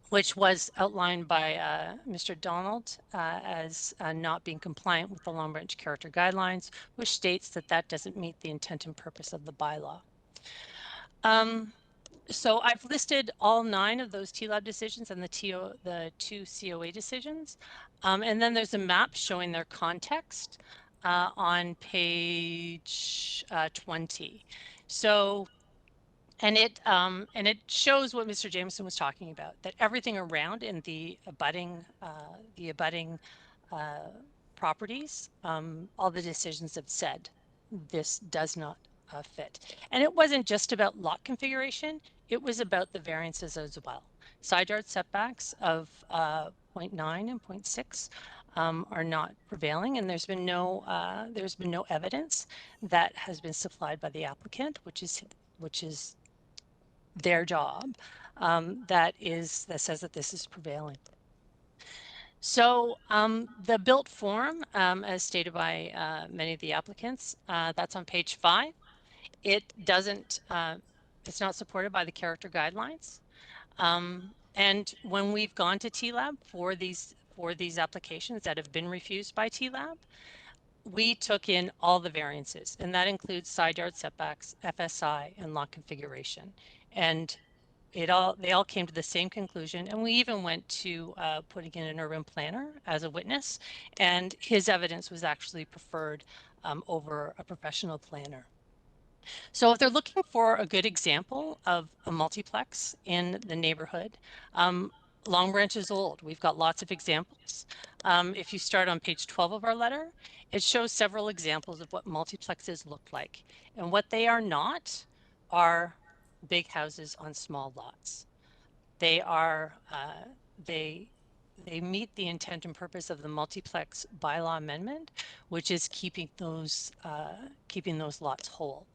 which was outlined by Mr. Donald as not being compliant with the Long Branch Character Guidelines, which states that that doesn't meet the intent and purpose of the bylaw. So I've listed all 9 of those TLAB decisions and the 2 COA decisions. And then there's a map showing their context on page 20. So and it shows what Mr. Jameson was talking about, that everything around in the abutting properties, all the decisions have said this does not fit. And it wasn't just about lot configuration, it was about the variances as well. Side yard setbacks of 0.9 and 0.6 are not prevailing, and there's been no evidence that has been supplied by the applicant, which is their job, that says that this is prevailing. So the built form, as stated by many of the applicants, that's on page 5. It doesn't, it's not supported by the character guidelines. And when we've gone to TLAB for these applications that have been refused by TLAB, we took in all the variances, and that includes side yard setbacks, FSI, and lot configuration. And they all came to the same conclusion, and we even went to putting in an urban planner as a witness, and his evidence was actually preferred over a professional planner. So if they're looking for a good example of a multiplex in the neighborhood, Long Branch is old. We've got lots of examples. If you start on page 12 of our letter, it shows several examples of what multiplexes look like. And what they are not are big houses on small lots. They are, they meet the intent and purpose of the multiplex bylaw amendment, which is keeping those lots whole.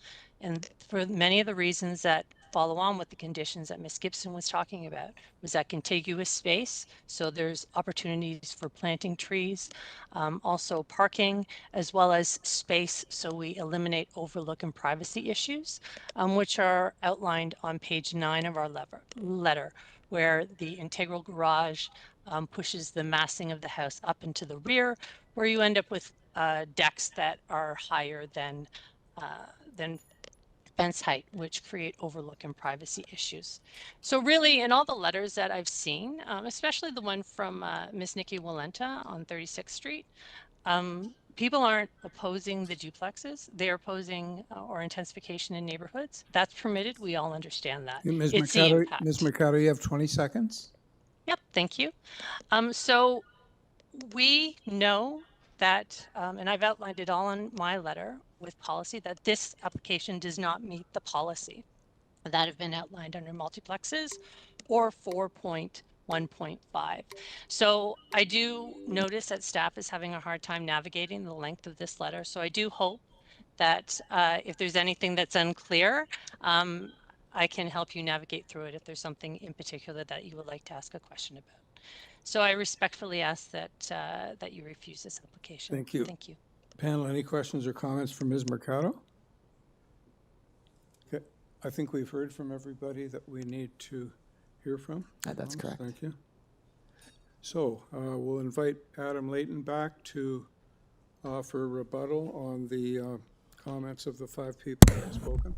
And for many of the reasons that follow on with the conditions that Ms. Gibson was talking about, was that contiguous space. So there's opportunities for planting trees, also parking, as well as space. So we eliminate overlook and privacy issues, which are outlined on page 9 of our letter, where the integral garage pushes the massing of the house up into the rear, where you end up with decks that are higher than fence height, which create overlook and privacy issues. So really, in all the letters that I've seen, especially the one from Ms. Nikki Walenta on 36th Street, people aren't opposing the duplexes. They're opposing or intensification in neighborhoods. That's permitted. We all understand that. Ms. It's the Mercado, impact. Ms. Mercado, you have 20 seconds. Yep, thank you. So we know that, and I've outlined it all in my letter with policy, that this application does not meet the policy that have been outlined under multiplexes or 4.1.5. So I do notice that staff is having a hard time navigating the length of this letter. So I do hope that if there's anything that's unclear, I can help you navigate through it if there's something in particular that you would like to ask a question about. So I respectfully ask that that you refuse this application. Thank you. Thank you. Panel, any questions or comments from Ms. Mercado? Okay, I think we've heard from everybody that we need to hear from. That's correct. Thank you. So we'll invite Adam Layton back to offer rebuttal on the comments of the 5 people that have spoken.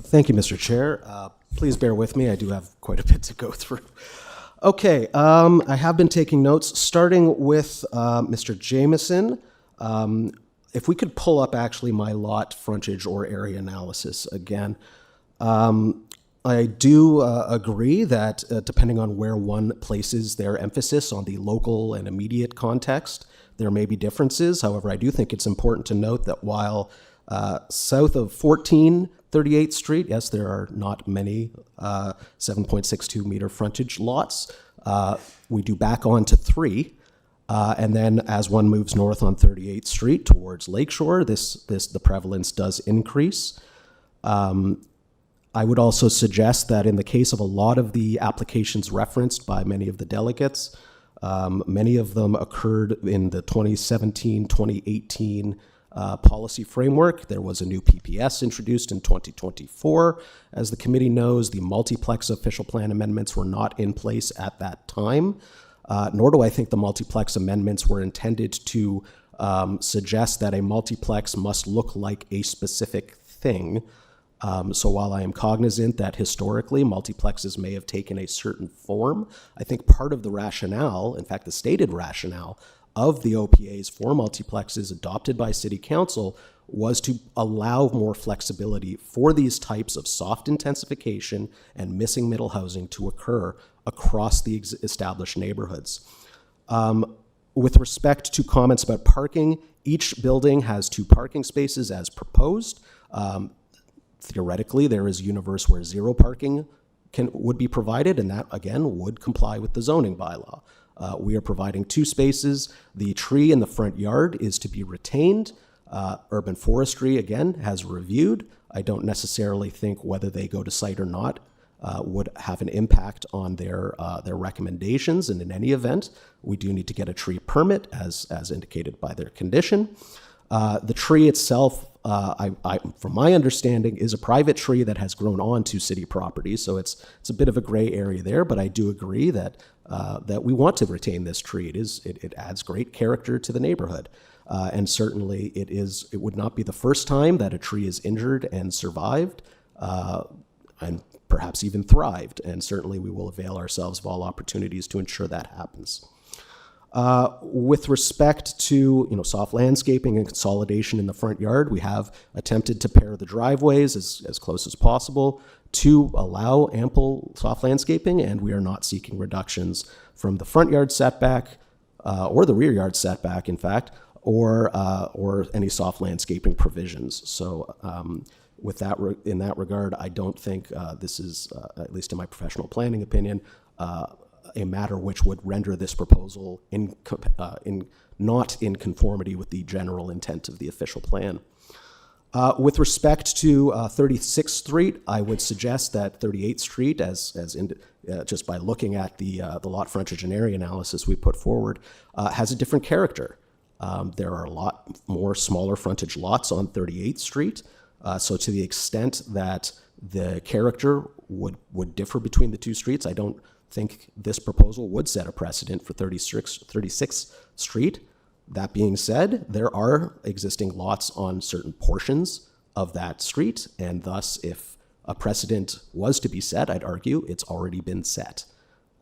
Thank you, Mr. Chair. Please bear with me. I do have quite a bit to go through. Okay, I have been taking notes, starting with Mr. Jameson. If we could pull up actually my lot frontage or area analysis again. I do agree that depending on where one places their emphasis on the local and immediate context, there may be differences. However, I do think it's important to note that while south of 38th Street, yes, there are not many 7.62 meter frontage lots. We do back on to 3. And then as one moves north on 38th Street towards Lakeshore, the prevalence does increase. I would also suggest that in the case of a lot of the applications referenced by many of the delegates, many of them occurred in the 2017-2018 policy framework. There was a new PPS introduced in 2024. As the committee knows, the multiplex official plan amendments were not in place at that time, nor do I think the multiplex amendments were intended to suggest that a multiplex must look like a specific thing. So while I am cognizant that historically multiplexes may have taken a certain form, I think part of the rationale, in fact the stated rationale, of the OPAs for multiplexes adopted by City Council was to allow more flexibility for these types of soft intensification and missing middle housing to occur across the established neighborhoods. With respect to comments about parking, each building has 2 parking spaces as proposed. Theoretically, there is a universe where 0 parking would be provided, and that, again, would comply with the zoning bylaw. We are providing 2 spaces. The tree in the front yard is to be retained. Urban Forestry, again, has reviewed. I don't necessarily think whether they go to site or not would have an impact on their recommendations, and in any event, we do need to get a tree permit, as indicated by their condition. The tree itself, from my understanding, is a private tree that has grown onto city property, so it's a bit of a gray area there, but I do agree that we want to retain this tree. It adds great character to the neighborhood. And certainly it would not be the first time that a tree is injured and survived, and perhaps even thrived. And certainly we will avail ourselves of all opportunities to ensure that happens. With respect to soft landscaping and consolidation in the front yard, we have attempted to pair the driveways as close as possible to allow ample soft landscaping, and we are not seeking reductions from the front yard setback or the rear yard setback, in fact, or any soft landscaping provisions. So with that, in that regard, I don't think this is, at least in my professional planning opinion, a matter which would render this proposal not in conformity with the general intent of the official plan. With respect to 36th Street, I would suggest that 38th Street, just by looking at the lot frontage and area analysis we put forward, has a different character. There are a lot more smaller frontage lots on 38th Street, so to the extent that the character would differ between the two streets, I don't think this proposal would set a precedent for 36th Street. That being said, there are existing lots on certain portions of that street, and thus if a precedent was to be set, I'd argue it's already been set.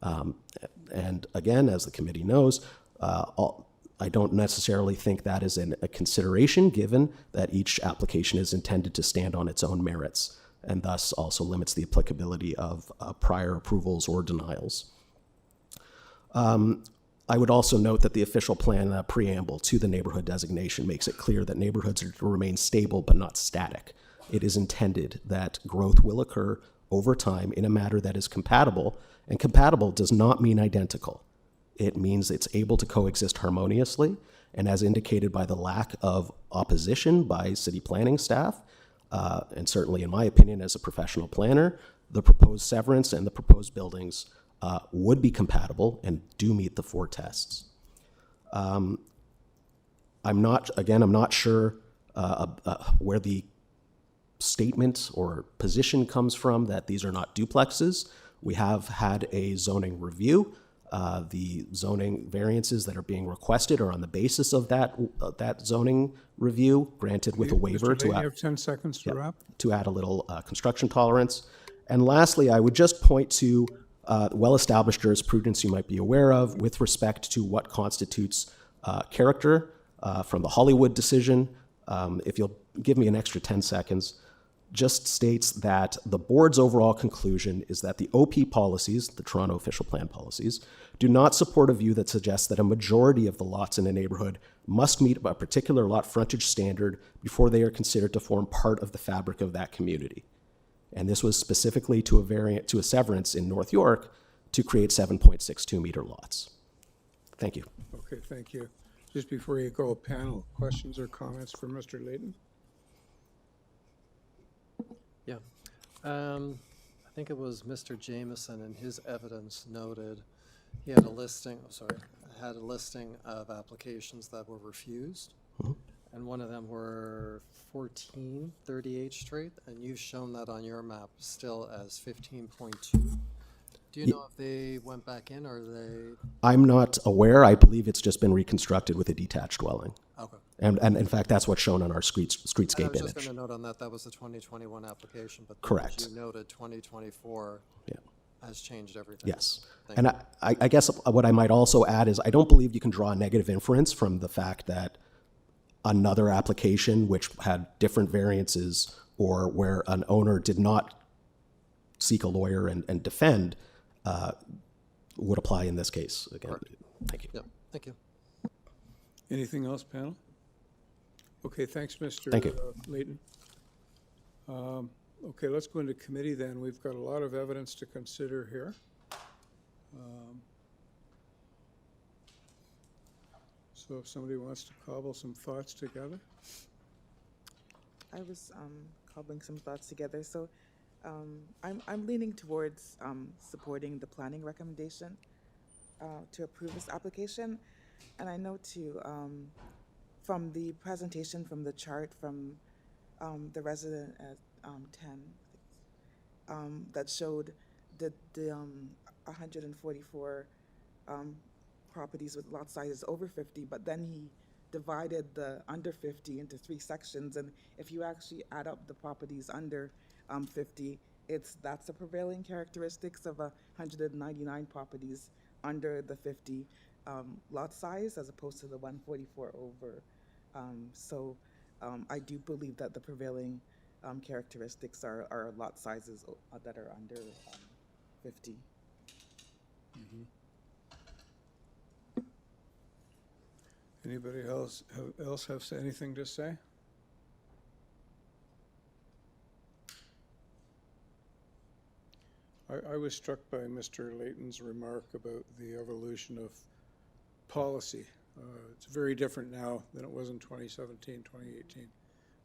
And again, as the committee knows, I don't necessarily think that is a consideration, given that each application is intended to stand on its own merits, and thus also limits the applicability of prior approvals or denials. I would also note that the official plan preamble to the neighborhood designation makes it clear that neighborhoods are to remain stable but not static. It is intended that growth will occur over time in a manner that is compatible, and compatible does not mean identical. It means it's able to coexist harmoniously, and as indicated by the lack of opposition by city planning staff, and certainly in my opinion as a professional planner, the proposed severance and the proposed buildings would be compatible and do meet the 4 tests. I'm not sure where the statement or position comes from that these are not duplexes. We have had a zoning review. The zoning variances that are being requested are on the basis of that zoning review, granted with a waiver Mr. Layton, you have 10 seconds to wrap. To add a little construction tolerance. And lastly, I would just point to well-established jurisprudence you might be aware of with respect to what constitutes character from the Hollywood decision. If you'll give me an extra 10 seconds, just states that the board's overall conclusion is that the OP policies, the Toronto official plan policies, do not support a view that suggests that a majority of the lots in a neighborhood must meet a particular lot frontage standard before they are considered to form part of the fabric of that community. And this was specifically to a severance in North York to create 7.62 meter lots. Thank you. Okay, thank you. Just before you go, panel, questions or comments for Mr. Layton? Yeah. I think it was Mr. Jameson in his evidence noted he had a listing, had a listing of applications that were refused. And one of them were 14 38th Street, and you've shown that on your map still as 15.2. Do you know if they went back in or they? I'm not aware. I believe it's just been reconstructed with a detached dwelling. Okay. And in fact, that's what's shown on our streetscape I was image. just going to note on that, that was the 2021 application, but Correct. as you noted, 2024 has changed everything. Yes. Thank And you. I guess what I might also add is I don't believe you can draw a negative inference from the fact that another application which had different variances or where an owner did not seek a lawyer and defend would apply in this case. Again, Correct. Thank you. Yeah, thank you. Anything else, panel? Okay, thanks, Mr. Thank you. Layton. Okay, let's go into committee then. We've got a lot of evidence to consider here. So if somebody wants to cobble some thoughts together. I was cobbling some thoughts together. So I'm leaning towards supporting the planning recommendation to approve this application. And I know too, from the presentation from the chart from the resident at 10, that showed the 144 properties with lot sizes over 50, but then he divided the under 50 into 3 sections, and if you actually add up the properties under 50, that's the prevailing characteristics of 199 properties under the 50 lot size as opposed to the 144 over. I do believe that the prevailing characteristics are lot sizes that are under 50. Anybody else have anything to say? I was struck by Mr. Layton's remark about the evolution of policy. It's very different now than it was in 2017, 2018,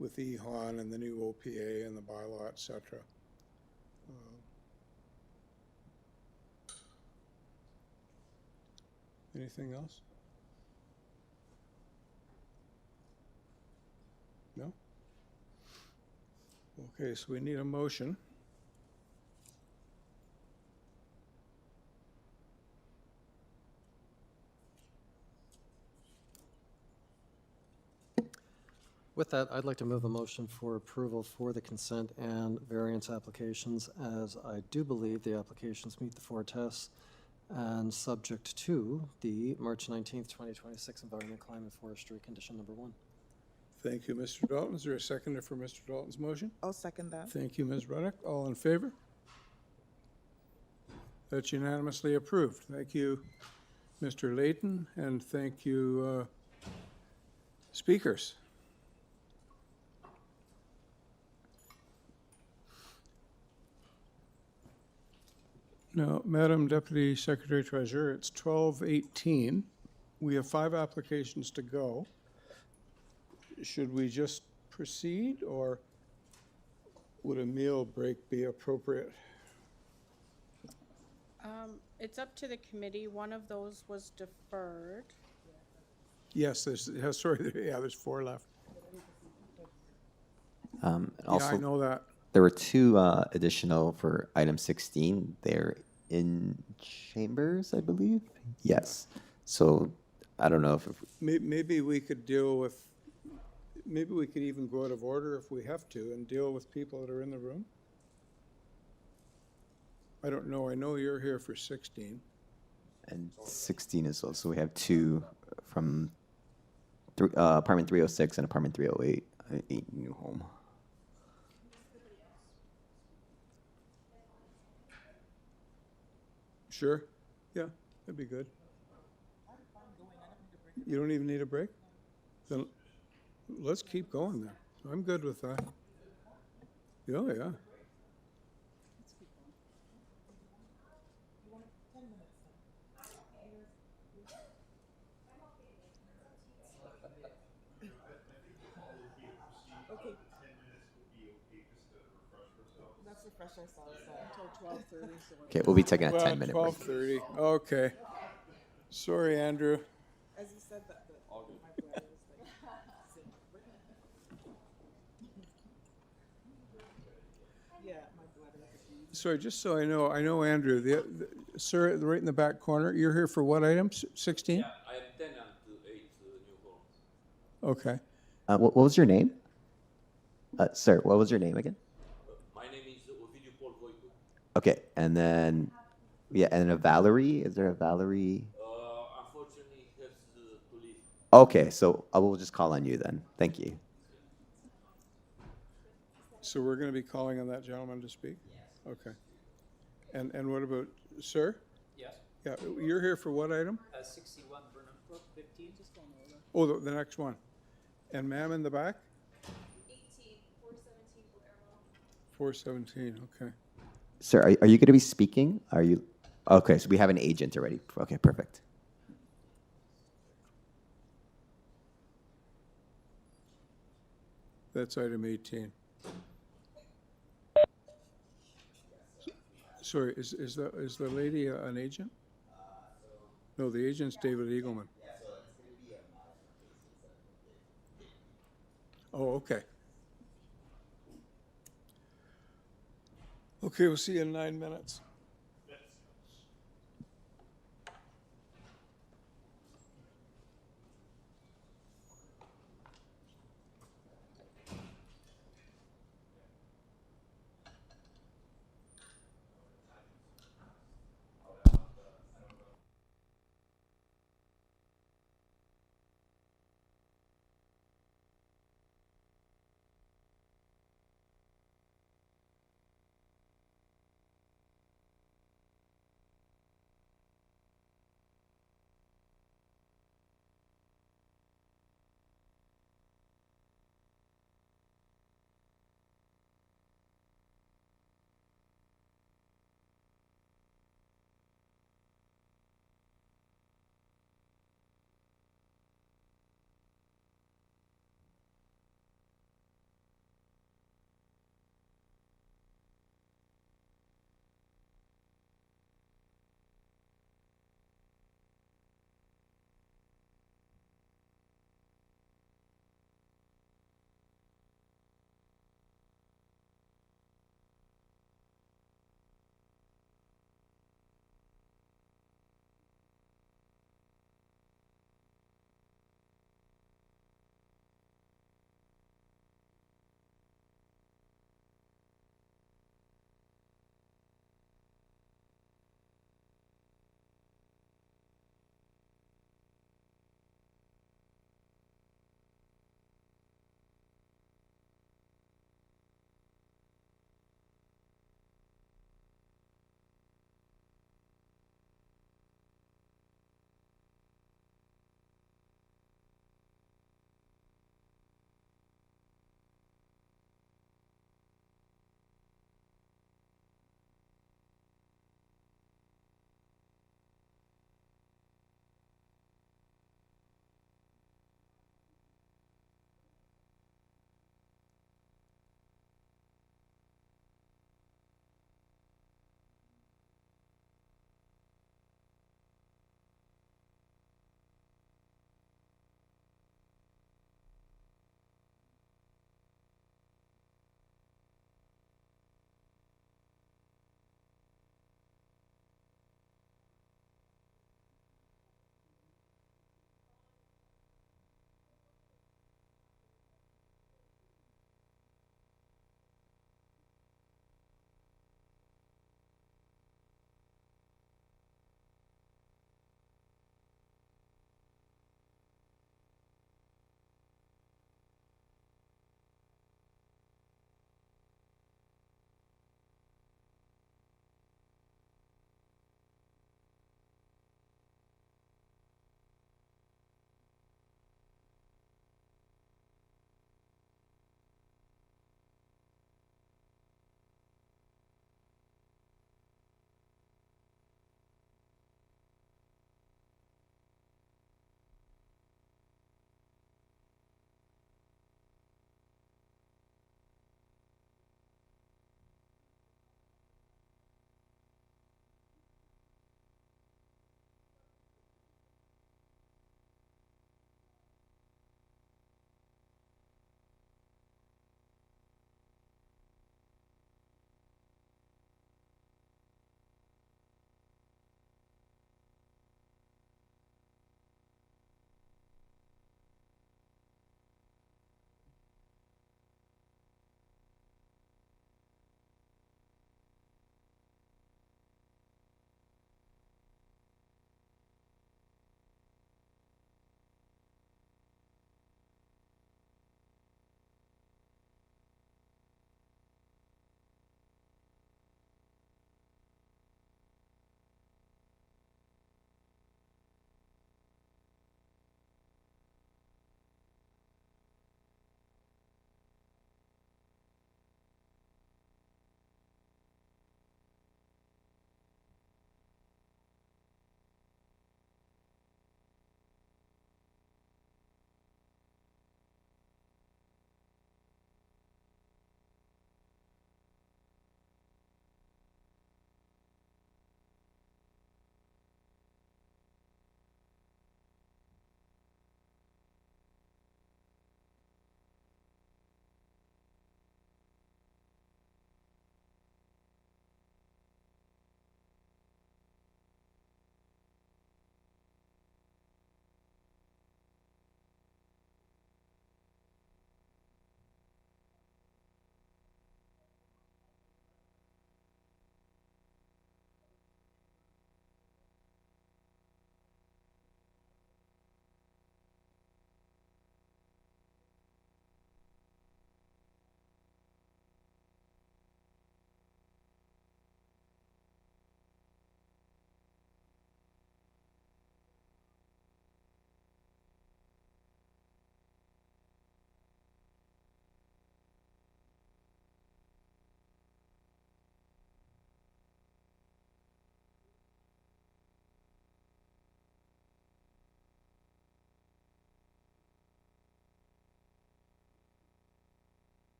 with the EHON and the new OPA and the bylaw, et cetera. Anything else? No? Okay, so we need a motion. With that, I'd like to move a motion for approval for the consent and variance applications, as I do believe the applications meet the 4 tests and subject to the March 19th, 2026 Environment, Climate, Forestry Condition Number 1. Thank you, Mr. Dalton. Is there a seconder for Mr. Dalton's motion? I'll second that. Thank you, Ms. Ruddock. All in favor? That's unanimously approved. Thank you, Mr. Layton, and thank you, speakers. Now, Madam Deputy Secretary Treasurer, it's 12:18. We have 5 applications to go. Should we just proceed, or would a meal break be appropriate? It's up to the committee. One of those was deferred. Yes, there's 4 left. Also, I know that. There were 2 additional for item 16. They're in chambers, I believe. Yes. So I don't know if Maybe we could deal with, maybe we could even go out of order if we have to and deal with people that are in the room. I don't know. I know you're here for 16. and 16 as well. So we have 2 from apartment 306 and apartment 308, 8 NEWHOLM. Sure. Yeah, that'd be good. You don't even need a break? Then let's keep going then. I'm good with that. Oh, yeah. Let's refresh ourselves until 12:30. Okay, we'll be taking a 10-minute break. 12:30. Okay. Sorry, Andrew. As you said that, my bladder was like, yeah, my bladder was Sorry, just so I know Andrew, the sir, right in the back corner, you're here for what item? 16? Yeah, I am tenant to 8 new homes. Okay. What was your name? Sir, what was your name again? My name is Ovidio Paul Voico. Okay, and then, yeah, and a Valerie? Is there a Valerie? Unfortunately, he has to leave. Okay, so I will just call on you then. Thank you. So we're going to be calling on that gentleman to speak? Yes. Okay. And what about, sir? Yes. Yeah, you're here for what item? 61 BURNHAMTHORPE, 15, just going over. Oh, the next one. And ma'am in the back? 18, 417 Blair. 417, okay. Sir, are you going to be speaking? Are you? Okay, so we have an agent already. Okay, perfect. That's item 18. Sorry, is the lady an agent? No, the agent's David Eagleman. Oh, okay. Okay, we'll see you in 9 minutes.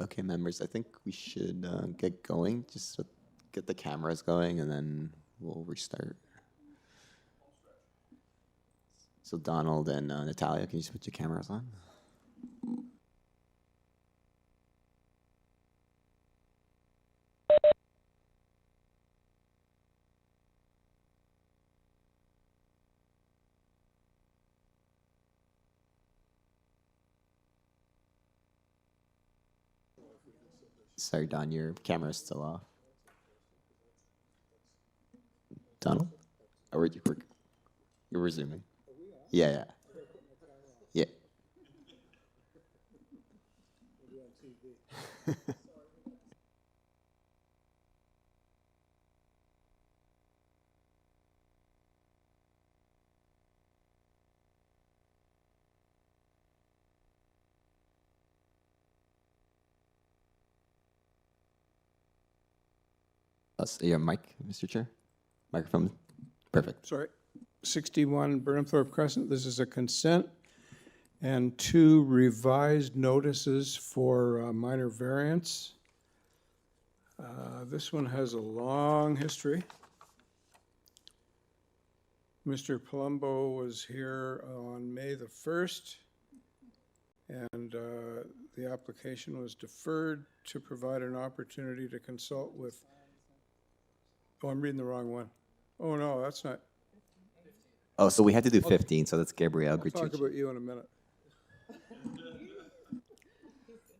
Okay, members, I think we should get going. Just get the cameras going, and then we'll restart. So Donald and Natalia, can you switch your cameras on? Sorry, Don, your camera's still off. Donald? Or you're resuming? Yeah. Yeah. Your mic, Mr. Chair? Microphone? Perfect. Sorry. 61 Burnhamthorpe Crescent. This is a consent and 2 revised notices for minor variance. This one has a long history. Mr. Palumbo was here on May the 1st, and the application was deferred to provide an opportunity to consult with. Oh, I'm reading the wrong one. Oh, no, that's not. Oh, so we had to do 15, so that's Gabrielle I'll talk Gratucci. about you in a minute.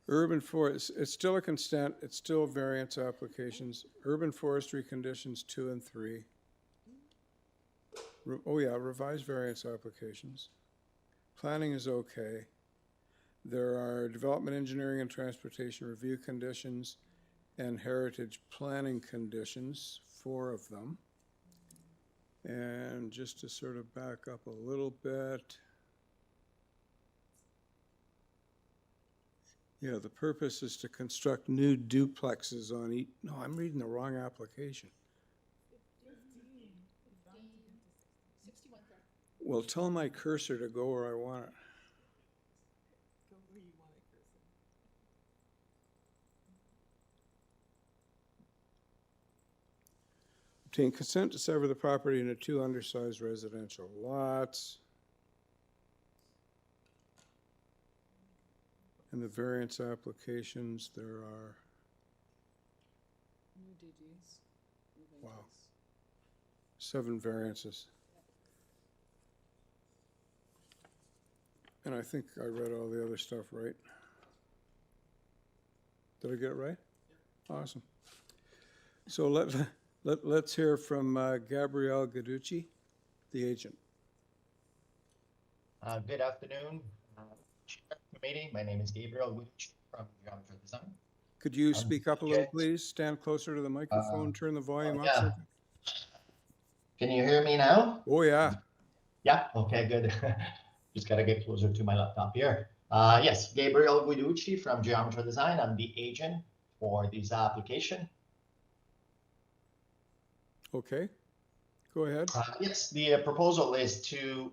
Urban forest, it's still a consent, it's still variance applications. Urban forestry conditions 2 and 3. Oh yeah, revised variance applications. Planning is okay. There are development engineering and transportation review conditions and heritage planning conditions, 4 of them. And just to sort of back up a little bit. Yeah, the purpose is to construct new duplexes on each. No, I'm reading the wrong application. Well, tell my cursor to go where I want it. Obtain consent to sever the property into 2 undersized residential lots. In the variance applications, there are, wow, 7 variances. And I think I read all the other stuff right. Did I get it right? Awesome. So let's hear from Gabrielle Gaducci, the agent. Good afternoon, committee. My name is Gabriel Gaducci from Geometry Design. Could you speak up a little, please? Stand closer to the microphone, turn the volume up. Yeah. Can you hear me now? Oh, yeah. Yeah, okay, good. Just gotta get closer to my laptop here. Yes, Gabriel Guiducci from Geometry Design. I'm the agent for this application. Okay, go ahead. Yes, the proposal is to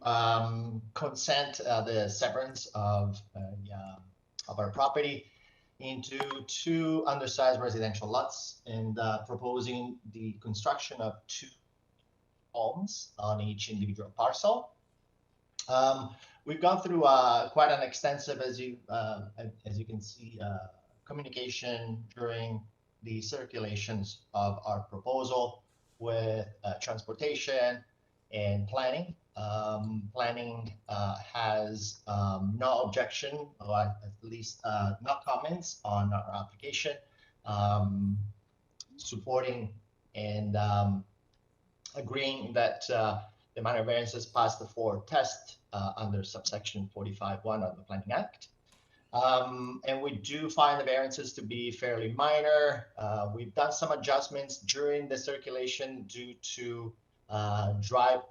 consent the severance of our property into 2 undersized residential lots, and proposing the construction of 2 homes on each individual parcel. We've gone through quite an extensive, as you can see, communication during the circulations of our proposal with transportation and planning. Planning has no objection, or at least no comments on our application, supporting and agreeing that the minor variances pass the 4 test under subsection 45(1) of the Planning Act. And we do find the variances to be fairly minor. We've done some adjustments during the circulation due to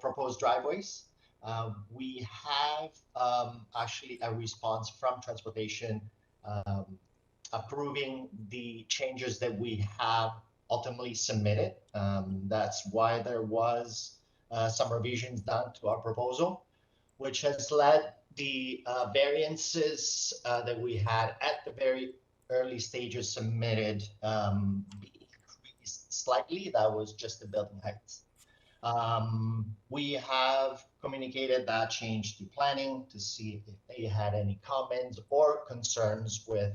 proposed driveways. We have actually a response from transportation approving the changes that we have ultimately submitted. That's why there was some revisions done to our proposal, which has led the variances that we had at the very early stages submitted be increased slightly. That was just the building heights. We have communicated that change to planning to see if they had any comments or concerns with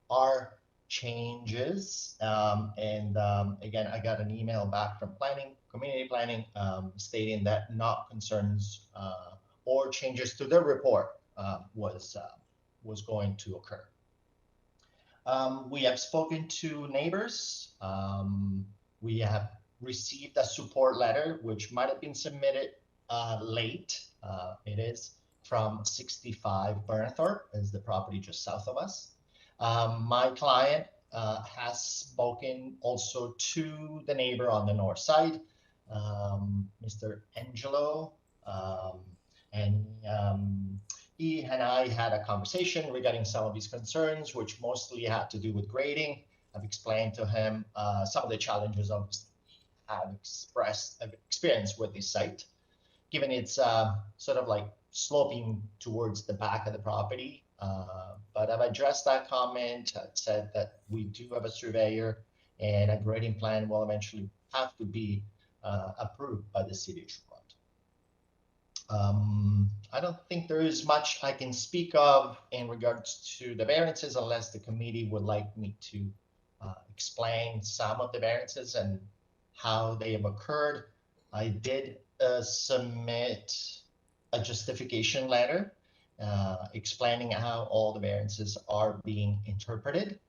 our changes. Again, I got an email back from planning, community planning, stating that not concerns or changes to their report was going to occur. We have spoken to neighbors. We have received a support letter, which might have been submitted late. It is from 65 Burnhamthorpe, is the property just south of us. My client has spoken also to the neighbor on the north side, Mr. Angelo, and he and I had a conversation regarding some of his concerns, which mostly had to do with grading. I've explained to him some of the challenges of have experienced with this site, given it's sort of like sloping towards the back of the property. But I've addressed that comment. I've said that we do have a surveyor and a grading plan will eventually have to be approved by the city of Toronto. I don't think there is much I can speak of in regards to the variances unless the committee would like me to explain some of the variances and how they have occurred. I did submit a justification letter explaining how all the variances are being interpreted.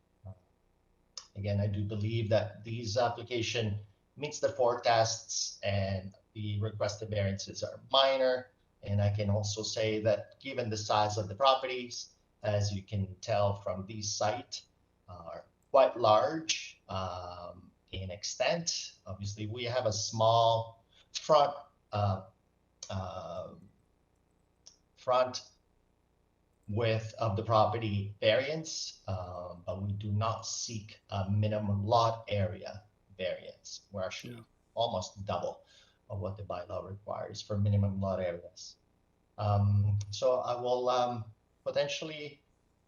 Again, I do believe that these application meets the 4 tests and the requested variances are minor. And I can also say that given the size of the properties, as you can tell from this site, are quite large in extent. Obviously, we have a small front width of the property variance, but we do not seek a minimum lot area variance. We're actually almost double of what the bylaw requires for minimum lot areas. So I will potentially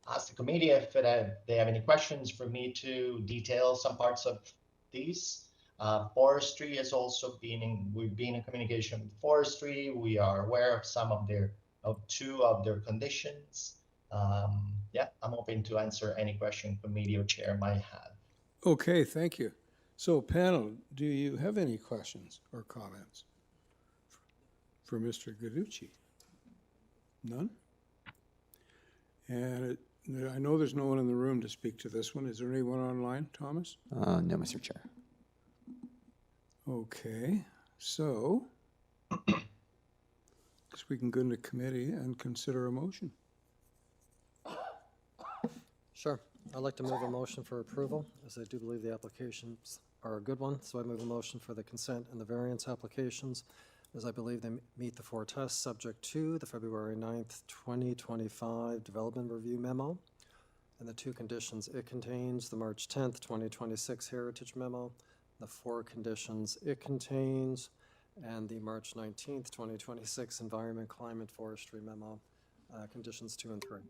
ask the committee if they have any questions for me to detail some parts of these. Forestry has also we've been in communication with forestry. We are aware of two of their conditions. Yeah, I'm open to answer any question committee or chair might have. Okay, thank you. So panel, do you have any questions or comments for Mr. Guiducci? None? And I know there's no one in the room to speak to this one. Is there anyone online, Thomas? No, Mr. Chair. Okay, so guess we can go into committee and consider a motion. Sure. I'd like to move a motion for approval, as I do believe the applications are a good one. So I move a motion for the consent and the variance applications, as I believe they meet the 4 tests, subject to the February 9th, 2025 development review memo and the 2 conditions it contains, the March 10th, 2026 heritage memo, the 4 conditions it contains, and the March 19th, 2026 environment, climate, forestry memo, conditions 2 and 3.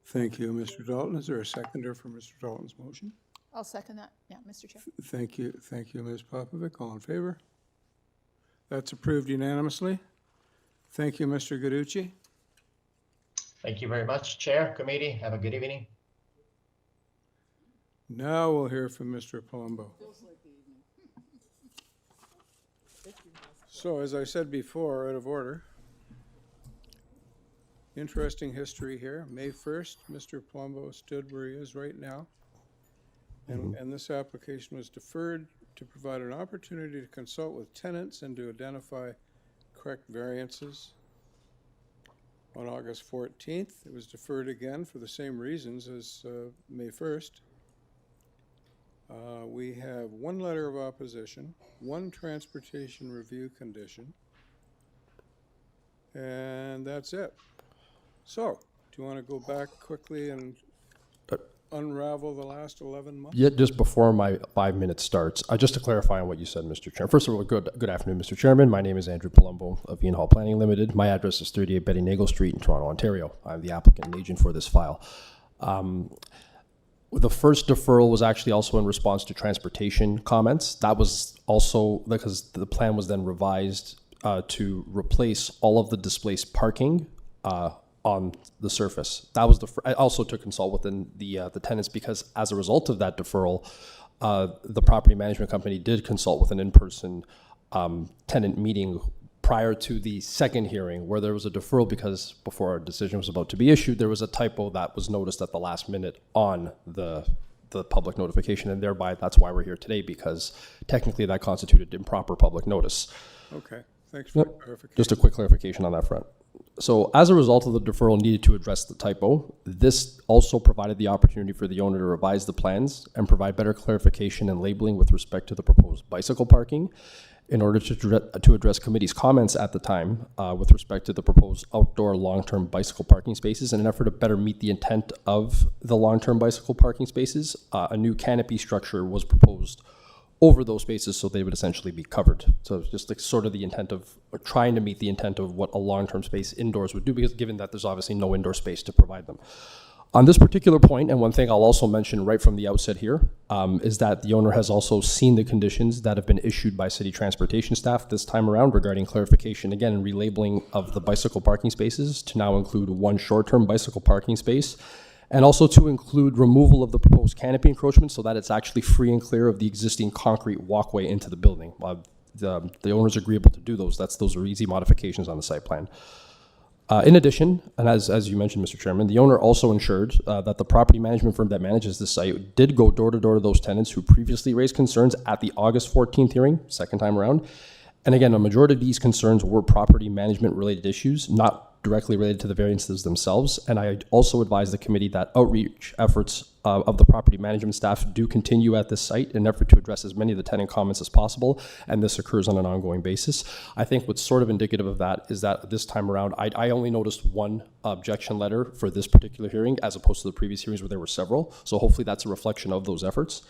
Thank you, Mr. Dalton. Is there a seconder for Mr. Dalton's motion? I'll second that. Yeah, Mr. Chair. Thank you, Ms. Popovic. All in favor? That's approved unanimously. Thank you, Mr. Guiducci. Thank you very much, Chair, committee. Have a good evening. Now we'll hear from Mr. Palumbo. So as I said before, out of order. Interesting history here. May 1st, Mr. Palumbo stood where he is right now. And this application was deferred to provide an opportunity to consult with tenants and to identify correct variances. On August 14th, it was deferred again for the same reasons as May 1st. We have 1 letter of opposition, 1 transportation review condition, and that's it. So, do you want to go back quickly and unravel the last 11 months? Yeah, just before my 5 minutes starts, just to clarify on what you said, Mr. Chairman. First of all, good afternoon, Mr. Chairman. My name is Andrew Palumbo of NEWHOLM Planning Limited. My address is 38 Betty Nagle Street in Toronto, Ontario. I'm the applicant and agent for this file. The first deferral was actually also in response to transportation comments. That was also because the plan was then revised to replace all of the displaced parking on the surface. That was I also to consult within the tenants, because as a result of that deferral, the property management company did consult with an in-person tenant meeting prior to the second hearing, where there was a deferral because before our decision was about to be issued, there was a typo that was noticed at the last minute on the public notification, and thereby that's why we're here today, because technically that constituted improper public notice. Okay, thanks for the clarification. Just a quick clarification on that front. So as a result of the deferral needed to address the typo, this also provided the opportunity for the owner to revise the plans and provide better clarification and labeling with respect to the proposed bicycle parking, in order to address committee's comments at the time with respect to the proposed outdoor long-term bicycle parking spaces. In an effort to better meet the intent of the long-term bicycle parking spaces, a new canopy structure was proposed over those spaces so they would essentially be covered. So it's just like sort of the intent of trying to meet the intent of what a long-term space indoors would do, because given that there's obviously no indoor space to provide them. On this particular point, and one thing I'll also mention right from the outset here, is that the owner has also seen the conditions that have been issued by city transportation staff this time around regarding clarification, again, and relabeling of the bicycle parking spaces to now include one short-term bicycle parking space, and also to include removal of the proposed canopy encroachment so that it's actually free and clear of the existing concrete walkway into the building. The owner's agreeable to do those. Those are easy modifications on the site plan. In addition, and as you mentioned, Mr. Chairman, the owner also ensured that the property management firm that manages this site did go door to door to those tenants who previously raised concerns at the August 14th hearing, second time around. And again, a majority of these concerns were property management related issues, not directly related to the variances themselves. And I also advised the committee that outreach efforts of the property management staff do continue at this site in an effort to address as many of the tenant comments as possible, and this occurs on an ongoing basis. I think what's sort of indicative of that is that this time around, I only noticed one objection letter for this particular hearing as opposed to the previous hearings where there were several. So hopefully that's a reflection of those efforts.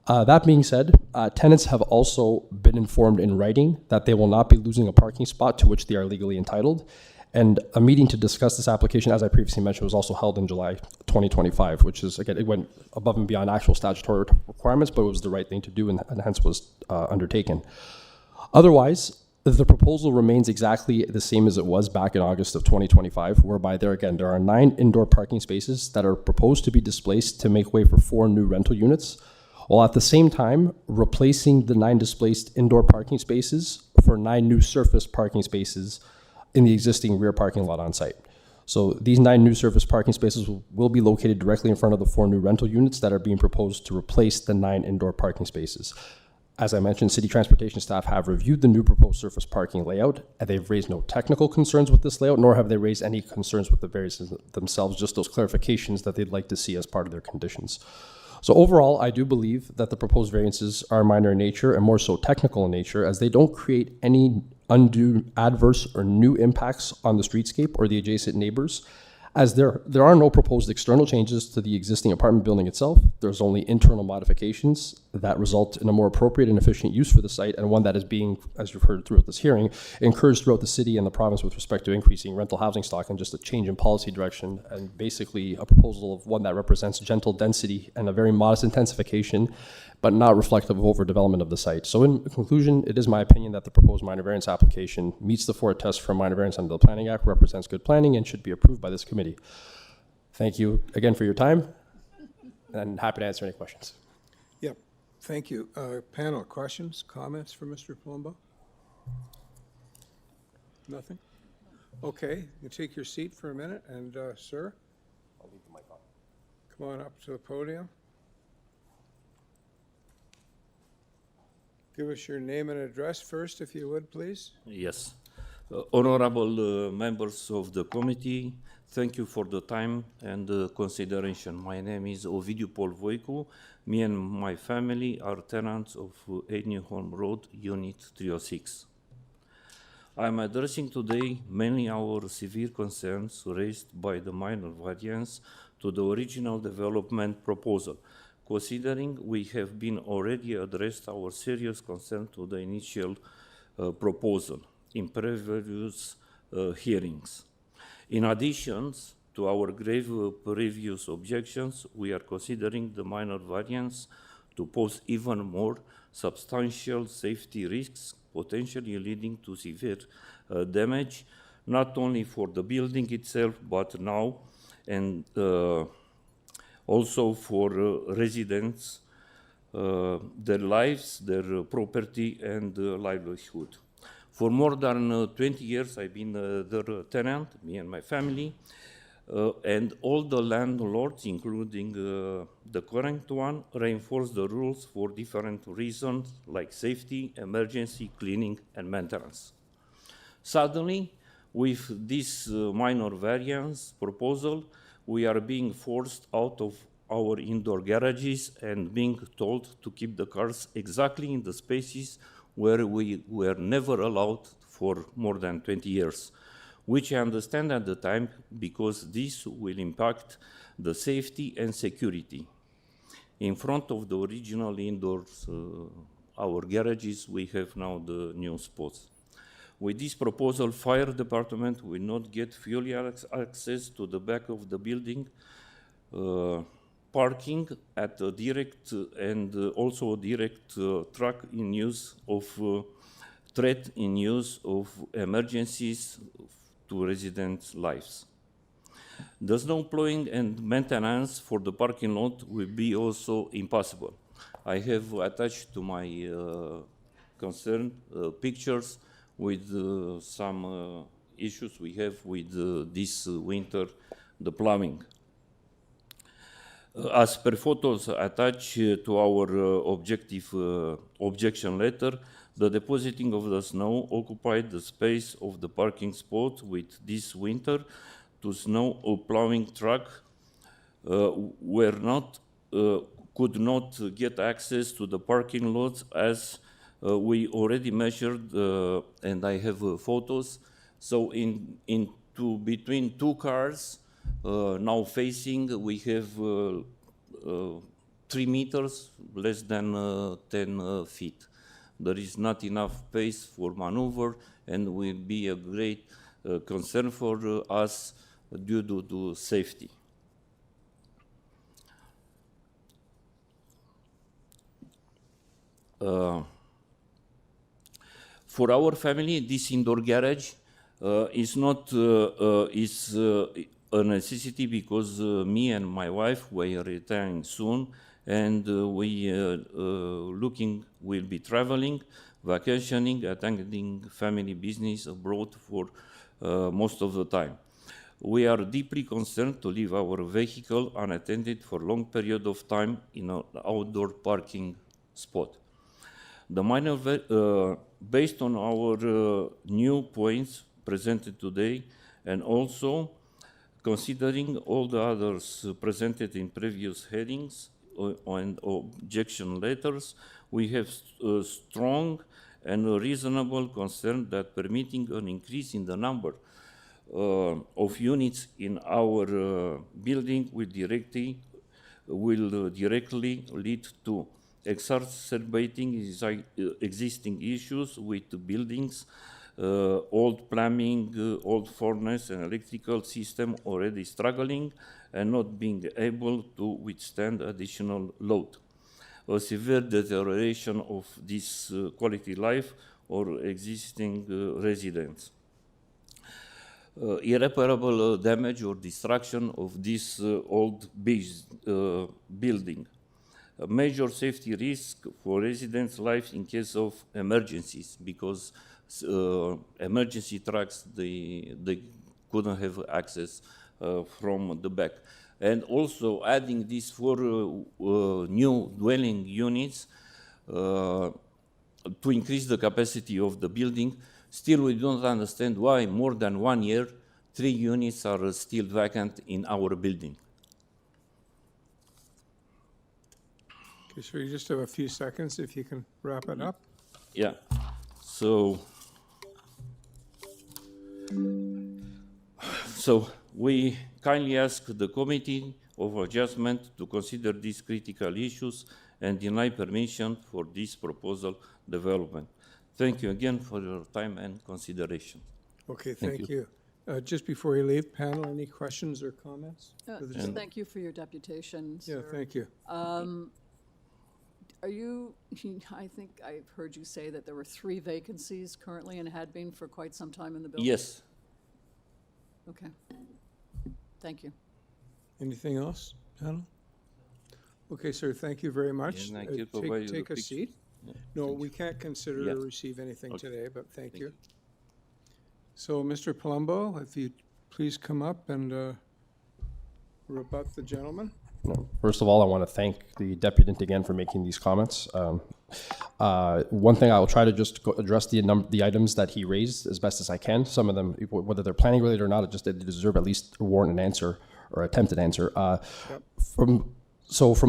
That being said, tenants have also been informed in writing that they will not be losing a parking spot to which they are legally entitled. And a meeting to discuss this application, as I previously mentioned, was also held in July 2025, which is, again, it went above and beyond actual statutory requirements, but it was the right thing to do and hence was undertaken. Otherwise, the proposal remains exactly the same as it was back in August of 2025, whereby there are 9 indoor parking spaces that are proposed to be displaced to make way for 4 new rental units, while at the same time replacing the 9 displaced indoor parking spaces for 9 new surface parking spaces in the existing rear parking lot on site. So these 9 new surface parking spaces will be located directly in front of the 4 new rental units that are being proposed to replace the 9 indoor parking spaces. As I mentioned, city transportation staff have reviewed the new proposed surface parking layout, and they've raised no technical concerns with this layout, nor have they raised any concerns with the variances themselves, just those clarifications that they'd like to see as part of their conditions. So overall, I do believe that the proposed variances are minor in nature and more so technical in nature, as they don't create any undue adverse or new impacts on the streetscape or the adjacent neighbors, as there are no proposed external changes to the existing apartment building itself. There's only internal modifications that result in a more appropriate and efficient use for the site, and one that is being, as you've heard throughout this hearing, encouraged throughout the city and the province with respect to increasing rental housing stock, and just a change in policy direction, and basically a proposal of one that represents gentle density and a very modest intensification, but not reflective of overdevelopment of the site. So in conclusion, it is my opinion that the proposed minor variance application meets the 4 tests for minor variance under the Planning Act, represents good planning, and should be approved by this committee. Thank you again for your time, and happy to answer any questions. Yep, thank you. Panel, questions, comments for Mr. Palumbo? Nothing? Okay, you take your seat for a minute, and sir? I'll leave the mic on. Come on up to the podium. Give us your name and address first, if you would, please. Yes. Honorable members of the committee, thank you for the time and consideration. My name is Ovidiu Polvoicu. Me and my family are tenants of 8 NEWHOLM Road, Unit 306. I am addressing today mainly our severe concerns raised by the minor variance to the original development proposal, considering we have been already addressed our serious concern to the initial proposal in previous hearings. In addition to our grave previous objections, we are considering the minor variance to pose even more substantial safety risks, potentially leading to severe damage, not only for the building itself, but now and also for residents, their lives, their property, and livelihood. For more than 20 years, I've been their tenant, me and my family, and all the landlords, including the current one, reinforce the rules for different reasons like safety, emergency, cleaning, and maintenance. Suddenly, with this minor variance proposal, we are being forced out of our indoor garages and being told to keep the cars exactly in the spaces where we were never allowed for more than 20 years, which I understand at the time because this will impact the safety and security. In front of the original indoors, our garages, we have now the new spots. With this proposal, fire department will not get fully access to the back of the building, parking at a direct and also a direct track in use of threat in use of emergencies to residents' lives. The snow plowing and maintenance for the parking lot will be also impossible. I have attached to my concern pictures with some issues we have with this winter, the plumbing. As per photos attached to our objection letter, the depositing of the snow occupied the space of the parking spot with this winter to snow plowing truck could not get access to the parking lots as we already measured, and I have photos. So between two cars now facing, we have 3 meters, less than 10 feet. There is not enough space for maneuver and will be a great concern for us due to safety. For our family, this indoor garage is not a necessity because me and my wife were retiring soon, and we'll be traveling, vacationing, attending family business abroad for most of the time. We are deeply concerned to leave our vehicle unattended for a long period of time in an outdoor parking spot. The minor, based on our new points presented today, and also considering all the others presented in previous hearings and objection letters, we have strong and reasonable concern that permitting an increase in the number of units in our building will directly lead to exacerbating existing issues with the buildings, old plumbing, old furnace and electrical system already struggling and not being able to withstand additional load. A severe deterioration of this quality life or existing residents. Irreparable damage or destruction of this old building. A major safety risk for residents' lives in case of emergencies, because emergency trucks, they couldn't have access from the back. And also adding these 4 new dwelling units to increase the capacity of the building. Still, we don't understand why more than 1 year, 3 units are still vacant in our building. Okay, so you just have a few seconds if you can wrap it up. Yeah, so we kindly ask the Committee of Adjustment to consider these critical issues and deny permission for this proposal development. Thank you again for your time and consideration. Okay, thank you. Just before you leave, panel, any questions or comments? for the Just thank you for your deputation, Yeah, sir. thank you. Are you, I think I've heard you say that there were 3 vacancies currently and had been for quite some time in the building? Yes. Okay. Thank you. Anything else, panel? Okay, sir, thank you very much. Yeah, thank you. Provide you Take the a picture. seat. Yeah, No, thank we you. can't consider Yeah. or receive anything Okay. today, but thank Thank you. So, Mr. Palumbo, if you please come up and rebut the gentleman. No. First of all, I want to thank the deputant again for making these comments. One thing I will try to just address the items that he raised as best as I can. Some of them, whether they're planning related or not, it just they deserve at least a warrant an answer or attempted answer. From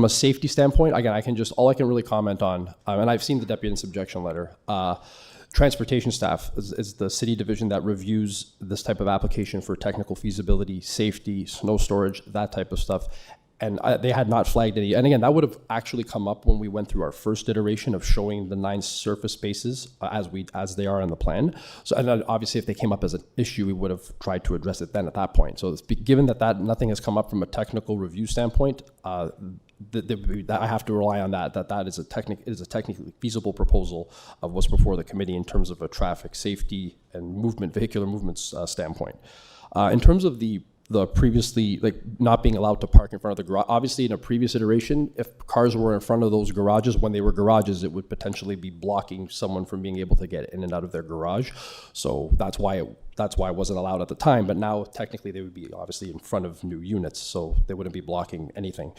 a safety standpoint, again, all I can really comment on, and I've seen the deputant's objection letter. Transportation staff is the city division that reviews this type of application for technical feasibility, safety, snow storage, that type of stuff. And they had not flagged any. And again, that would have actually come up when we went through our first iteration of showing the 9 surface spaces as they are in the plan. So, and then obviously, if they came up as an issue, we would have tried to address it then at that point. So, given that nothing has come up from a technical review standpoint, I have to rely on that is a technically feasible proposal of what's before the committee in terms of a traffic safety and vehicular movements standpoint. In terms of the previously, not being allowed to park in front of the garage, obviously in a previous iteration, if cars were in front of those garages, when they were garages, it would potentially be blocking someone from being able to get in and out of their garage. So that's why it wasn't allowed at the time. But now technically they would be obviously in front of new units, so they wouldn't be blocking anything.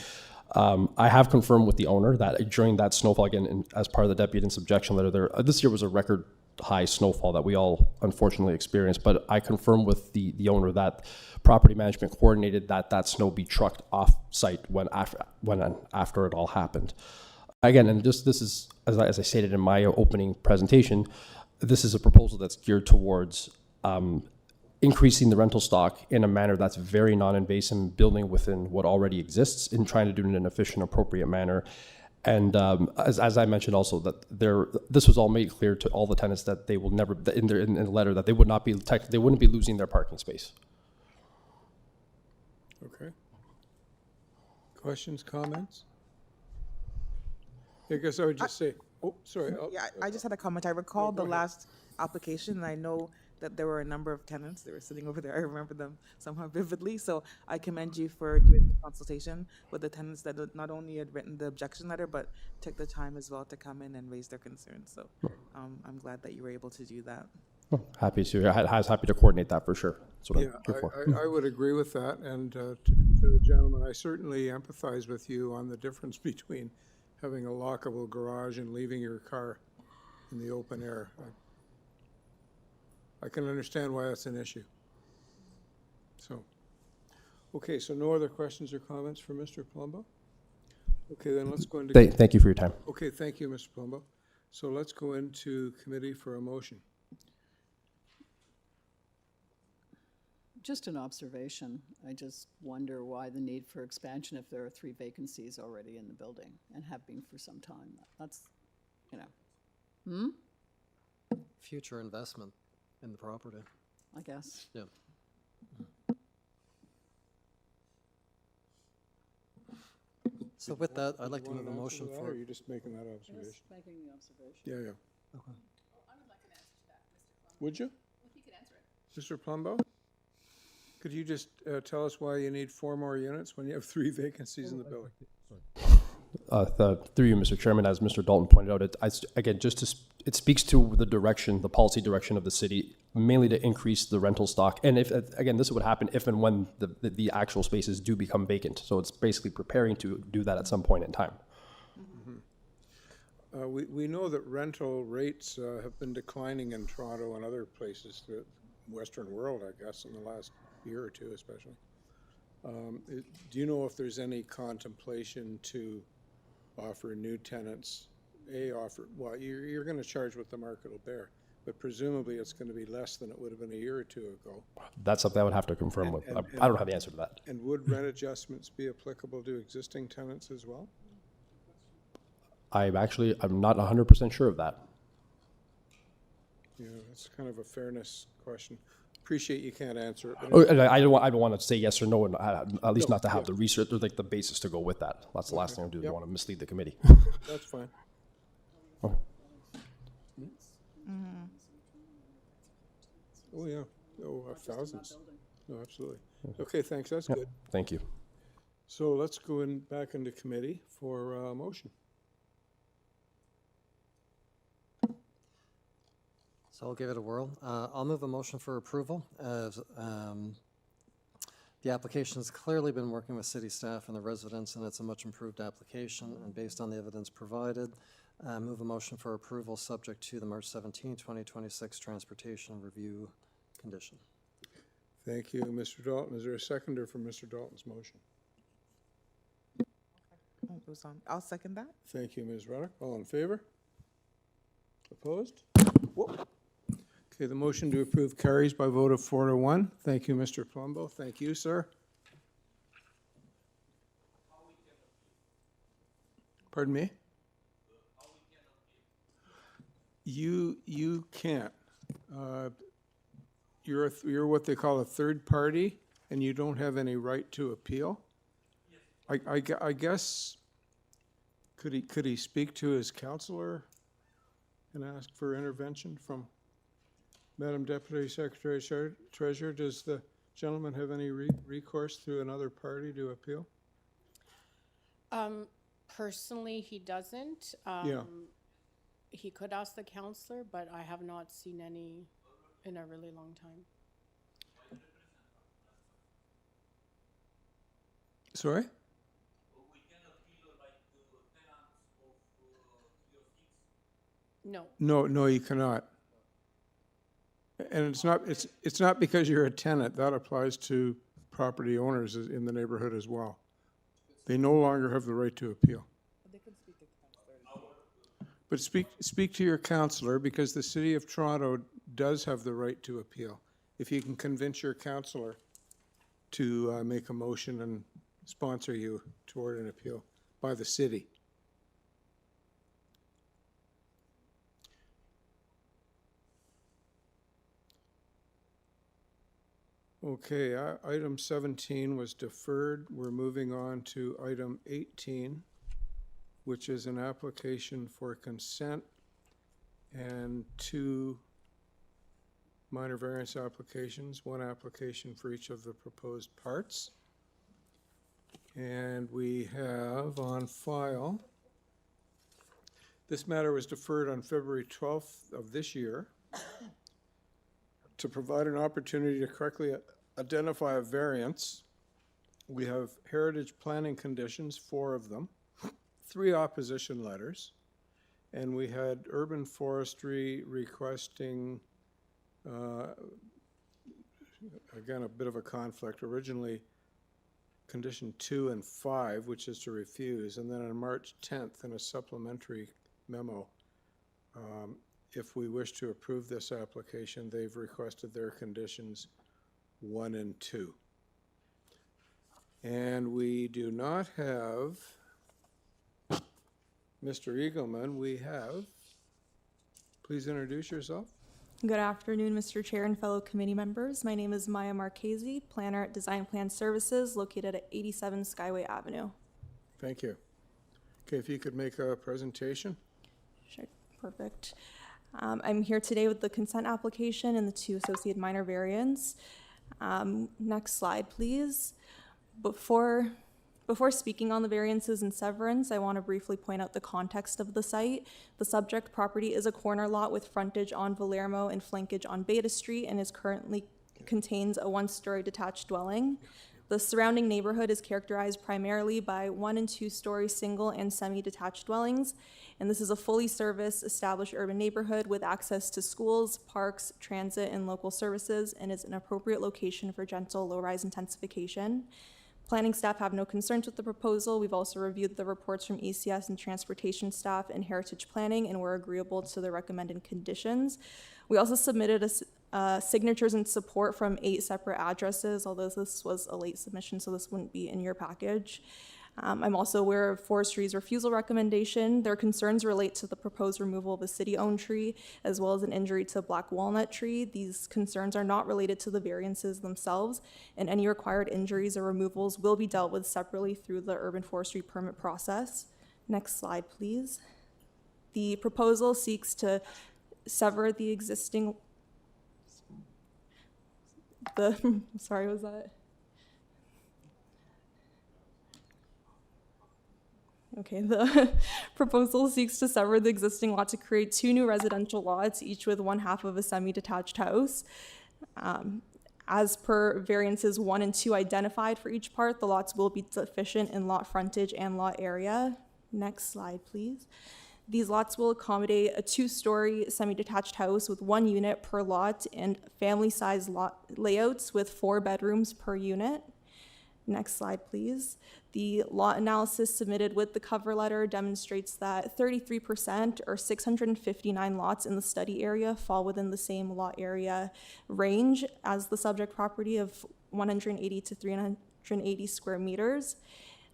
I have confirmed with the owner that during that snowfall, again, as part of the deputant's objection letter, this year was a record high snowfall that we all unfortunately experienced, but I confirmed with the owner that property management coordinated that snow be trucked off site when after it all happened. Again, and this is, as I stated in my opening presentation, this is a proposal that's geared towards increasing the rental stock in a manner that's very non-invasive, building within what already exists and trying to do it in an efficient, appropriate manner. And as I mentioned also, that this was all made clear to all the tenants that they will never, in the letter, that they wouldn't be losing their parking space. Okay. Questions, comments? I guess I would just say, oh, sorry. I just had a comment. I recall the last application, and I know that there were a number of tenants that were sitting over there. I remember them somehow vividly. So I commend you for doing the consultation with the tenants that not only had written the objection letter, but took the time as well to come in and raise their concerns. So I'm glad that you were able to do that. Happy to coordinate that for sure. That's what I'm here for. I would agree with that. And to the gentleman, I certainly empathize with you on the difference between having a lockable garage and leaving your car in the open air. I can understand why that's an issue. So, okay, so no other questions or comments for Mr. Palumbo? Okay, then let's go into... Thank you for your time. Okay, thank you, Mr. Palumbo. So let's go into committee for a motion. Just an observation. I just wonder why the need for expansion if there are 3 vacancies already in the building and have been for some time. That's, Future investment in the property. I guess. Yeah. So with that, I'd like to move a motion Or for... are you just making that observation? Just making the observation. Yeah. Okay. I would like an answer to that, Mr. Plumbo. Would you? If you could answer it. Mr. Palumbo? Could you just tell us why you need 4 more units when you have 3 vacancies in the building? Through you, Mr. Chairman, as Mr. Dalton pointed out, it speaks to the direction, the policy direction of the city, mainly to increase the rental stock. And this would happen if and when the actual spaces do become vacant. So it's basically preparing to do that at some point in time. We know that rental rates have been declining in Toronto and other places, the Western world, I guess, in the last year or 2 especially. Do you know if there's any contemplation to offer new tenants, well, you're going to charge what the market will bear, but presumably it's going to be less than it would have been a year or 2 ago. That's something I would have to confirm with. I don't have the answer to that. And would rent adjustments be applicable to existing tenants as well? I'm not 100% sure of that. Yeah, that's kind of a fairness question. Appreciate you can't answer it. but Oh, and I don't want to say yes or no, and at least No, not to have yeah. the research or like the basis to go with that. That's the last thing I do. I Yep. don't want to mislead the committee. That's fine. Oh. Oh, yeah. Oh, thousands. No, absolutely. Okay, thanks. That's good. Thank you. So let's go back into committee for motion. So I'll give it a whirl. I'll move a motion for approval as the application has clearly been working with city staff and the residents, and it's a much improved application. And based on the evidence provided, move a motion for approval subject to the March 17, 2026 transportation review condition. Thank you, Mr. Dalton. Is there a seconder for Mr. Dalton's motion? Oh, it was on. I'll second that. Thank you, Ms. Ruddock. All in favor? Opposed? Whoa. Okay, the motion to approve carries by vote of 4-1. Thank you, Mr. Palumbo. Thank you, sir. Pardon me? You can't. You're what they call a third party, and you don't have any right to appeal. I guess, could he speak to his counselor and ask for intervention from Madam Deputy Secretary Treasurer? Does the gentleman have any recourse through another party to appeal? Personally, he doesn't. Yeah. He could ask the counselor, but I have not seen any in a really long time. Sorry? No. No, you cannot. And it's not because you're a tenant. That applies to property owners in the neighborhood as well. They no longer have the right to appeal. But speak to your counselor, because the City of Toronto does have the right to appeal. If you can convince your counselor to make a motion and sponsor you toward an appeal by the city. Okay, item 17 was deferred. We're moving on to item 18, which is an application for consent and 2 minor variance applications, 1 application for each of the proposed parts. And we have on file, this matter was deferred on February 12th of this year to provide an opportunity to correctly identify a variance. We have heritage planning conditions, 4 of them, 3 opposition letters, and we had urban forestry requesting, again, a bit of a conflict. Originally, condition 2 and 5, which is to refuse, and then on March 10th in a supplementary memo, if we wish to approve this application, they've requested their conditions 1 and 2. And we do not have Mr. Eagleman. We have, please introduce yourself. Good afternoon, Mr. Chair and fellow committee members. My name is Maya Marchese, planner at Design Plan Services, located at 87 Skyway Avenue. Thank you. Okay, if you could make a presentation. Sure, perfect. I'm here today with the consent application and the 2 associated minor variants. Next slide, please. Before speaking on the variances and severance, I want to briefly point out the context of the site. The subject property is a corner lot with frontage on Valermo and flankage on Beta Street and currently contains a 1-story detached dwelling. The surrounding neighborhood is characterized primarily by 1- and 2-story single and semi-detached dwellings, and this is a fully serviced, established urban neighborhood with access to schools, parks, transit, and local services, and is an appropriate location for gentle low-rise intensification. Planning staff have no concerns with the proposal. We've also reviewed the reports from ECS and transportation staff and heritage planning, and we're agreeable to the recommended conditions. We also submitted signatures and support from 8 separate addresses, although this was a late submission, so this wouldn't be in your package. I'm also aware of forestry's refusal recommendation. Their concerns relate to the proposed removal of a city-owned tree, as well as an injury to a black walnut tree. These concerns are not related to the variances themselves, and any required injuries or removals will be dealt with separately through the urban forestry permit process. Next slide, please. The proposal seeks to sever the existing, sorry, was that? Okay, the proposal seeks to sever the existing lot to create 2 new residential lots, each with 1/2 of a semi-detached house. As per variances 1 and 2 identified for each part, the lots will be sufficient in lot frontage and lot area. Next slide, please. These lots will accommodate a 2-story semi-detached house with 1 unit per lot and family-sized lot layouts with 4 bedrooms per unit. Next slide, please. The lot analysis submitted with the cover letter demonstrates that 33% or 659 lots in the study area fall within the same lot area range as the subject property of 180 to 380 square meters.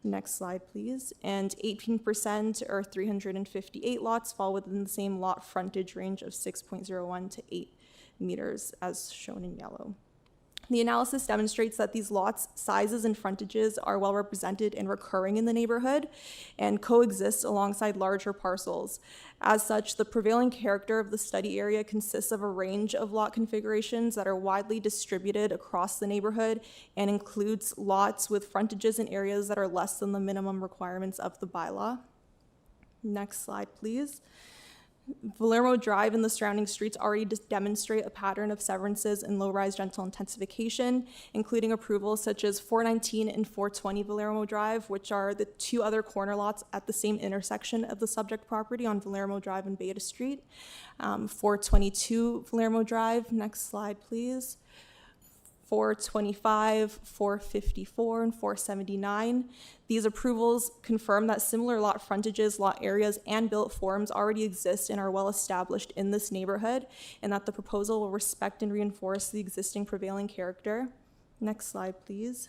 Next slide, please. And 18% or 358 lots fall within the same lot frontage range of 6.01 to 8 meters as shown in yellow. The analysis demonstrates that these lots' sizes and frontages are well represented and recurring in the neighborhood and coexist alongside larger parcels. As such, the prevailing character of the study area consists of a range of lot configurations that are widely distributed across the neighborhood and includes lots with frontages in areas that are less than the minimum requirements of the bylaw. Next slide, please. Valermo Drive and the surrounding streets already demonstrate a pattern of severances and low-rise rental intensification, including approvals such as 419 and 420 Valermo Drive, which are the 2 other corner lots at the same intersection of the subject property on Valermo Drive and Beta Street. 422 Valermo Drive, next slide, please. 425, 454, and 479. These approvals confirm that similar lot frontages, lot areas, and built forms already exist and are well established in this neighborhood, and that the proposal will respect and reinforce the existing prevailing character. Next slide, please.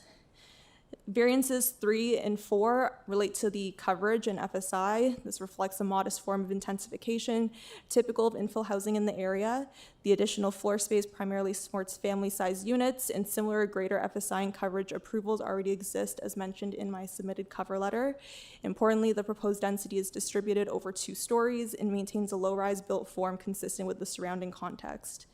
Variances 3 and 4 relate to the coverage and FSI. This reflects a modest form of intensification, typical of infill housing in the area. The additional floor space primarily supports family-sized units, and similar greater FSI and coverage approvals already exist, as mentioned in my submitted cover letter. Importantly, the proposed density is distributed over 2 stories and maintains a low-rise built form consistent with the surrounding context.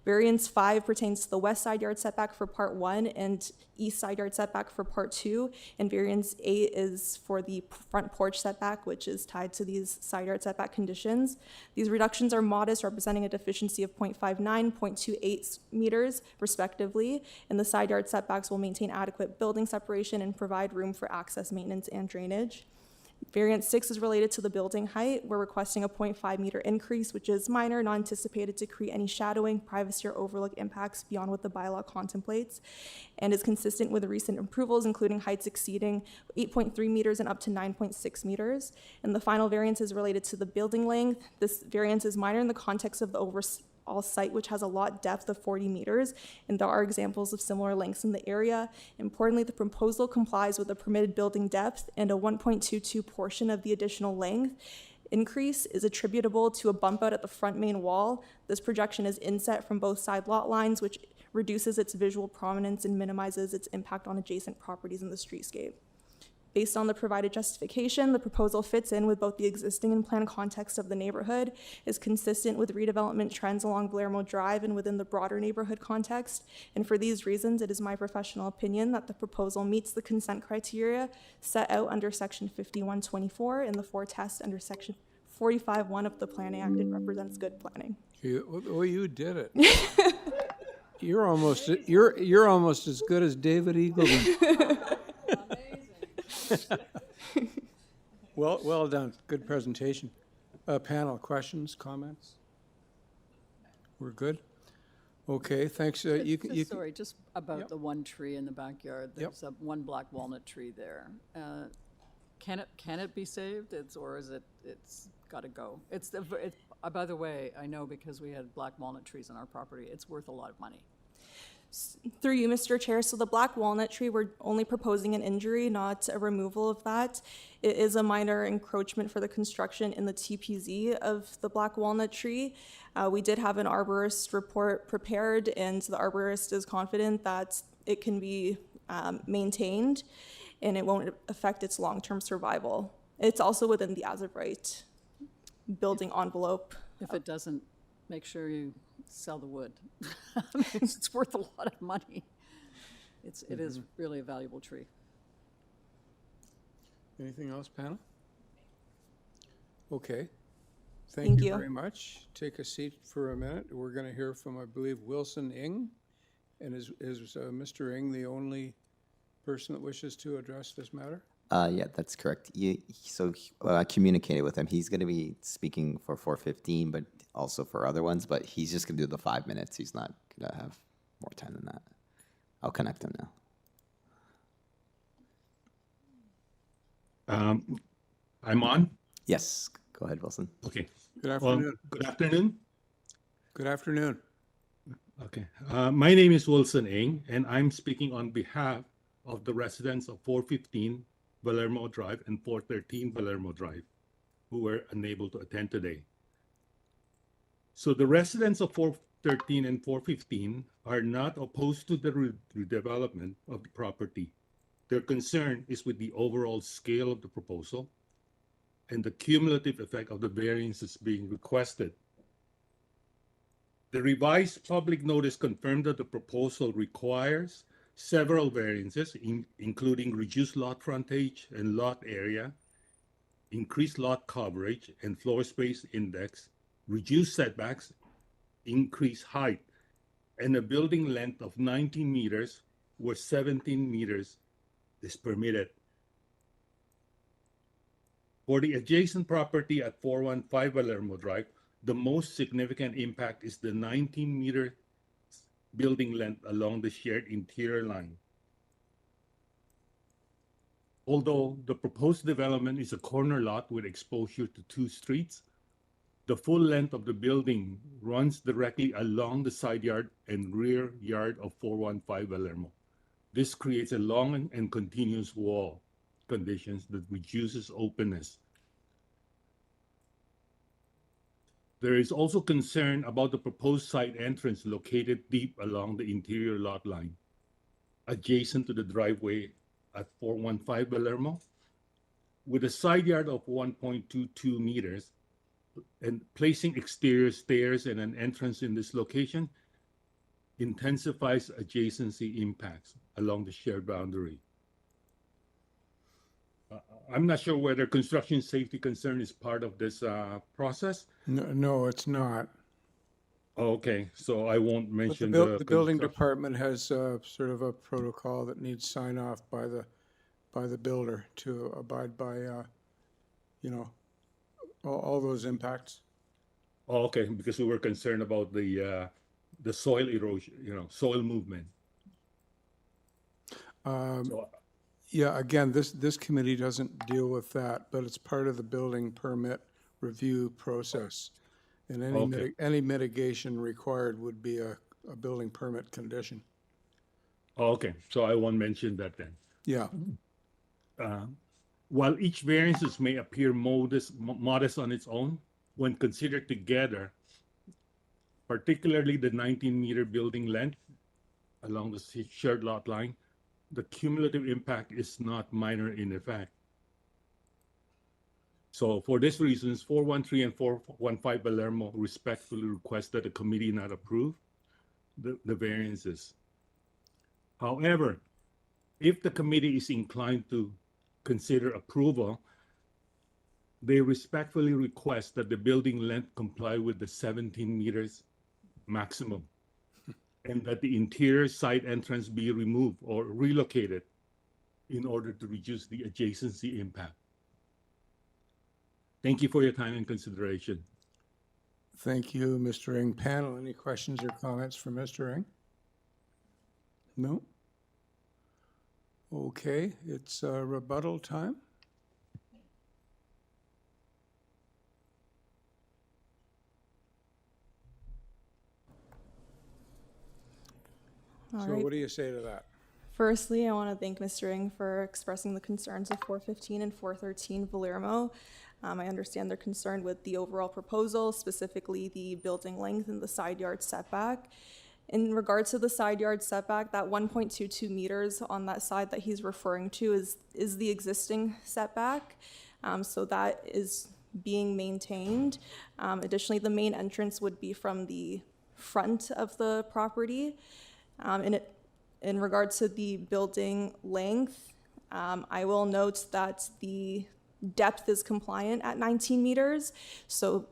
Variance 5 pertains to the west side yard setback for part 1 and east side yard setback for part 2, and variance 8 is for the front porch setback, which is tied to these side yard setback conditions. These reductions are modest, representing a deficiency of 0.59, 0.28 meters, respectively, and the side yard setbacks will maintain adequate building separation and provide room for access, maintenance, and drainage. Variance 6 is related to the building height. We're requesting a 0.5 meter increase, which is minor, not anticipated to create any shadowing, privacy, or overlook impacts beyond what the bylaw contemplates, and is consistent with the recent approvals, including heights exceeding 8.3 meters and up to 9.6 meters. And the final variance is related to the building length. This variance is minor in the context of the overall site, which has a lot depth of 40 meters, and there are examples of similar lengths in the area. Importantly, the proposal complies with the permitted building depth, and a 1.22 portion of the additional length increase is attributable to a bump out at the front main wall. This projection is inset from both side lot lines, which reduces its visual prominence and minimizes its impact on adjacent properties in the streetscape. Based on the provided justification, the proposal fits in with both the existing and planned context of the neighborhood, is consistent with redevelopment trends along Valermo Drive and within the broader neighborhood context. And for these reasons, it is my professional opinion that the proposal meets the consent criteria set out under Section 5124 and the 4 tests under Section 45.1 of the Planning Act. It represents good planning. You did it. You're almost as good as David Eagleman. Well done. Good presentation. Panel, questions, comments? We're good? Okay, thanks. Sorry, just about the one tree in the backyard. There's one black walnut tree there. Can it be saved? It's got to go. By the way, I know because we had black walnut trees on our property. It's worth a lot of money. Through you, Mr. Chair, so the black walnut tree, we're only proposing an injury, not a removal of that. It is a minor encroachment for the construction in the TPZ of the black walnut tree. We did have an arborist report prepared, and the arborist is confident that it can be maintained and it won't affect its long-term survival. It's also within the as-of-right building envelope. If it doesn't, make sure you sell the wood. I mean, it's worth a lot of money. It is really a valuable tree. Anything else, panel? Okay. Thank Thank you you. very much. Take a seat for a minute. We're going to hear from, I believe, Wilson Ng. And is Mr. Ng the only person that wishes to address this matter? Yeah, that's correct. I communicated with him. He's going to be speaking for 4:15, but also for other ones, but he's just going to do the 5 minutes. He's not going to have more time than that. I'll connect him now. I'm on? Yes, go ahead, Wilson. Okay. Good afternoon. Good afternoon. Good afternoon. Okay. My name is Wilson Ng, and I'm speaking on behalf of the residents of 415 Valermo Drive and 413 Valermo Drive, who were unable to attend today. So the residents of 413 and 415 are not opposed to the redevelopment of the property. Their concern is with the overall scale of the proposal and the cumulative effect of the variances being requested. The revised public notice confirmed that the proposal requires several variances, including reduced lot frontage and lot area, increased lot coverage and floor space index, reduced setbacks, increased height, and a building length of 19 meters where 17 meters is permitted. For the adjacent property at 415 Valermo Drive, the most significant impact is the 19-meter building length along the shared interior line. Although the proposed development is a corner lot with exposure to 2 streets, the full length of the building runs directly along the side yard and rear yard of 415 Valermo. This creates a long and continuous wall conditions that reduces openness. There is also concern about the proposed side entrance located deep along the interior lot line, adjacent to the driveway at 415 Valermo. With a side yard of 1.22 meters and placing exterior stairs and an entrance in this location intensifies adjacency impacts along the shared boundary. I'm not sure whether construction safety concern is part of this process. No, it's not. Okay, so I won't But mention the building construction. department has sort of a protocol that needs sign off by the builder to abide by, all those impacts. Oh, okay, because we were concerned about the soil erosion, soil movement. Yeah, again, this committee doesn't deal with that, but it's part of the building permit review process. And any mitigation required would be a building permit condition. Oh, okay, so I won't mention that then. Yeah. While each variances may appear modest on its own, when considered together, particularly the 19-meter building length along the shared lot line, the cumulative impact is not minor in effect. So for these reasons, 413 and 415 Valermo respectfully request that the committee not approve the variances. However, if the committee is inclined to consider approval, they respectfully request that the building length comply with the 17 meters maximum and that the interior side entrance be removed or relocated in order to reduce the adjacency impact. Thank you for your time and consideration. Thank you, Mr. Ng. Panel, any questions or comments for Mr. Ng? No? Okay, it's rebuttal time. All So right. what do you say to that? Firstly, I want to thank Mr. Ing for expressing the concerns of 415 and 413 Valermo. I understand they're concerned with the overall proposal, specifically the building length and the side yard setback. In regards to the side yard setback, that 1.22 meters on that side that he's referring to is the existing setback. So that is being maintained. Additionally, the main entrance would be from the front of the property. In regards to the building length, I will note that the depth is compliant at 19 meters. So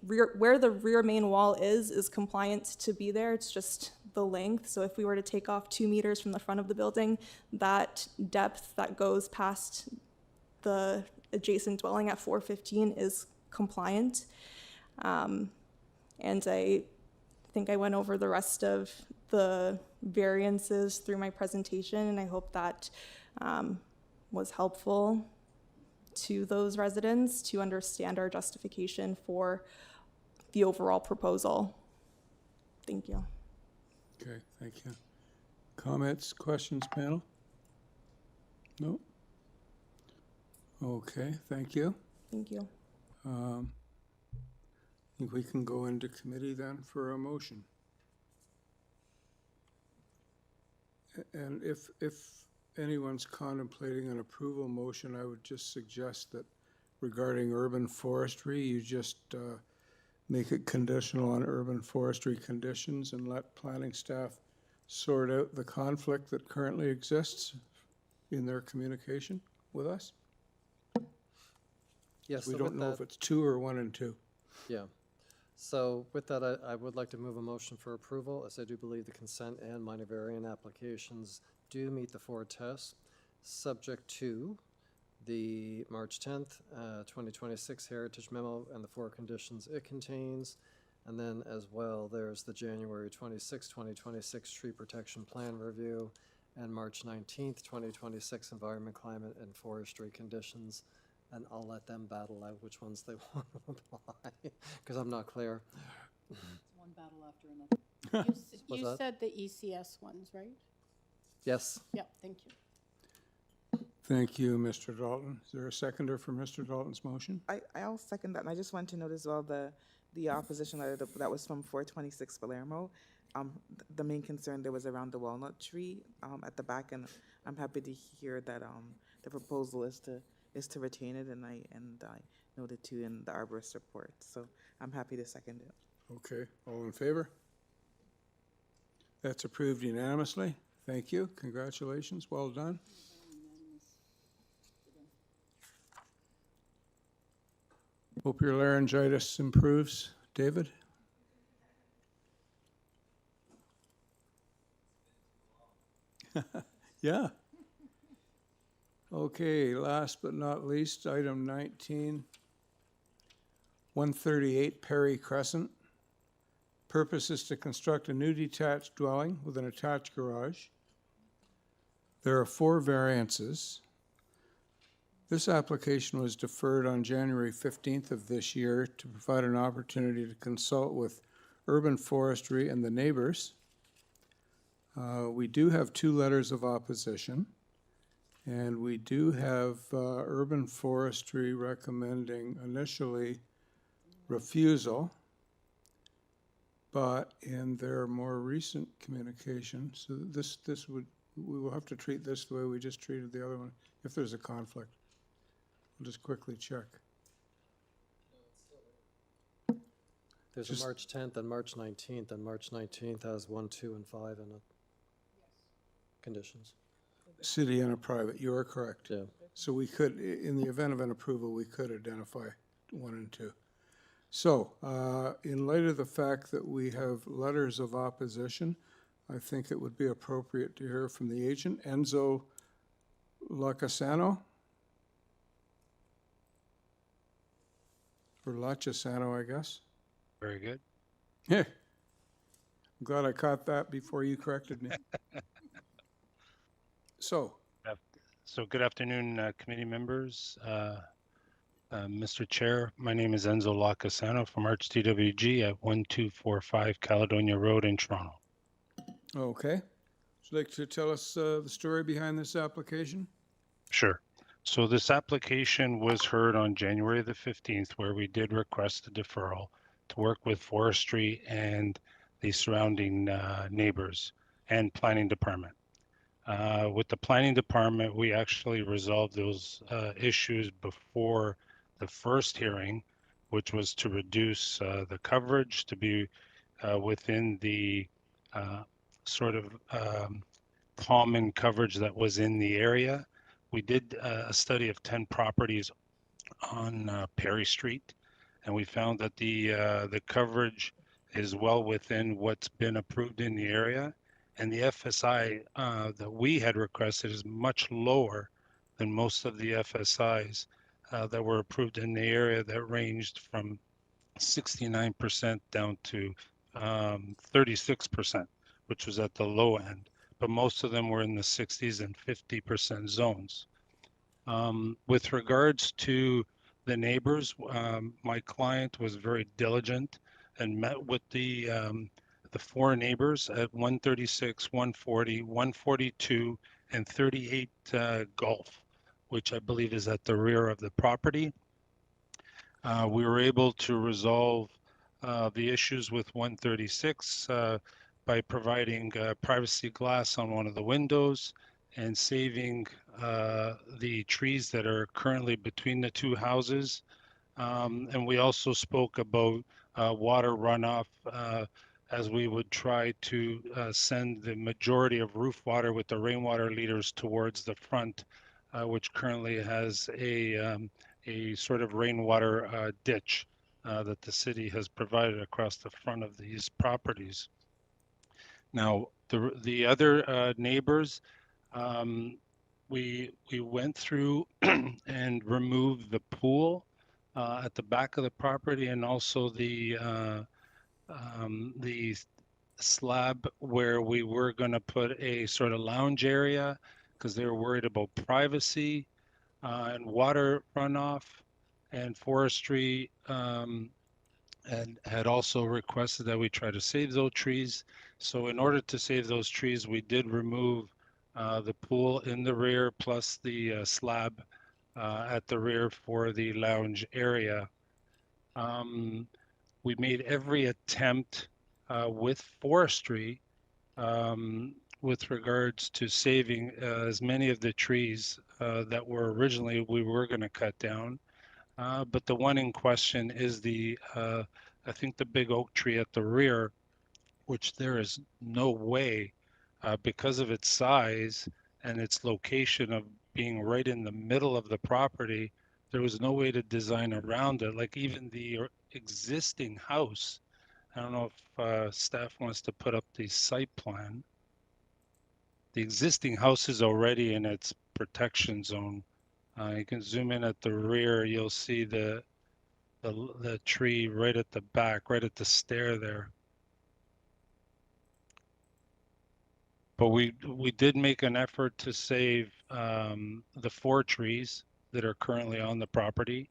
where the rear main wall is compliant to be there. It's just the length. So if we were to take off 2 meters from the front of the building, that depth that goes past the adjacent dwelling at 415 is compliant. And I think I went over the rest of the variances through my presentation, and I hope that was helpful to those residents to understand our justification for the overall proposal. Thank you. Okay, thank you. Comments, questions, panel? No? Okay, thank you. Thank you. I think we can go into committee then for a motion. And if anyone's contemplating an approval motion, I would just suggest that regarding urban forestry, you just make it conditional on urban forestry conditions and let planning staff sort out the conflict that currently exists in their communication with us. Yes, We so don't with know that, if it's 2 or 1 and 2. yeah. So with that, I would like to move a motion for approval, as I do believe the consent and minor variant applications do meet the 4 tests, subject to the March 10th, 2026 Heritage Memo and the 4 conditions it contains. And then as well, there's the January 26, 2026 Tree Protection Plan Review and March 19th, 2026 Environment, Climate, and Forestry Conditions. And I'll let them battle out which ones they want to apply, because I'm not clear. It's one battle after another. What's You that? said the ECS ones, right? Yes. Yep, thank you. Thank you, Mr. Dalton. Is there a seconder for Mr. Dalton's motion? I'll second that, and I just want to note as well the opposition letter that was from 426 Palermo. The main concern there was around the walnut tree at the back, and I'm happy to hear that the proposal is to retain it, and I noted too in the arborist report. So I'm happy to second it. Okay, all in favor? That's approved unanimously. Thank you. Congratulations. Well done. Hope your laryngitis improves, David. Yeah. Okay, last but not least, item 19, 138 Perry Crescent. Purpose is to construct a new detached dwelling with an attached garage. There are 4 variances. This application was deferred on January 15th of this year to provide an opportunity to consult with urban forestry and the neighbors. We do have 2 letters of opposition, and we do have urban forestry recommending initially refusal, but in their more recent communication, so we will have to treat this the way we just treated the other one, if there's a conflict. We'll just quickly check. There's a March 10th and March 19th, and March 19th has 1, 2, and 5 in it. Conditions. City and a private, you are correct. Yeah. So we could, in the event of an approval, we could identify 1 and 2. So, in light of the fact that we have letters of opposition, I think it would be appropriate to hear from the agent, Enzo Lacasano. Or Lacasano, I guess. Very good. Yeah. I'm glad I caught that before you corrected me. So good afternoon, committee members. Mr. Chair, my name is Enzo Lacasano from ArchTWG at 1245 Caledonia Road in Toronto. Okay. Would you like to tell us the story behind this application? Sure. So this application was heard on January the 15th, where we did request a deferral to work with forestry and the surrounding neighbors and planning department. With the planning department, we actually resolved those issues before the first hearing, which was to reduce the coverage to be within the sort of common coverage that was in the area. We did a study of 10 properties on Perry Street, and we found that the coverage is well within what's been approved in the area, and the FSI that we had requested is much lower than most of the FSIs that were approved in the area, that ranged from 69% down to 36%, which was at the low end, but most of them were in the 60s and 50% zones. With regards to the neighbors, my client was very diligent and met with the 4 neighbors at 136, 140, 142, and 38 Gulf, which I believe is at the rear of the property. We were able to resolve the issues with 136 by providing privacy glass on one of the windows and saving the trees that are currently between the 2 houses. And we also spoke about water runoff, as we would try to send the majority of roof water with the rainwater leaders towards the front, which currently has a sort of rainwater ditch that the city has provided across the front of these properties. Now, the other neighbors, we went through and removed the pool at the back of the property, and also the slab where we were going to put a sort of lounge area, because they were worried about privacy and water runoff, and forestry and had also requested that we try to save those trees. So in order to save those trees, we did remove the pool in the rear, plus the slab at the rear for the lounge area. We made every attempt with forestry with regards to saving as many of the trees that were originally we were going to cut down. But the one in question is I think the big oak tree at the rear, which there is no way, because of its size and its location of being right in the middle of the property, there was no way to design around it. Like even the existing house, I don't know if staff wants to put up the site plan. The existing house is already in its protection zone. You can zoom in at the rear, you'll see the tree right at the back, right at the stair there. But we did make an effort to save the 4 trees that are currently on the property.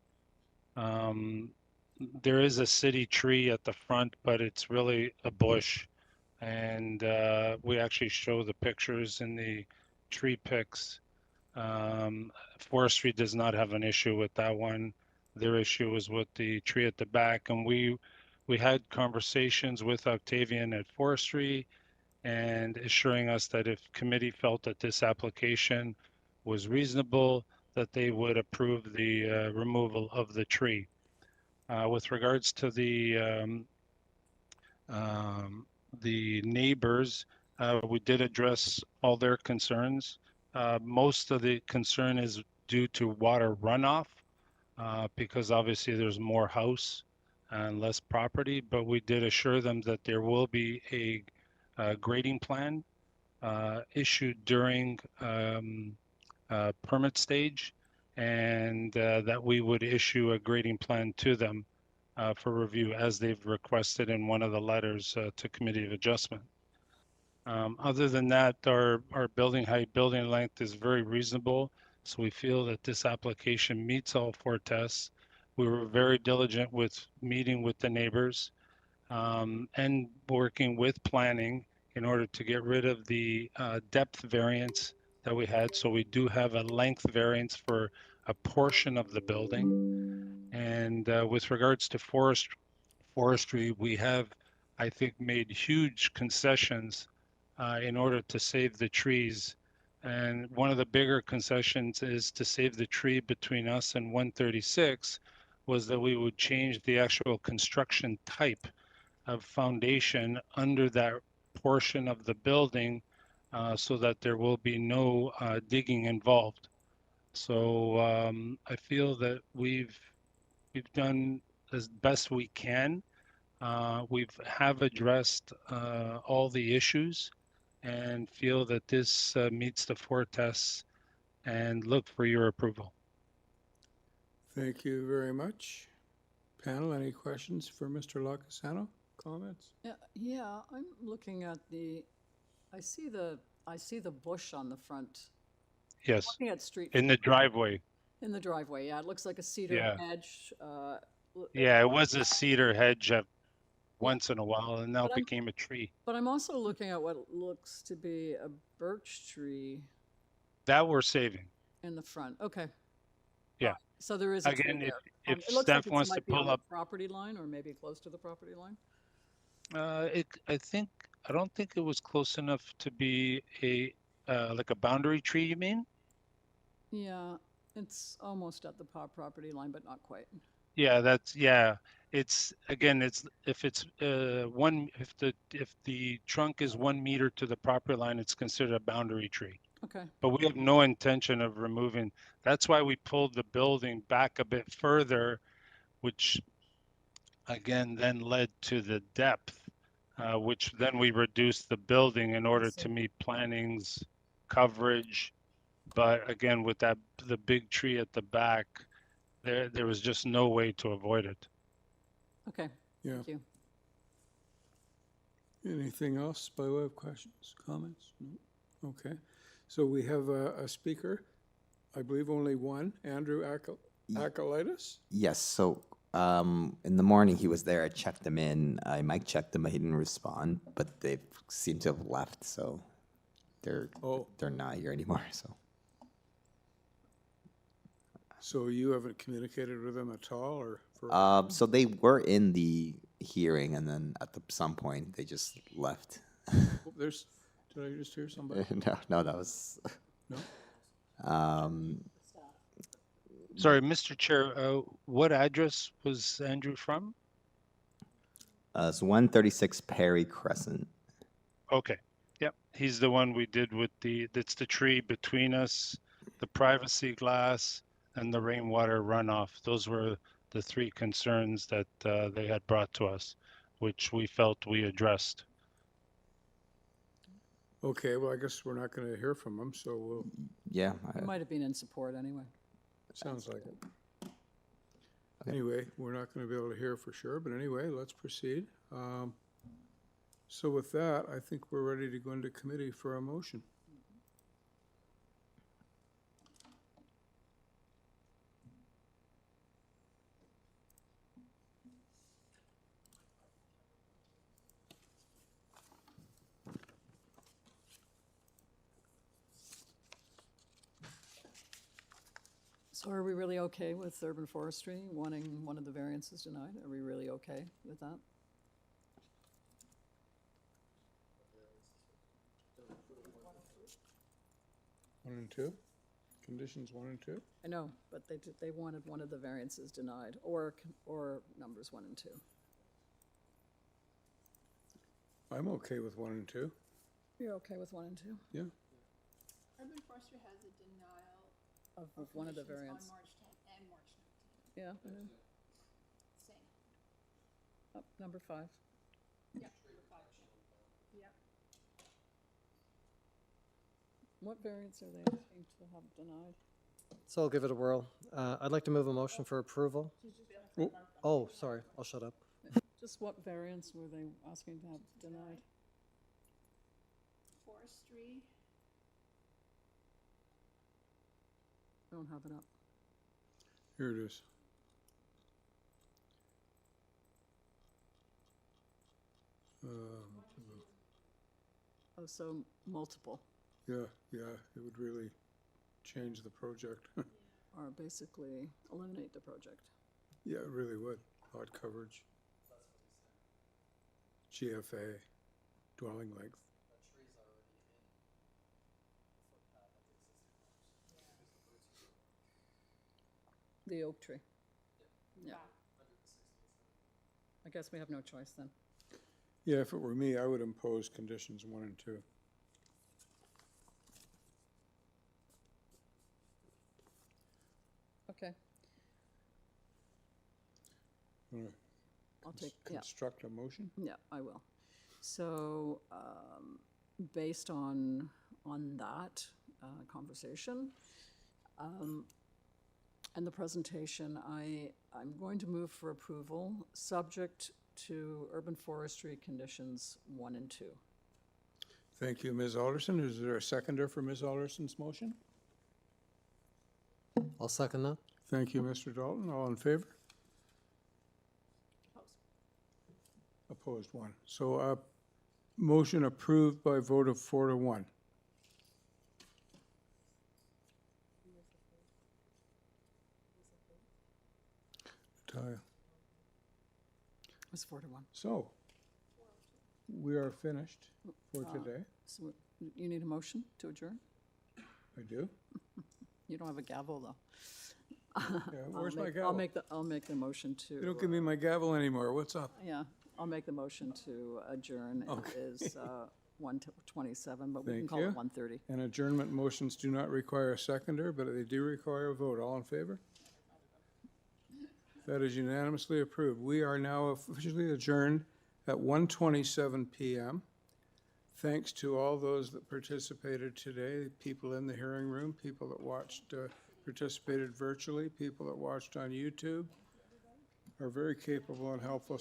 There is a city tree at the front, but it's really a bush. And we actually show the pictures in the tree pics. Forestry does not have an issue with that one. Their issue was with the tree at the back, and we had conversations with Octavian at Forestry, and assuring us that if committee felt that this application was reasonable, that they would approve the removal of the tree. With regards to the neighbors, we did address all their concerns. Most of the concern is due to water runoff, because obviously there's more house and less property, but we did assure them that there will be a grading plan issued during permit stage, and that we would issue a grading plan to them for review, as they've requested in one of the letters to Committee of Adjustment. Other than that, our building height, building length is very reasonable, so we feel that this application meets all 4 tests. We were very diligent with meeting with the neighbors and working with planning in order to get rid of the depth variance that we had. So we do have a length variance for a portion of the building. And with regards to forestry, we have, I think, made huge concessions in order to save the trees. And one of the bigger concessions is to save the tree between us and 136 was that we would change the actual construction type of foundation under that portion of the building so that there will be no digging involved. So I feel that we've done as best we can. We have addressed all the issues and feel that this meets the 4 tests and look for your approval. Thank you very much. Panel, any questions for Mr. Lacasano? Comments? Yeah, I'm looking at I see the bush on the front. Yes. Looking at street. In the driveway. In the driveway, yeah, it looks like a cedar hedge. Yeah, it was a cedar hedge once in a while, and now it became a tree. But I'm also looking at what looks to be a birch tree. That we're saving. In the front, okay. Yeah. So there is a tree there. If it looks Steph like wants might to be pull on up, the property line, or maybe close to the property line. I don't think it was close enough to be like a boundary tree. You mean? Yeah, it's almost at the property line, but not quite. Yeah, it's again, if the trunk is 1 meter to the property line, it's considered a boundary tree. Okay. But we have no intention of removing. That's why we pulled the building back a bit further, which again then led to the depth, which then we reduced the building in order to meet planning's coverage. But again, with the big tree at the back, there was just no way to avoid it. Okay. Yeah. Thank you. Anything else by way of questions, comments? No? Okay. So we have a speaker, I believe only one, Andrew Akalitis. Yes, so in the morning he was there, I checked him in, I mic checked him, but he didn't respond, but they seem to have left, so they're not here anymore, so. So you haven't communicated with them at all, or? So they were in the hearing, and then at some point they just left. Did I just hear somebody? No, that was. No. Sorry, Mr. Chair, what address was Andrew from? It's 136 Perry Crescent. Okay. Yep. He's the one we did with that's the tree between us, the privacy glass, and the rainwater runoff. Those were the 3 concerns that they had brought to us, which we felt we addressed. Okay, well, I guess we're not going to hear from them, so we'll. Yeah. It might have been in support anyway. Sounds like it. Anyway, we're not going to be able to hear for sure, but anyway, let's proceed. So with that, I think we're ready to go into committee for a motion. So are we really okay with urban forestry wanting one of the variances denied? Are we really okay with that? One and two? Conditions 1 and 2? I know, but they wanted one of the variances denied, or numbers 1 and 2. I'm okay with 1 and 2. You're okay with 1 and 2? Yeah. Urban forestry has a denial Of one of the conditions variants. on March 10th and March 19th. Yeah. Same. Oh, number 5. Yeah. Yeah. What variants are they asking to have denied? So I'll give it a whirl. I'd like to move a motion for approval. Oh, sorry, I'll shut up. Just what variants were they asking to have denied? Forestry. I don't have it up. Here it is. Oh, so multiple, Yeah, it would really change the project. or basically eliminate the project. Yeah, it really would. Lot coverage. GFA, dwelling length. The oak tree. Yeah. I guess we have no choice then. Yeah, if it were me, I would impose conditions 1 and 2. Okay, Wanna I'll take, yeah. construct a motion? Yeah, I will. So, based on that conversation and the presentation, I'm going to move for approval, subject to urban forestry conditions 1 and 2. Thank you, Ms. Alderson. Is there a seconder for Ms. Alderson's motion? I'll second that. Thank you, Mr. Dalton. All in favor? Opposed, 1. So, motion approved by vote of 4 to 1. Natalia. It was 4 to 1. So, we are finished for today. So you need a motion to adjourn? I do. You don't have a gavel, though. Yeah, where's my I'll gavel? make the motion to. You don't give me my gavel anymore. What's up? Yeah, I'll make the motion to adjourn. Okay. It is 1:27, but we can Thank call you. it 1:30. And adjournment motions do not require a seconder, but they do require a vote. All in favor? That is unanimously approved. We are now officially adjourned at 1:27 p.m. Thanks to all those that participated today, people in the hearing room, people that watched, participated virtually, people that watched on YouTube, are very capable and helpful